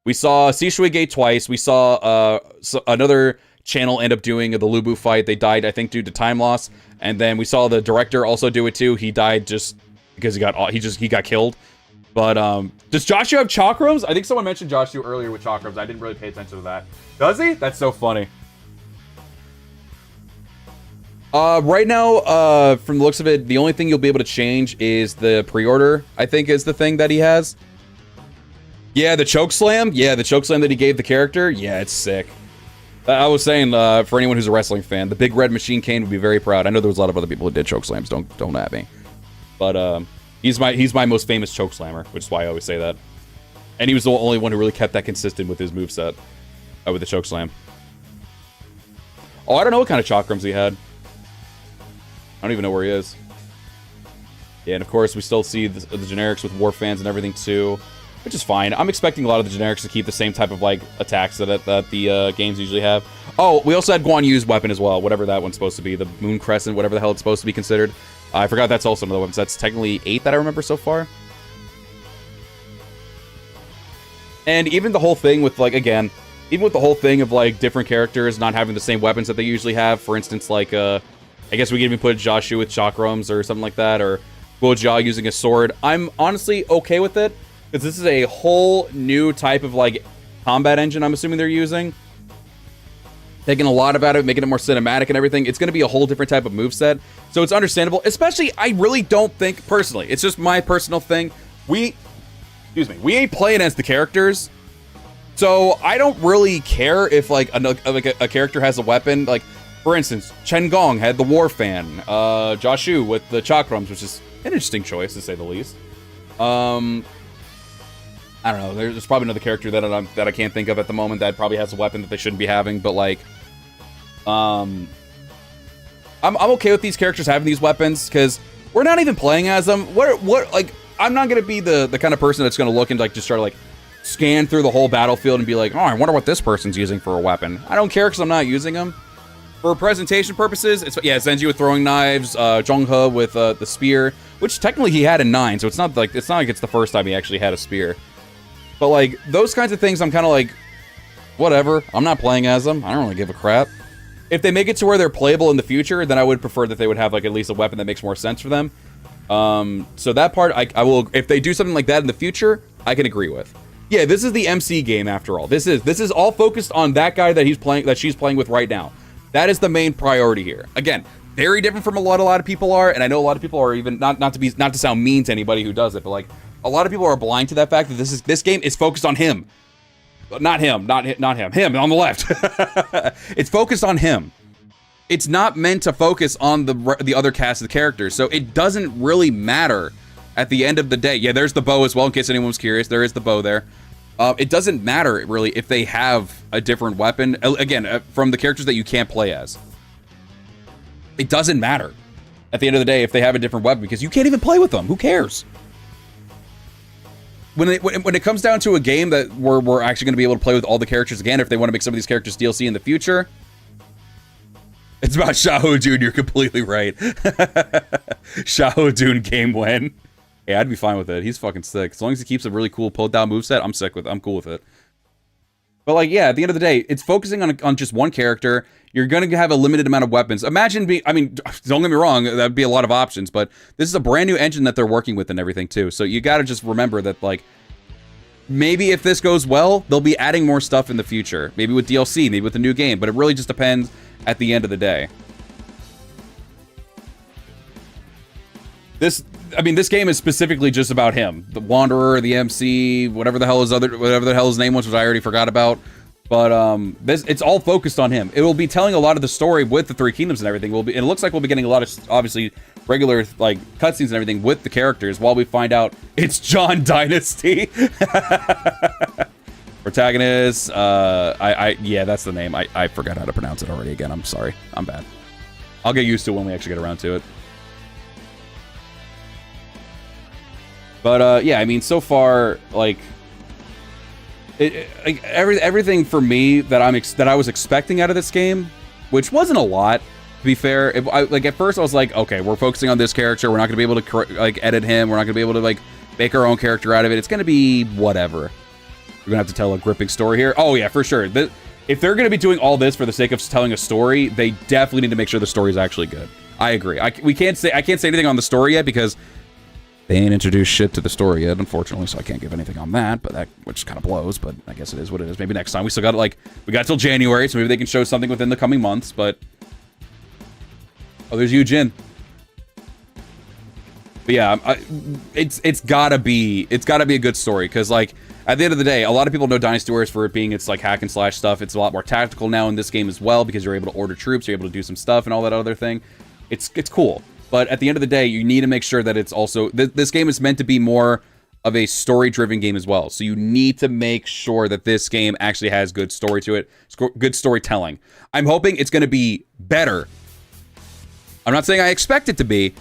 We saw Shui Gate twice. We saw another channel end up doing the Lubu fight. They died, I think, due to time loss. And then we saw the director also do it too. He died just because he got killed. But does Joshua have chakrams? I think someone mentioned Joshua earlier with chakrams. I didn't really pay attention to that. Does he? That's so funny. Right now, from the looks of it, the only thing you'll be able to change is the pre-order, I think, is the thing that he has. Yeah, the choke slam. Yeah, the choke slam that he gave the character. Yeah, it's sick. I was saying, for anyone who's a wrestling fan, the Big Red Machine Cane would be very proud. I know there was a lot of other people who did choke slams. Don't at me. But he's my most famous choke slammer, which is why I always say that. And he was the only one who really kept that consistent with his moveset, with the choke slam. Oh, I don't know what kind of chakrams he had. I don't even know where he is. Yeah, and of course, we still see the generics with war fans and everything too, which is fine. I'm expecting a lot of the generics to keep the same type of like attacks that the games usually have. Oh, we also had Guan Yu's weapon as well, whatever that one's supposed to be, the Moon Crescent, whatever the hell it's supposed to be considered. I forgot that's also another weapon. So that's technically 8 that I remember so far. And even the whole thing with like, again, even with the whole thing of like different characters not having the same weapons that they usually have. For instance, like I guess we could even put Joshua with chakrams or something like that, or Guojia using a sword. I'm honestly okay with it, because this is a whole new type of like combat engine I'm assuming they're using. Taking a lot about it, making it more cinematic and everything. It's going to be a whole different type of moveset, so it's understandable. Especially, I really don't think, personally, it's just my personal thing, we ain't playing as the characters, so I don't really care if like a character has a weapon. Like, for instance, Chen Gong had the War Fan, Joshua with the chakrams, which is an interesting choice to say the least. I don't know. There's probably another character that I can't think of at the moment that probably has a weapon that they shouldn't be having, but like, I'm okay with these characters having these weapons because we're not even playing as them. What like I'm not gonna be the kind of person that's gonna look and like just try to like scan through the whole battlefield and be like, oh, I wonder what this person's using for a weapon. I don't care because I'm not using them. For presentation purposes, it's Zenji with throwing knives, Zhonghe with the spear, which technically he had in 9, so it's not like it's the first time he actually had a spear. But like those kinds of things, I'm kind of like, whatever. I'm not playing as them. I don't really give a crap. If they make it to where they're playable in the future, then I would prefer that they would have like at least a weapon that makes more sense for them. So that part, I will. If they do something like that in the future, I can agree with. Yeah, this is the MC game after all. This is all focused on that guy that she's playing with right now. That is the main priority here. Again, very different from what a lot of people are, and I know a lot of people are even not to sound mean to anybody who does it, but like a lot of people are blind to that fact that this game is focused on him. Not him. Him on the left. It's focused on him. It's not meant to focus on the other cast of characters, so it doesn't really matter at the end of the day. Yeah, there's the bow as well, in case anyone was curious. There is the bow there. It doesn't matter, really, if they have a different weapon. Again, from the characters that you can't play as. It doesn't matter at the end of the day if they have a different weapon, because you can't even play with them. Who cares? When it comes down to a game that we're actually going to be able to play with all the characters again, if they want to make some of these characters DLC in the future, it's about Xiahou Dun. You're completely right. Xiahou Dun game win. Hey, I'd be fine with it. He's fucking sick. As long as he keeps a really cool pull down moveset, I'm cool with it. But like, yeah, at the end of the day, it's focusing on just one character. You're going to have a limited amount of weapons. Imagine don't get me wrong, that'd be a lot of options, but this is a brand new engine that they're working with and everything too. So you got to just remember that, like, maybe if this goes well, they'll be adding more stuff in the future. Maybe with DLC, maybe with a new game, but it really just depends at the end of the day. This game is specifically just about him. The Wanderer, the MC, whatever the hell his name was, which I already forgot about. But it's all focused on him. It will be telling a lot of the story with the Three Kingdoms and everything. It looks like we'll be getting a lot of, obviously, regular like cutscenes and everything with the characters while we find out it's John Dynasty. Protagonist, yeah, that's the name. I forgot how to pronounce it already again. I'm sorry. I'm bad. I'll get used to it when we actually get around to it. But yeah, I mean, so far, like, everything for me that I was expecting out of this game, which wasn't a lot, to be fair. Like at first, I was like, okay, we're focusing on this character. We're not gonna be able to like edit him. We're not gonna be able to like make our own character out of it. It's gonna be whatever. We're gonna have to tell a gripping story here. Oh yeah, for sure. If they're gonna be doing all this for the sake of telling a story, they definitely need to make sure the story is actually good. I agree. I can't say anything on the story yet because they ain't introduced shit to the story yet, unfortunately, so I can't give anything on that, but which kind of blows, but I guess it is what it is. Maybe next time. We still got, like, we got till January, so maybe they can show something within the coming months, but... Oh, there's Yujin. But yeah, it's gotta be a good story, because, like, at the end of the day, a lot of people know Dynasty Warriors for it being its, like, hack and slash stuff. It's a lot more tactical now in this game as well, because you're able to order troops, you're able to do some stuff and all that other thing. It's cool. But at the end of the day, you need to make sure that it's also... This game is meant to be more of a story-driven game as well. So you need to make sure that this game actually has good story to it, good storytelling. I'm hoping it's going to be better. I'm not saying I expect it to be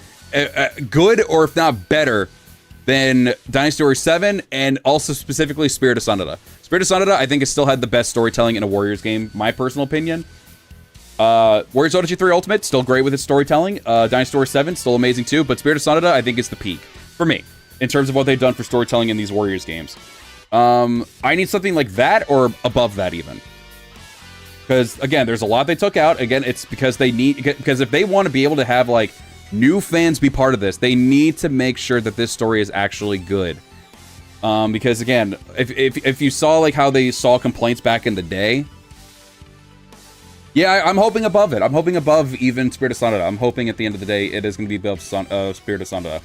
good, or if not better, than Dynasty Warriors 7, and also specifically Spirit of Sanada. Spirit of Sanada, I think, has still had the best storytelling in a Warriors game, my personal opinion. Warriors Odyssey 3 Ultimate, still great with its storytelling. Dynasty Warriors 7, still amazing too. But Spirit of Sanada, I think, is the peak for me in terms of what they've done for storytelling in these Warriors games. I need something like that or above that even. Because, again, there's a lot they took out. Again, it's because because if they want to be able to have, like, new fans be part of this, they need to make sure that this story is actually good. Because, again, if you saw, like, how they saw complaints back in the day... Yeah, I'm hoping above it. I'm hoping above even Spirit of Sanada. I'm hoping at the end of the day it is going to be above Spirit of Sanada.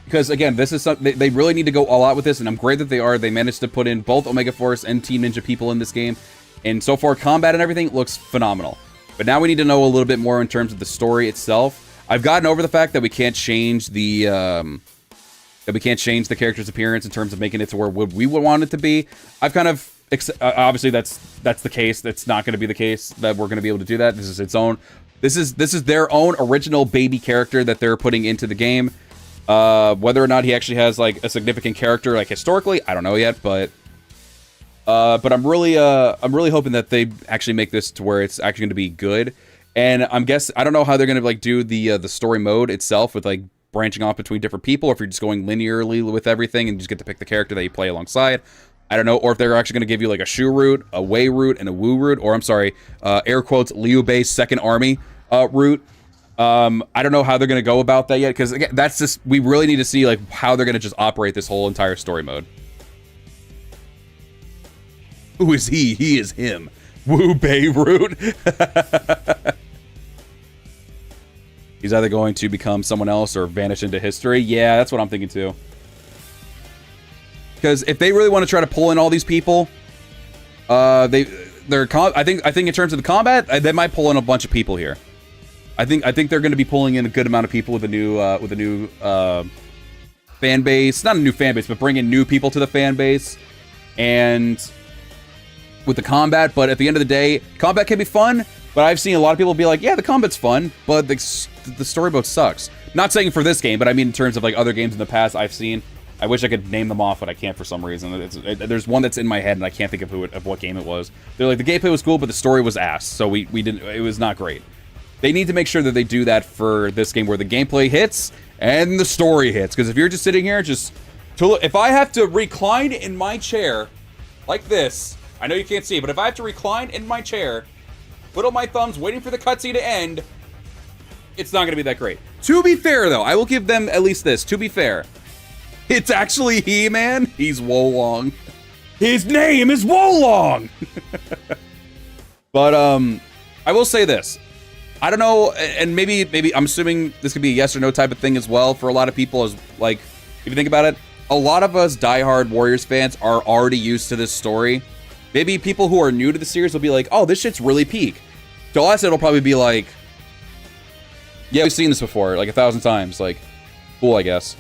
Because again, this is something they really need to go all out with this, and I'm great that they are. They managed to put in both Omega Force and Team Ninja people in this game, and so far combat and everything looks phenomenal. But now we need to know a little bit more in terms of the story itself. I've gotten over the fact that we can't change the character's appearance in terms of making it to where we would want it to be. I've kind of Obviously, that's the case. That's not going to be the case that we're going to be able to do that. This is its own. This is their own original baby character that they're putting into the game. Whether or not he actually has like a significant character, like historically, I don't know yet. But I'm really hoping that they actually make this to where it's actually going to be good. And I don't know how they're going to like do the story mode itself with like branching off between different people, or if you're just going linearly with everything and you just get to pick the character that you play alongside. I don't know, or if they're actually going to give you like a Shu route, a Wei route, and a Wu route, or I'm sorry, air quotes, Liu Bei's second army route. I don't know how they're going to go about that yet, because again, that's just, we really need to see like how they're going to just operate this whole entire story mode. Who is he? He is him. Wu Bei route. He's either going to become someone else or vanish into history. Yeah, that's what I'm thinking too. Because if they really want to try to pull in all these people, I think in terms of the combat, they might pull in a bunch of people here. I think they're going to be pulling in a good amount of people with a new fan base. Not a new fan base, but bringing new people to the fan base, and with the combat. But at the end of the day, combat can be fun. But I've seen a lot of people be like, yeah, the combat's fun, but the story mode sucks. Not saying for this game, but I mean in terms of like other games in the past I've seen. I wish I could name them off, but I can't for some reason. There's one that's in my head, and I can't think of what game it was. They're like, the gameplay was cool, but the story was ass, so we didn't. It was not great. They need to make sure that they do that for this game, where the gameplay hits and the story hits. Because if you're just sitting here, if I have to recline in my chair like this, I know you can't see, but if I have to recline in my chair, twiddle my thumbs, waiting for the cutscene to end, it's not going to be that great. To be fair, though, I will give them at least this. To be fair, it's actually He-Man. He's Wolong. His name is Wolong! But, I will say this. I don't know, and maybe I'm assuming this could be a yes or no type of thing as well for a lot of people, as like, if you think about it, a lot of us diehard Warriors fans are already used to this story. Maybe people who are new to the series will be like, oh, this shit's really peak. To us, it'll probably be like, yeah, we've seen this before, like 1,000 times. Like, cool, I guess.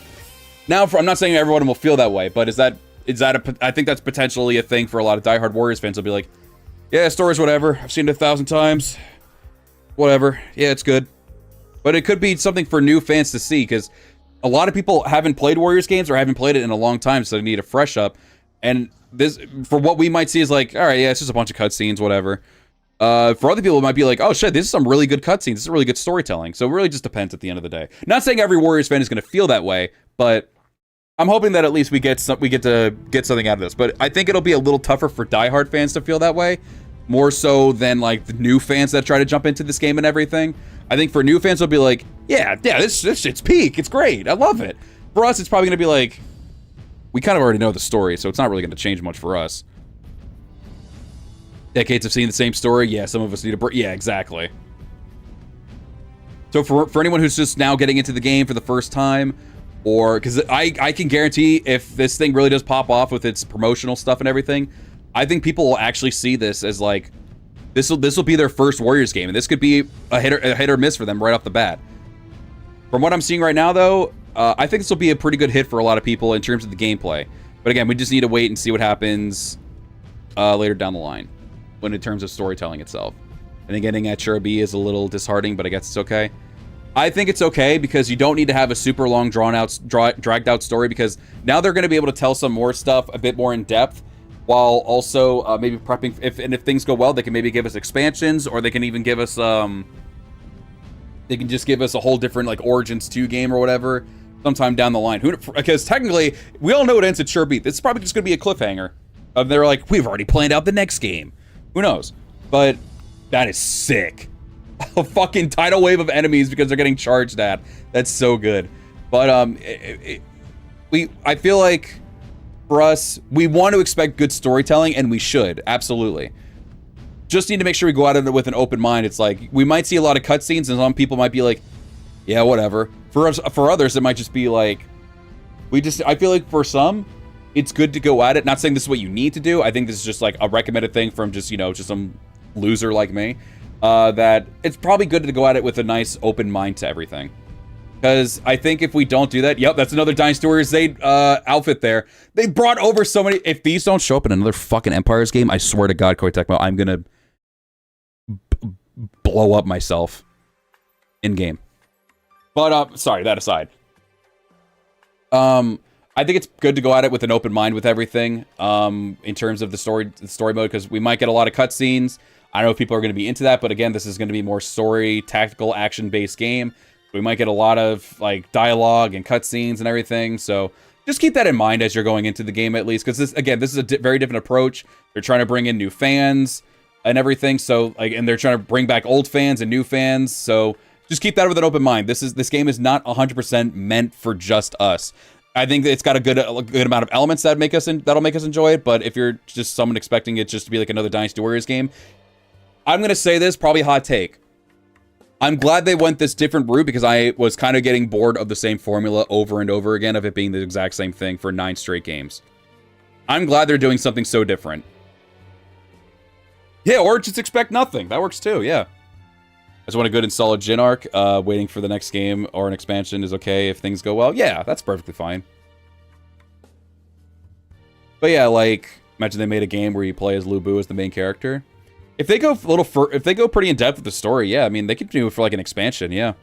Now, I'm not saying everyone will feel that way, but I think that's potentially a thing for a lot of diehard Warriors fans. They'll be like, yeah, story's whatever. I've seen it 1,000 times. Whatever. Yeah, it's good. But it could be something for new fans to see, because a lot of people haven't played Warriors games or haven't played it in a long time, so they need a fresh up. And this, for what we might see, is like, all right, yeah, it's just a bunch of cutscenes, whatever. For other people, it might be like, oh shit, this is some really good cutscenes. This is really good storytelling. So it really just depends at the end of the day. Not saying every Warriors fan is going to feel that way, but I'm hoping that at least we get to get something out of this. But I think it'll be a little tougher for diehard fans to feel that way, more so than like the new fans that try to jump into this game and everything. I think for new fans, they'll be like, yeah, this shit's peak. It's great. I love it. For us, it's probably going to be like, we kind of already know the story, so it's not really going to change much for us. Decades of seeing the same story, yeah, some of us need a break. Yeah, exactly. So for anyone who's just now getting into the game for the first time, or because I can guarantee if this thing really does pop off with its promotional stuff and everything, I think people will actually see this as like, this will be their first Warriors game, and this could be a hit or miss for them right off the bat. From what I'm seeing right now, though, I think this will be a pretty good hit for a lot of people in terms of the gameplay. But again, we just need to wait and see what happens later down the line, when in terms of storytelling itself. And then getting at Cherubi is a little disheartening, but I guess it's okay. I think it's okay because you don't need to have a super long, dragged out story, because now they're going to be able to tell some more stuff a bit more in depth, while also maybe prepping, if things go well, they can maybe give us expansions, or they can even give us they can just give us a whole different like Origins 2 game or whatever sometime down the line. Because technically, we all know it ends at Cherubi. This is probably just going to be a cliffhanger. They're like, we've already planned out the next game. Who knows? But that is sick. A fucking tidal wave of enemies because they're getting charged at. That's so good. But I feel like for us, we want to expect good storytelling, and we should, absolutely. Just need to make sure we go out of it with an open mind. It's like, we might see a lot of cutscenes, and some people might be like, yeah, whatever. For others, it might just be like, I feel like for some, it's good to go at it. Not saying this is what you need to do. I think this is just like a recommended thing from just some loser like me. That it's probably good to go at it with a nice open mind to everything. Because I think if we don't do that, yep, that's another Dynasty Warriors Z outfit there. They brought over so many. If these don't show up in another fucking Empires game, I swear to God, Koei Tecmo, I'm gonna blow up myself in game. But sorry, that aside. I think it's good to go at it with an open mind with everything. In terms of the story mode, because we might get a lot of cutscenes. I don't know if people are going to be into that, but again, this is going to be more story, tactical, action-based game. We might get a lot of like dialogue and cutscenes and everything. So just keep that in mind as you're going into the game, at least, because this is a very different approach. They're trying to bring in new fans and everything. So like, and they're trying to bring back old fans and new fans. So just keep that with an open mind. This game is not 100% meant for just us. I think that it's got a good amount of elements that'll make us enjoy it. But if you're just someone expecting it just to be like another Dynasty Warriors game, I'm gonna say this, probably a hot take. I'm glad they went this different route because I was kind of getting bored of the same formula over and over again of it being the exact same thing for 9 straight games. I'm glad they're doing something so different. Yeah, or just expect nothing. That works too, yeah. I just want a good and solid Jin arc. Waiting for the next game or an expansion is okay if things go well. Yeah, that's perfectly fine. But yeah, like, imagine they made a game where you play as Lu Bu as the main character. If they go if they go pretty in depth with the story, yeah, I mean they could do it for like an expansion, yeah.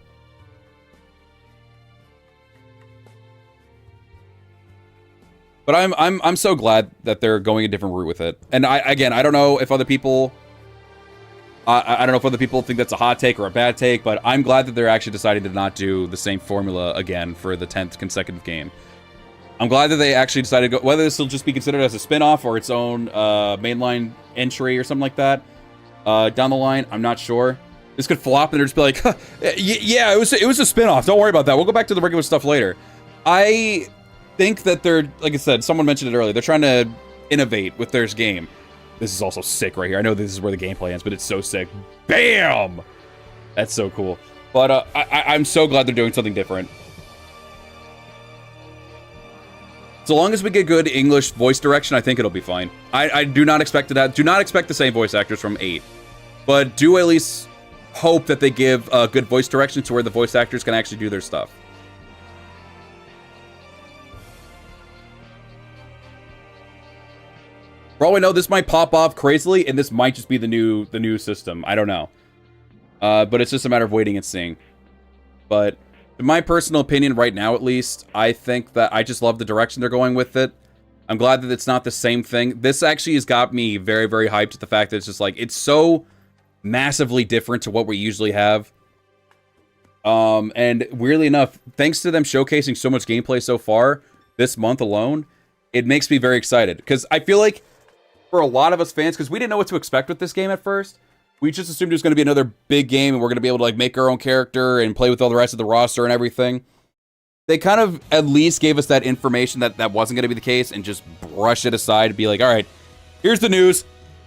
But I'm so glad that they're going a different route with it. And I don't know if other people I don't know if other people think that's a hot take or a bad take, but I'm glad that they're actually deciding to not do the same formula again for the 10th consecutive game. I'm glad that they actually decided to go, whether this will just be considered as a spin-off or its own mainline entry or something like that. Down the line, I'm not sure. This could flop and they'll just be like, huh, yeah, it was a spin-off. Don't worry about that. We'll go back to the regular stuff later. I think that they're, like I said, someone mentioned it earlier, they're trying to innovate with their game. This is also sick right here. I know this is where the gameplay ends, but it's so sick. Bam! That's so cool. But I'm so glad they're doing something different. So long as we get good English voice direction, I think it'll be fine. I do not expect that. Do not expect the same voice actors from 8. But do at least hope that they give good voice direction to where the voice actors can actually do their stuff. For all we know, this might pop off crazily, and this might just be the new system. I don't know. But it's just a matter of waiting and seeing. But in my personal opinion, right now at least, I think that I just love the direction they're going with it. I'm glad that it's not the same thing. This actually has got me very, very hyped at the fact that it's just like, it's so massively different to what we usually have. And weirdly enough, thanks to them showcasing so much gameplay so far, this month alone, it makes me very excited. Because I feel like, for a lot of us fans, because we didn't know what to expect with this game at first, we just assumed it was going to be another big game and we're going to be able to like make our own character and play with all the rest of the roster and everything. They kind of at least gave us that information that that wasn't going to be the case and just brushed it aside and be like, all right, here's the news.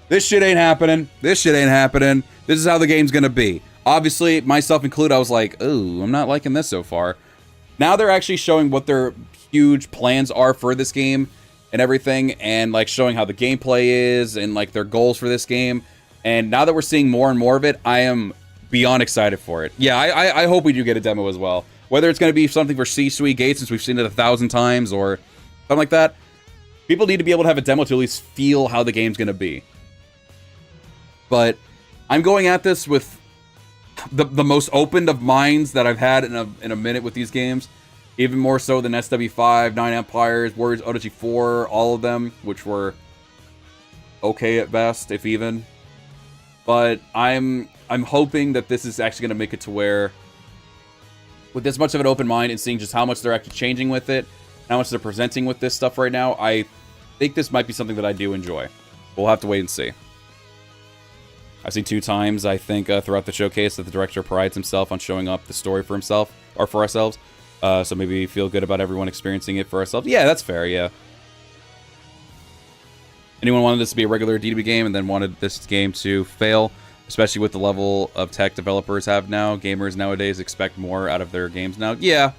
This shit ain't happening. This shit ain't happening. This is how the game's going to be. Obviously, myself included, I was like, ooh, I'm not liking this so far. Now they're actually showing what their huge plans are for this game and everything, and like showing how the gameplay is and like their goals for this game. And now that we're seeing more and more of it, I am beyond excited for it. Yeah, I hope we do get a demo as well. Whether it's going to be something for Shui Gate, since we've seen it 1,000 times, or something like that. People need to be able to have a demo to at least feel how the game's going to be. But I'm going at this with the most opened of minds that I've had in a minute with these games. Even more so than SW5, 9 Empires, Warriors Odyssey 4, all of them, which were okay at best, if even. But I'm hoping that this is actually going to make it to where, with this much of an open mind and seeing just how much they're actually changing with it, how much they're presenting with this stuff right now, I think this might be something that I do enjoy. We'll have to wait and see. I've seen 2 times, I think, throughout the showcase that the director prides himself on showing up the story for himself, or for ourselves. So maybe feel good about everyone experiencing it for ourselves. Yeah, that's fair, yeah. Anyone wanted this to be a regular DDB game and then wanted this game to fail, especially with the level of tech developers have now. Gamers nowadays expect more out of their games now. Yeah,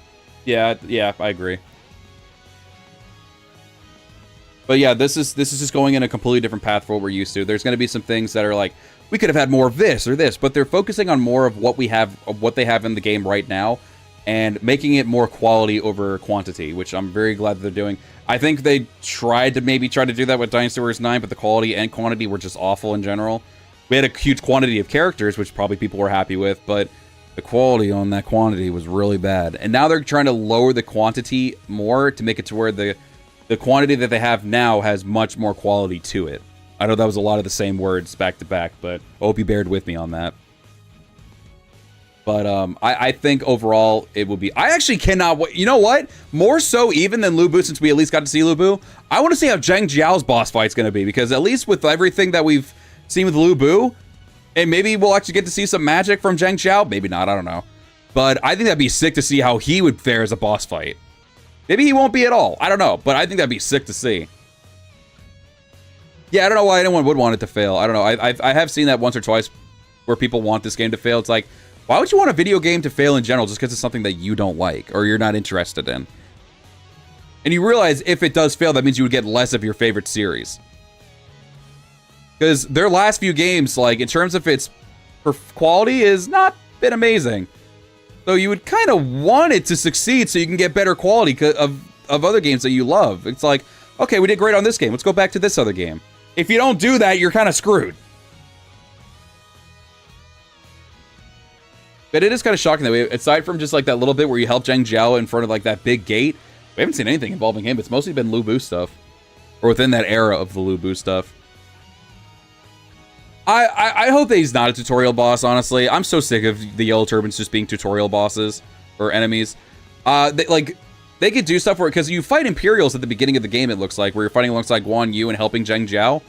I agree. But yeah, this is just going in a completely different path for what we're used to. There's going to be some things that are like, we could have had more of this or this, but they're focusing on more of what we have, of what they have in the game right now. and making it more quality over quantity, which I'm very glad that they're doing. I think they tried to do that with Dynasty Warriors 9, but the quality and quantity were just awful in general. We had a huge quantity of characters, which probably people were happy with, but the quality on that quantity was really bad. And now they're trying to lower the quantity more to make it to where the quantity that they have now has much more quality to it. I know that was a lot of the same words back to back, but I hope you bared with me on that. But I think overall it will be... I actually cannot wait. You know what? More so even than Lu Bu, since we at least got to see Lu Bu, I want to see how Zheng Jiao's boss fight's going to be, because at least with everything that we've seen with Lu Bu, and maybe we'll actually get to see some magic from Zheng Jiao. Maybe not, I don't know. But I think that'd be sick to see how he would fare as a boss fight. Maybe he won't be at all. I don't know, but I think that'd be sick to see. Yeah, I don't know why anyone would want it to fail. I don't know. I have seen that once or twice where people want this game to fail. It's like, why would you want a video game to fail in general just because it's something that you don't like or you're not interested in? And you realize if it does fail, that means you would get less of your favorite series. Because their last few games, like, in terms of its quality, is not been amazing. So you would kind of want it to succeed so you can get better quality of other games that you love. It's like, okay, we did great on this game. Let's go back to this other game. If you don't do that, you're kind of screwed. But it is kind of shocking that we, aside from just like that little bit where you help Zheng Jiao in front of like that big gate, we haven't seen anything involving him. It's mostly been Lu Bu stuff. Or within that era of the Lu Bu stuff. I hope that he's not a tutorial boss, honestly. I'm so sick of the Yellow Turbans just being tutorial bosses or enemies. They could do stuff where, because you fight Imperials at the beginning of the game, it looks like, where you're fighting alongside Guan Yu and helping Zheng Jiao.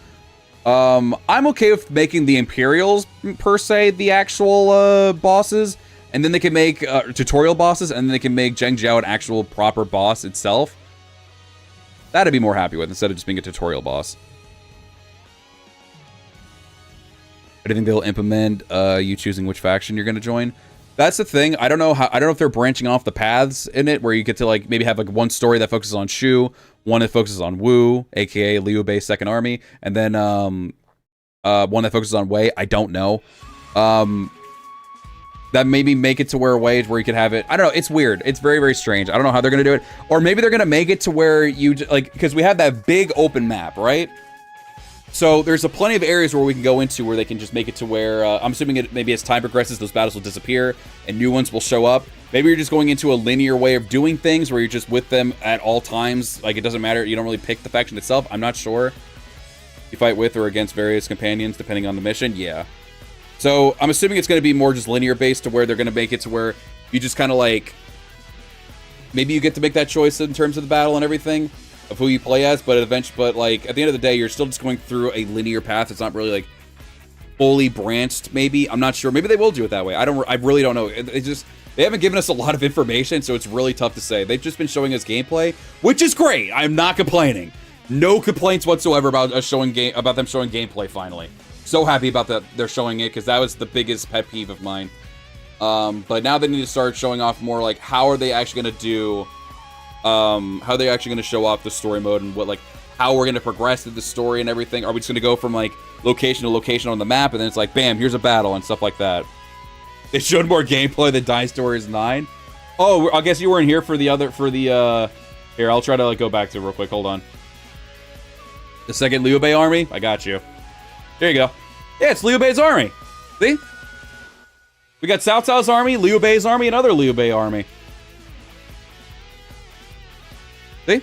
I'm okay with making the Imperials, per se, the actual bosses, and then they can make tutorial bosses, and then they can make Zheng Jiao an actual proper boss itself. That'd be more happy with, instead of just being a tutorial boss. I think they'll implement you choosing which faction you're going to join. That's the thing. I don't know if they're branching off the paths in it, where you get to like maybe have like one story that focuses on Shu, one that focuses on Wu, aka Liu Bei's second army, and then one that focuses on Wei. I don't know. That maybe make it to where you could have it. I don't know. It's weird. It's very, very strange. I don't know how they're going to do it. Or maybe they're going to make it to where you like, because we have that big open map, right? So there's a plenty of areas where we can go into where they can just make it to where, I'm assuming it maybe as time progresses, those battles will disappear and new ones will show up. Maybe you're just going into a linear way of doing things where you're just with them at all times. Like, it doesn't matter. You don't really pick the faction itself. I'm not sure. You fight with or against various companions depending on the mission. Yeah. So I'm assuming it's going to be more just linear based, to where they're going to make it to where you just kind of like, maybe you get to make that choice in terms of the battle and everything of who you play as, but like at the end of the day, you're still just going through a linear path. It's not really like fully branched. Maybe, I'm not sure. Maybe they will do it that way. I really don't know. They haven't given us a lot of information, so it's really tough to say. They've just been showing us gameplay, which is great. I'm not complaining. No complaints whatsoever about them showing gameplay. Finally, so happy about that they're showing it, because that was the biggest pet peeve of mine. But now they need to start showing off more, like, how are they actually going to do. How are they actually going to show off the story mode, and what, like, how we're going to progress through the story and everything. Are we just going to go from, like, location to location on the map, and then it's like, bam, here's a battle and stuff like that. They showed more gameplay than Dynasty Warriors 9. Oh, I guess you weren't here for the here, I'll try to, like, go back to it real quick. Hold on. The second Liu Bei army? I got you. There you go. Yeah, it's Liu Bei's army. See? We got Cao Cao's army, Liu Bei's army, and other Liu Bei army. See?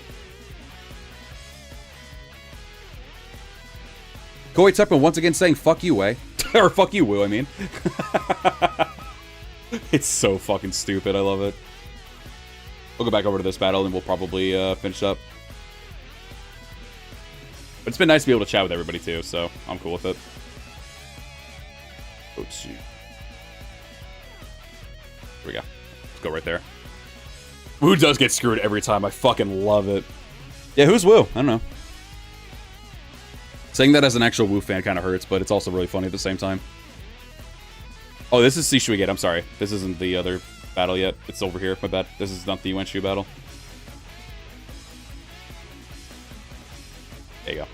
Koei Teppan once again saying, fuck you, Wei. Or fuck you, Wu, I mean. It's so fucking stupid. I love it. We'll go back over to this battle and we'll probably finish up. But it's been nice to be able to chat with everybody too, so I'm cool with it. Oh, shoot. Here we go. Let's go right there. Wu does get screwed every time. I fucking love it. Yeah, who's Wu? I don't know. Saying that as an actual Wu fan kind of hurts, but it's also really funny at the same time. Oh, this is Shui Gate. I'm sorry. This isn't the other battle yet. It's over here. My bad. This is not the Yuan Shu battle. There you go.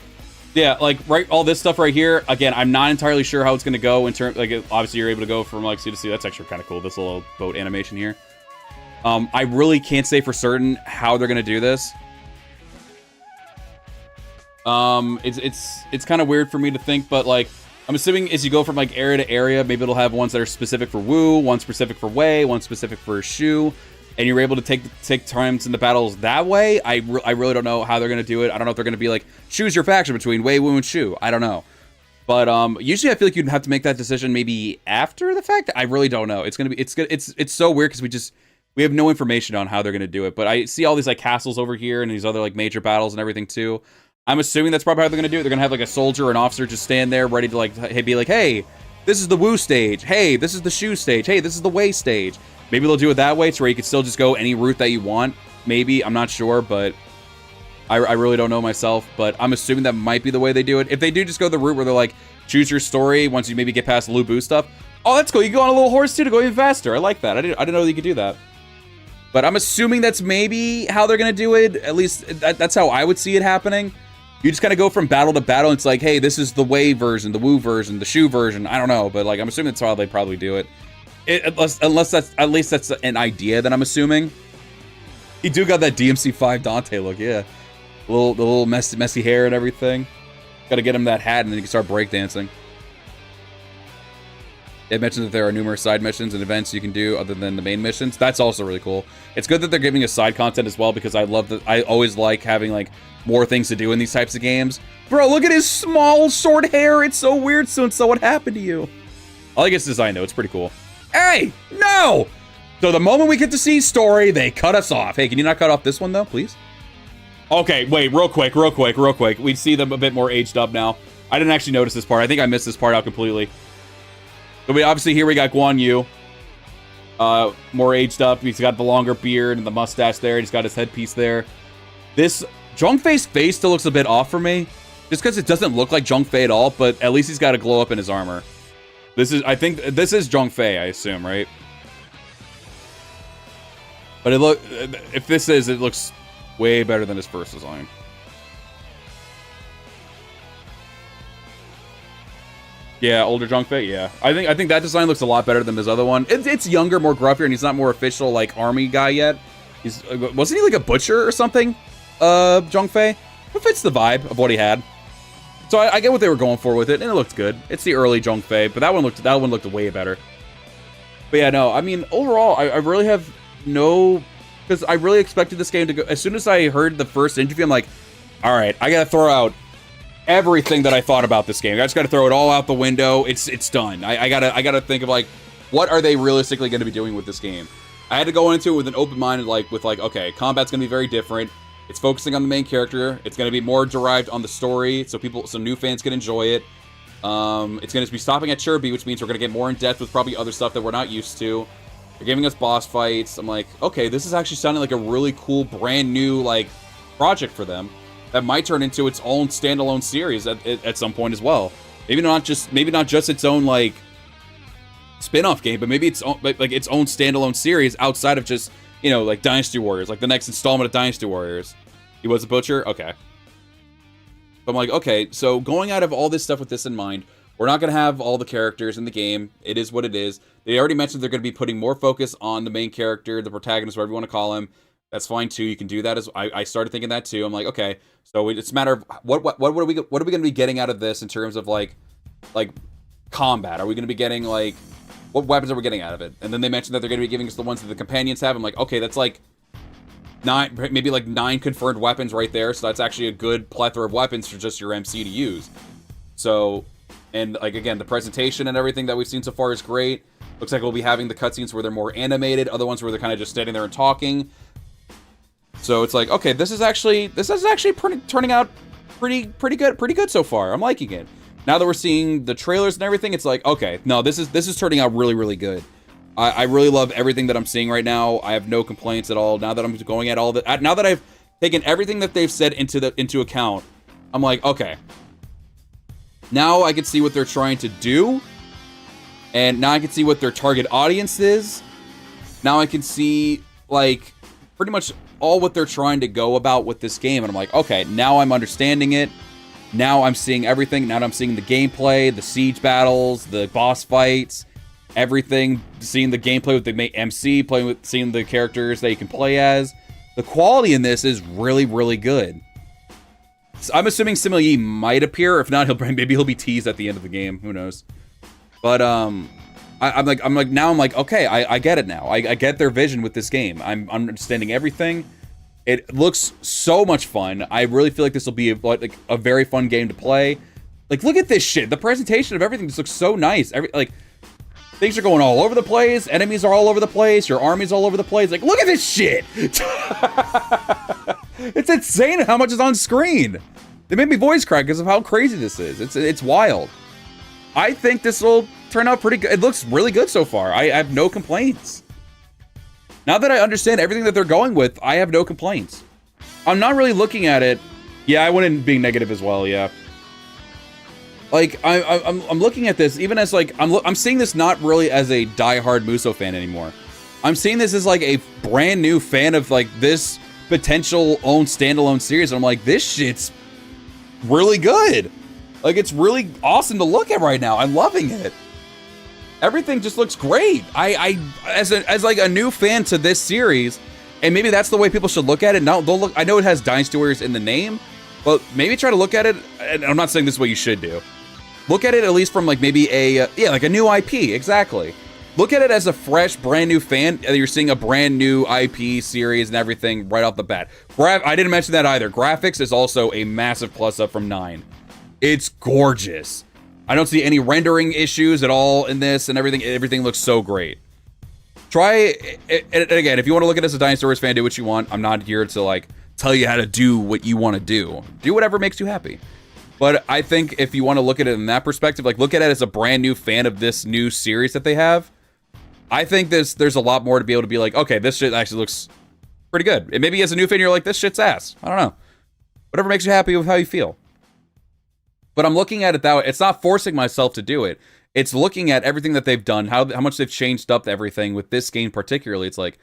Yeah, like, right, all this stuff right here. Again, I'm not entirely sure how it's going to go in terms, like, obviously you're able to go from, like, C to C. That's actually kind of cool, this little boat animation here. I really can't say for certain how they're gonna do this. It's kind of weird for me to think, but like, I'm assuming as you go from like area to area, maybe it'll have ones that are specific for Wu, one specific for Wei, one specific for Shu, and you're able to take times in the battles that way. I really don't know how they're gonna do it. I don't know if they're gonna be like, choose your faction between Wei, Wu, and Shu. I don't know. But usually I feel like you'd have to make that decision maybe after the fact. I really don't know. It's so weird because we have no information on how they're gonna do it. But I see all these like castles over here and these other like major battles and everything too. I'm assuming that's probably how they're gonna do it. They're gonna have like a soldier or an officer just stand there ready to like be like, hey, this is the Wu stage. Hey, this is the Shu stage. Hey, this is the Wei stage. Maybe they'll do it that way to where you can still just go any route that you want. Maybe, I'm not sure, but I really don't know myself. But I'm assuming that might be the way they do it. If they do just go the route where they're like, choose your story once you maybe get past the Lu Bu stuff. Oh, that's cool. You can go on a little horse too to go even faster. I like that. I didn't know that you could do that. But I'm assuming that's maybe how they're gonna do it. At least that's how I would see it happening. You just kind of go from battle to battle. It's like, hey, this is the Wei version, the Wu version, the Shu version. I don't know, but like, I'm assuming that's how they probably do it. Unless that's, at least that's an idea that I'm assuming. He do got that DMC5 Dante look, yeah. The little messy hair and everything. Got to get him that hat and then he can start breakdancing. It mentioned that there are numerous side missions and events you can do other than the main missions. That's also really cool. It's good that they're giving us side content as well because I love that. I always like having like more things to do in these types of games. Bro, look at his small short hair. It's so weird. So what happened to you? I like its design though. It's pretty cool. Hey, no! So the moment we get to see story, they cut us off. Hey, can you not cut off this one though, please? Okay, wait, real quick. We see them a bit more aged up now. I didn't actually notice this part. I think I missed this part out completely. But obviously here we got Guan Yu. More aged up. He's got the longer beard and the mustache there. He's got his headpiece there. This Zhongfei's face still looks a bit off for me. Just because it doesn't look like Zhongfei at all, but at least he's got a glow up in his armor. I think this is Zhongfei, I assume, right? But if this is, it looks way better than his first design. Yeah, older Zhongfei, yeah. I think that design looks a lot better than his other one. It's younger, more gruffier, and he's not more official, like, army guy yet. Wasn't he like a butcher or something? Zhongfei? It fits the vibe of what he had. So I get what they were going for with it, and it looked good. It's the early Zhongfei, but that one looked way better. But yeah, no, I mean, overall, I really have no... Because I really expected this game to go... As soon as I heard the first interview, I'm like, all right, I gotta throw out everything that I thought about this game. I just gotta throw it all out the window. It's done. I gotta think of, like, what are they realistically gonna be doing with this game? I had to go into it with an open mind, okay, combat's gonna be very different. It's focusing on the main character. It's gonna be more derived on the story, so new fans can enjoy it. It's gonna be stopping at Chirby, which means we're gonna get more in depth with probably other stuff that we're not used to. They're giving us boss fights. I'm like, okay, this is actually sounding like a really cool, brand new, like, project for them that might turn into its own standalone series at some point as well. Maybe not just its own, like, spin-off game, but maybe its own standalone series outside of just, you know, like Dynasty Warriors, like the next installment of Dynasty Warriors. He was a butcher? Okay. But I'm like, okay, so going out of all this stuff with this in mind, we're not going to have all the characters in the game. It is what it is. They already mentioned they're going to be putting more focus on the main character, the protagonist, whatever you want to call him. That's fine too. You can do that as I started thinking that too. I'm like, okay, so it's a matter of what are we going to be getting out of this in terms of like combat? Are we going to be getting like what weapons are we getting out of it? And then they mentioned that they're going to be giving us the ones that the companions have. I'm like, okay, that's like maybe like 9 confirmed weapons right there. So that's actually a good plethora of weapons for just your MC to use. So, and like, again, the presentation and everything that we've seen so far is great. Looks like we'll be having the cutscenes where they're more animated, other ones where they're kind of just standing there and talking. So it's like, okay, this is actually turning out pretty good so far. I'm liking it. Now that we're seeing the trailers and everything, it's like, okay, no, this is turning out really good. I really love everything that I'm seeing right now. I have no complaints at all. Now that I'm going at all that, now that I've taken everything that they've said into account, I'm like, okay, now I can see what they're trying to do, and now I can see what their target audience is. Now I can see like pretty much all what they're trying to go about with this game, and I'm like, okay, now I'm understanding it. Now I'm seeing everything. Now I'm seeing the gameplay, the siege battles, the boss fights. everything, seeing the gameplay with the MC, seeing the characters that you can play as. The quality in this is really, really good. So I'm assuming Sima Yi might appear. If not, maybe he'll be teased at the end of the game. Who knows? But I'm like, okay, I get it now. I get their vision with this game. I'm understanding everything. It looks so much fun. I really feel like this will be like a very fun game to play. Like, look at this shit. The presentation of everything just looks so nice. Like, things are going all over the place. Enemies are all over the place. Your army's all over the place. Like, look at this shit. It's insane how much is on screen. They made me voice crack because of how crazy this is. It's wild. I think this will turn out pretty good. It looks really good so far. I have no complaints. Now that I understand everything that they're going with, I have no complaints. I'm not really looking at it. Yeah, I went in being negative as well, yeah. Like, I'm looking at this even as, like, I'm seeing this not really as a diehard Muso fan anymore. I'm seeing this as, like, a brand new fan of, like, this potential own standalone series. And I'm like, this shit's really good. Like, it's really awesome to look at right now. I'm loving it. Everything just looks great. As like a new fan to this series, and maybe that's the way people should look at it. Now, they'll look. I know it has Dynasty Warriors in the name, but maybe try to look at it. And I'm not saying this is what you should do. Look at it at least from like maybe like a new IP. Exactly. Look at it as a fresh, brand new fan. You're seeing a brand new IP series and everything right off the bat. I didn't mention that either. Graphics is also a massive plus up from 9. It's gorgeous. I don't see any rendering issues at all in this, and everything looks so great. Try it, and again, if you want to look at it as a Dynasty Warriors fan, do what you want. I'm not here to like tell you how to do what you want to do. Do whatever makes you happy. But I think if you want to look at it in that perspective, like look at it as a brand new fan of this new series that they have, I think there's a lot more to be able to be like, okay, this shit actually looks pretty good. And maybe as a new fan, you're like, this shit's ass. I don't know. Whatever makes you happy with how you feel. But I'm looking at it that way. It's not forcing myself to do it. It's looking at everything that they've done, how much they've changed up everything with this game particularly. It's like,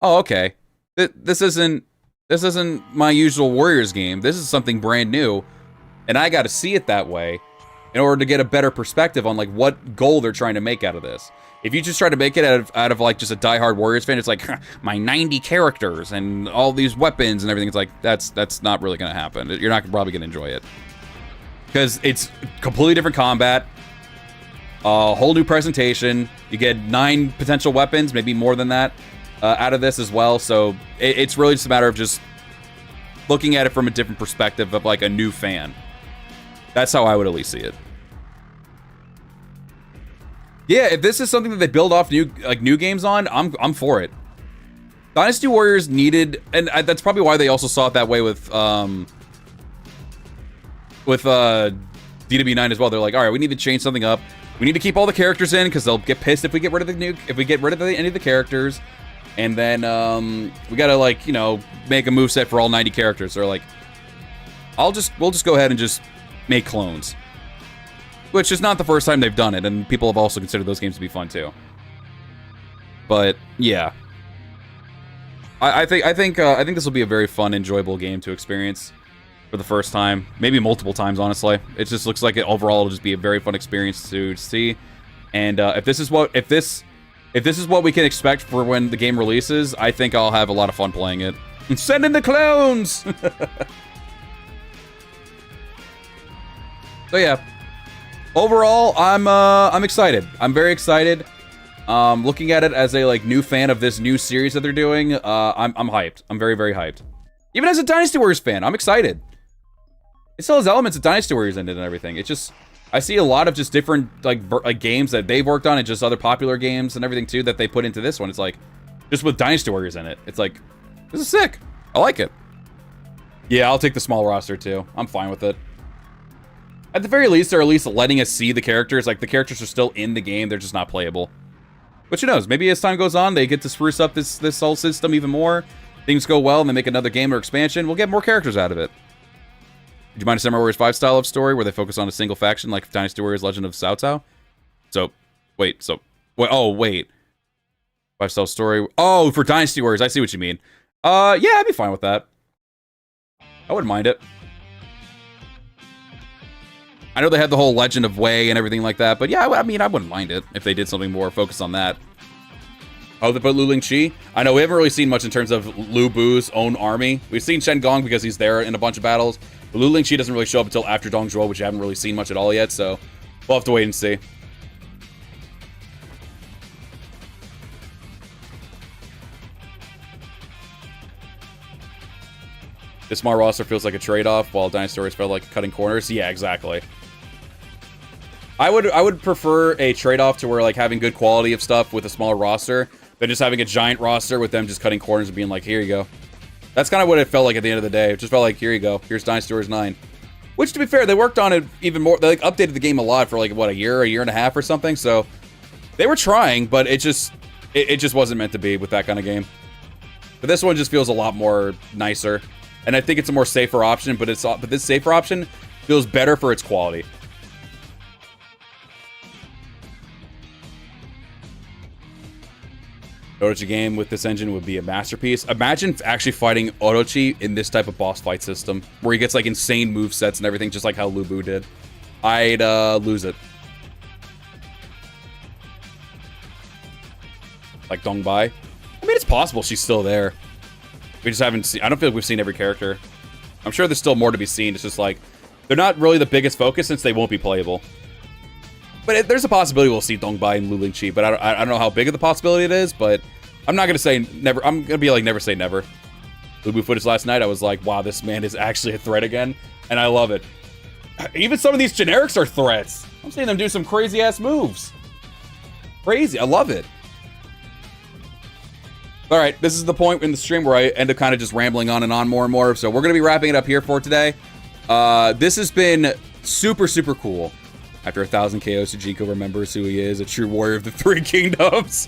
oh, okay, this isn't my usual Warriors game. This is something brand new, and I got to see it that way in order to get a better perspective on like what goal they're trying to make out of this. If you just try to make it out of like just a diehard Warriors fan, it's like my 90 characters and all these weapons and everything. It's like that's not really going to happen. You're not probably going to enjoy it. Because it's completely different combat, a whole new presentation. You get 9 potential weapons, maybe more than that, out of this as well. So it's really just a matter of just looking at it from a different perspective of like a new fan. That's how I would at least see it. Yeah, if this is something that they build off new games on, I'm for it. Dynasty Warriors needed, and that's probably why they also saw it that way with DW9 as well. They're like, all right, we need to change something up. We need to keep all the characters in because they'll get pissed if we get rid of any of the characters. And then we gotta like, you know, make a moveset for all 90 characters. They're like, we'll just go ahead and just make clones. Which is not the first time they've done it, and people have also considered those games to be fun too. But yeah, I think this will be a very fun, enjoyable game to experience for the first time, maybe multiple times. Honestly, it just looks like it overall will just be a very fun experience to see. And if this is what we can expect for when the game releases, I think I'll have a lot of fun playing it. Send in the clones. So yeah. Overall, I'm excited. I'm very excited. Looking at it as a like new fan of this new series that they're doing, I'm hyped. I'm very, very hyped. Even as a Dynasty Warriors fan, I'm excited. It still has elements of Dynasty Warriors in it and everything. It's just, I see a lot of just different like games that they've worked on and just other popular games and everything too that they put into this one. It's like, just with Dynasty Warriors in it. It's like, this is sick. I like it. Yeah, I'll take the small roster too. I'm fine with it. At the very least, they're at least letting us see the characters. Like, the characters are still in the game. They're just not playable. But who knows? Maybe as time goes on, they get to spruce up this whole system even more. Things go well, and they make another game or expansion. We'll get more characters out of it. Would you mind a Samurai Warriors 5 style of story where they focus on a single faction, like Dynasty Warriors Legend of Cao Cao? Wait. 5-style story. Oh, for Dynasty Warriors. I see what you mean. Yeah, I'd be fine with that. I wouldn't mind it. I know they had the whole Legend of Wei and everything like that, but yeah, I mean, I wouldn't mind it if they did something more focused on that. Oh, they put Lu Lingqi? I know we haven't really seen much in terms of Lu Bu's own army. We've seen Shen Gong because he's there in a bunch of battles, but Lu Lingqi doesn't really show up until after Dong Zhuo, which you haven't really seen much at all yet, so we'll have to wait and see. This small roster feels like a trade-off, while Dynasty Stories felt like cutting corners. Yeah, exactly. I would prefer a trade-off to where like having good quality of stuff with a smaller roster than just having a giant roster with them just cutting corners and being like, here you go. That's kind of what it felt like at the end of the day. It just felt like, here you go. Here's Dynasty Stories 9. Which, to be fair, they worked on it even more. They like updated the game a lot for like, what, a year and a half or something. So they were trying, but it just wasn't meant to be with that kind of game. But this one just feels a lot more nicer. And I think it's a more safer option, but this safer option feels better for its quality. Orochi game with this engine would be a masterpiece. Imagine actually fighting Orochi in this type of boss fight system, where he gets like insane move sets and everything, just like how Lu Bu did. I'd lose it. Like Dongbai. I mean, it's possible she's still there. We just haven't seen. I don't feel like we've seen every character. I'm sure there's still more to be seen. It's just like they're not really the biggest focus since they won't be playable. But there's a possibility we'll see Dongbai and Lu Lingqi, but I don't know how big of the possibility it is, but I'm not going to say never. I'm going to be like, never say never. Lu Bu footage last night, I was like, wow, this man is actually a threat again, and I love it. Even some of these generics are threats. I'm seeing them do some crazy-ass moves. Crazy. I love it. All right, this is the point in the stream where I end up kind of just rambling on and on more and more, so we're going to be wrapping it up here for today. This has been super, super cool. After 1,000 KOs, Sujiko remembers who he is, a true warrior of the Three Kingdoms.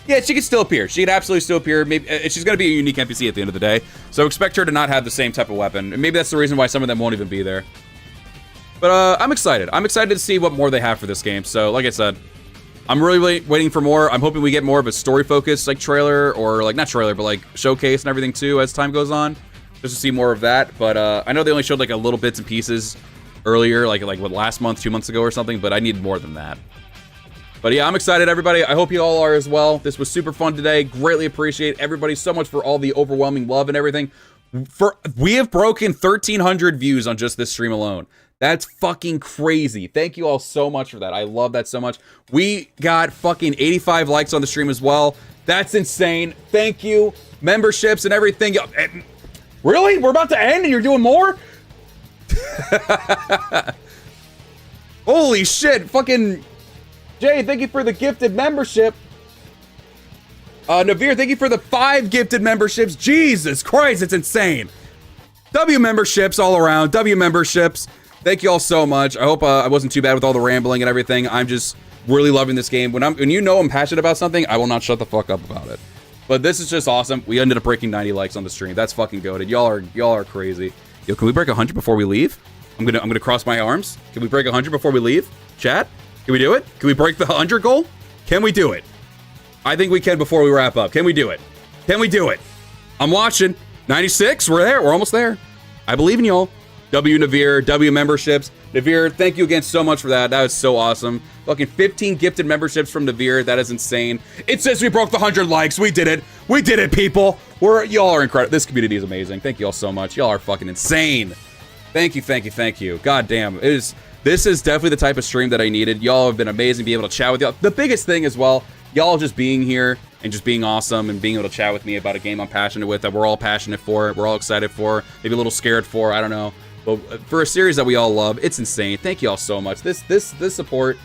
Yeah, she can still appear. She can absolutely still appear. Maybe she's going to be a unique NPC at the end of the day. So expect her to not have the same type of weapon. And maybe that's the reason why some of them won't even be there. But I'm excited. I'm excited to see what more they have for this game. So like I said, I'm really waiting for more. I'm hoping we get more of a story-focused like trailer, or like not trailer, but like showcase and everything too as time goes on, just to see more of that. But I know they only showed like a little bits and pieces earlier, like what, last month, 2 months ago or something, but I need more than that. But yeah, I'm excited, everybody. I hope you all are as well. This was super fun today. Greatly appreciate everybody so much for all the overwhelming love and everything. We have broken 1,300 views on just this stream alone. That's fucking crazy. Thank you all so much for that. I love that so much. We got fucking 85 likes on the stream as well. That's insane. Thank you. Memberships and everything. Really? We're about to end and you're doing more? Holy shit. Fucking Jay, thank you for the gifted membership. Navir, thank you for the 5 gifted memberships. Jesus Christ, it's insane. W memberships all around. W memberships. Thank you all so much. I hope I wasn't too bad with all the rambling and everything. I'm just really loving this game. When you know I'm passionate about something, I will not shut the fuck up about it. But this is just awesome. We ended up breaking 90 likes on the stream. That's fucking goated. Y'all are crazy. Yo, can we break 100 before we leave? I'm gonna cross my arms. Can we break 100 before we leave? Chat? Can we do it? Can we break the 100 goal? Can we do it? I think we can before we wrap up. Can we do it? Can we do it? I'm watching. 96, we're there. We're almost there. I believe in y'all. W Navir, W memberships. Navir, thank you again so much for that. That was so awesome. Fucking 15 gifted memberships from Navir. That is insane. It says we broke the 100 likes. We did it. We did it, people. Y'all are incredible. This community is amazing. Thank you all so much. Y'all are fucking insane. Thank you, thank you, thank you. God damn. This is definitely the type of stream that I needed. Y'all have been amazing, be able to chat with y'all. The biggest thing as well, y'all just being here and just being awesome and being able to chat with me about a game I'm passionate with, that we're all passionate for, we're all excited for, maybe a little scared for, I don't know. But for a series that we all love, it's insane. Thank you all so much. This support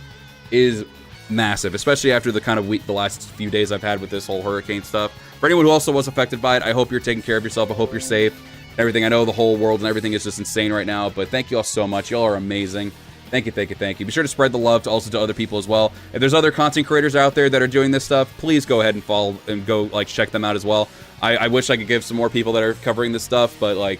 is massive, especially after the kind of week, the last few days I've had with this whole hurricane stuff. For anyone who also was affected by it, I hope you're taking care of yourself. I hope you're safe. Everything. I know the whole world and everything is just insane right now, but thank you all so much. Y'all are amazing. Thank you, thank you, thank you. Be sure to spread the love to other people as well. If there's other content creators out there that are doing this stuff, please go ahead and follow and go like check them out as well. I wish I could give some more people that are covering this stuff, but like,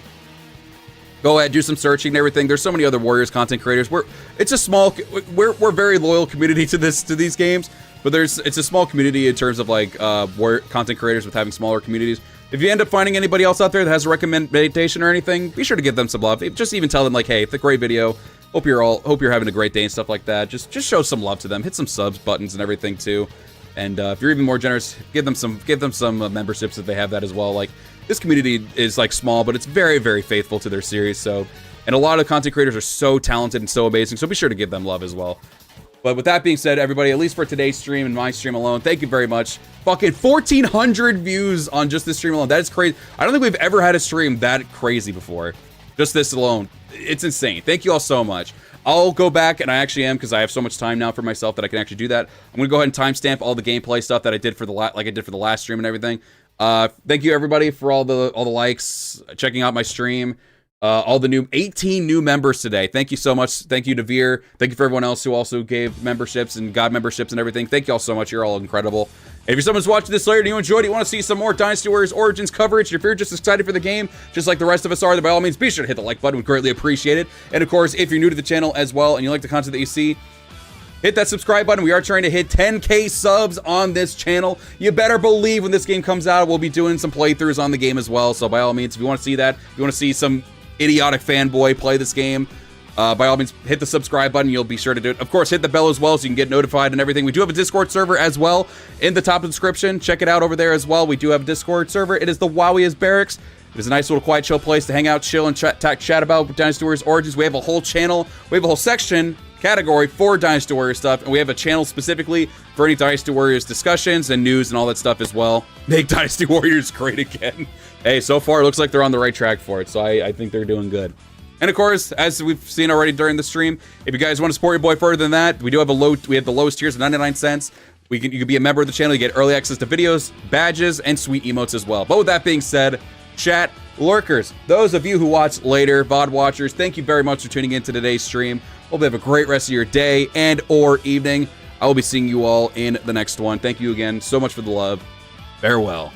go ahead, do some searching and everything. There's so many other Warriors content creators. We're a very loyal community to these games. But it's a small community in terms of like content creators with having smaller communities. If you end up finding anybody else out there that has a recommendation or anything, be sure to give them some love. Just even tell them like, hey, it's a great video. Hope you're having a great day and stuff like that. Just show some love to them. Hit some subs buttons and everything too. And if you're even more generous, give them some memberships if they have that as well. Like, this community is like small, but it's very, very faithful to their series. So, and a lot of content creators are so talented and so amazing. So be sure to give them love as well. But with that being said, everybody, at least for today's stream and my stream alone, thank you very much. Fucking 1,400 views on just this stream alone. That is crazy. I don't think we've ever had a stream that crazy before. Just this alone. It's insane. Thank you all so much. I'll go back, and I actually am, because I have so much time now for myself that I can actually do that. I'm going to go ahead and timestamp all the gameplay stuff that I did for the last stream and everything. Thank you, everybody, for all the likes, checking out my stream. All the 18 new members today. Thank you so much. Thank you to Veer. Thank you for everyone else who also gave memberships and got memberships and everything. Thank you all so much. You're all incredible. If you're someone who's watching this later and you enjoyed it, you want to see some more Dynasty Warriors Origins coverage, if you're just excited for the game, just like the rest of us are, then by all means, be sure to hit the like button. We'd greatly appreciate it. And of course, if you're new to the channel as well and you like the content that you see, hit that subscribe button. We are trying to hit 10K subs on this channel. You better believe when this game comes out, we'll be doing some playthroughs on the game as well. So by all means, if you want to see that, if you want to see some idiotic fanboy play this game, by all means, hit the subscribe button. You'll be sure to do it. Of course, hit the bell as well so you can get notified and everything. We do have a Discord server as well in the top of the description. Check it out over there as well. We do have a Discord server. It is the Wowiest Barracks. It is a nice little quiet, chill place to hang out, chill, and chat about Dynasty Warriors Origins. We have a whole channel. We have a whole section category for Dynasty Warriors stuff, and we have a channel specifically for any Dynasty Warriors discussions and news and all that stuff as well. Make Dynasty Warriors great again. Hey, so far it looks like they're on the right track for it, so I think they're doing good. And of course, as we've seen already during the stream, if you guys want to support your boy further than that, we have the lowest tiers of 99 cents. You can be a member of the channel. You get early access to videos, badges, and sweet emotes as well. But with that being said, chat, lurkers, those of you who watch later, VOD watchers, thank you very much for tuning in to today's stream. Hope you have a great rest of your day and or evening. I will be seeing you all in the next one. Thank you again so much for the love. Farewell.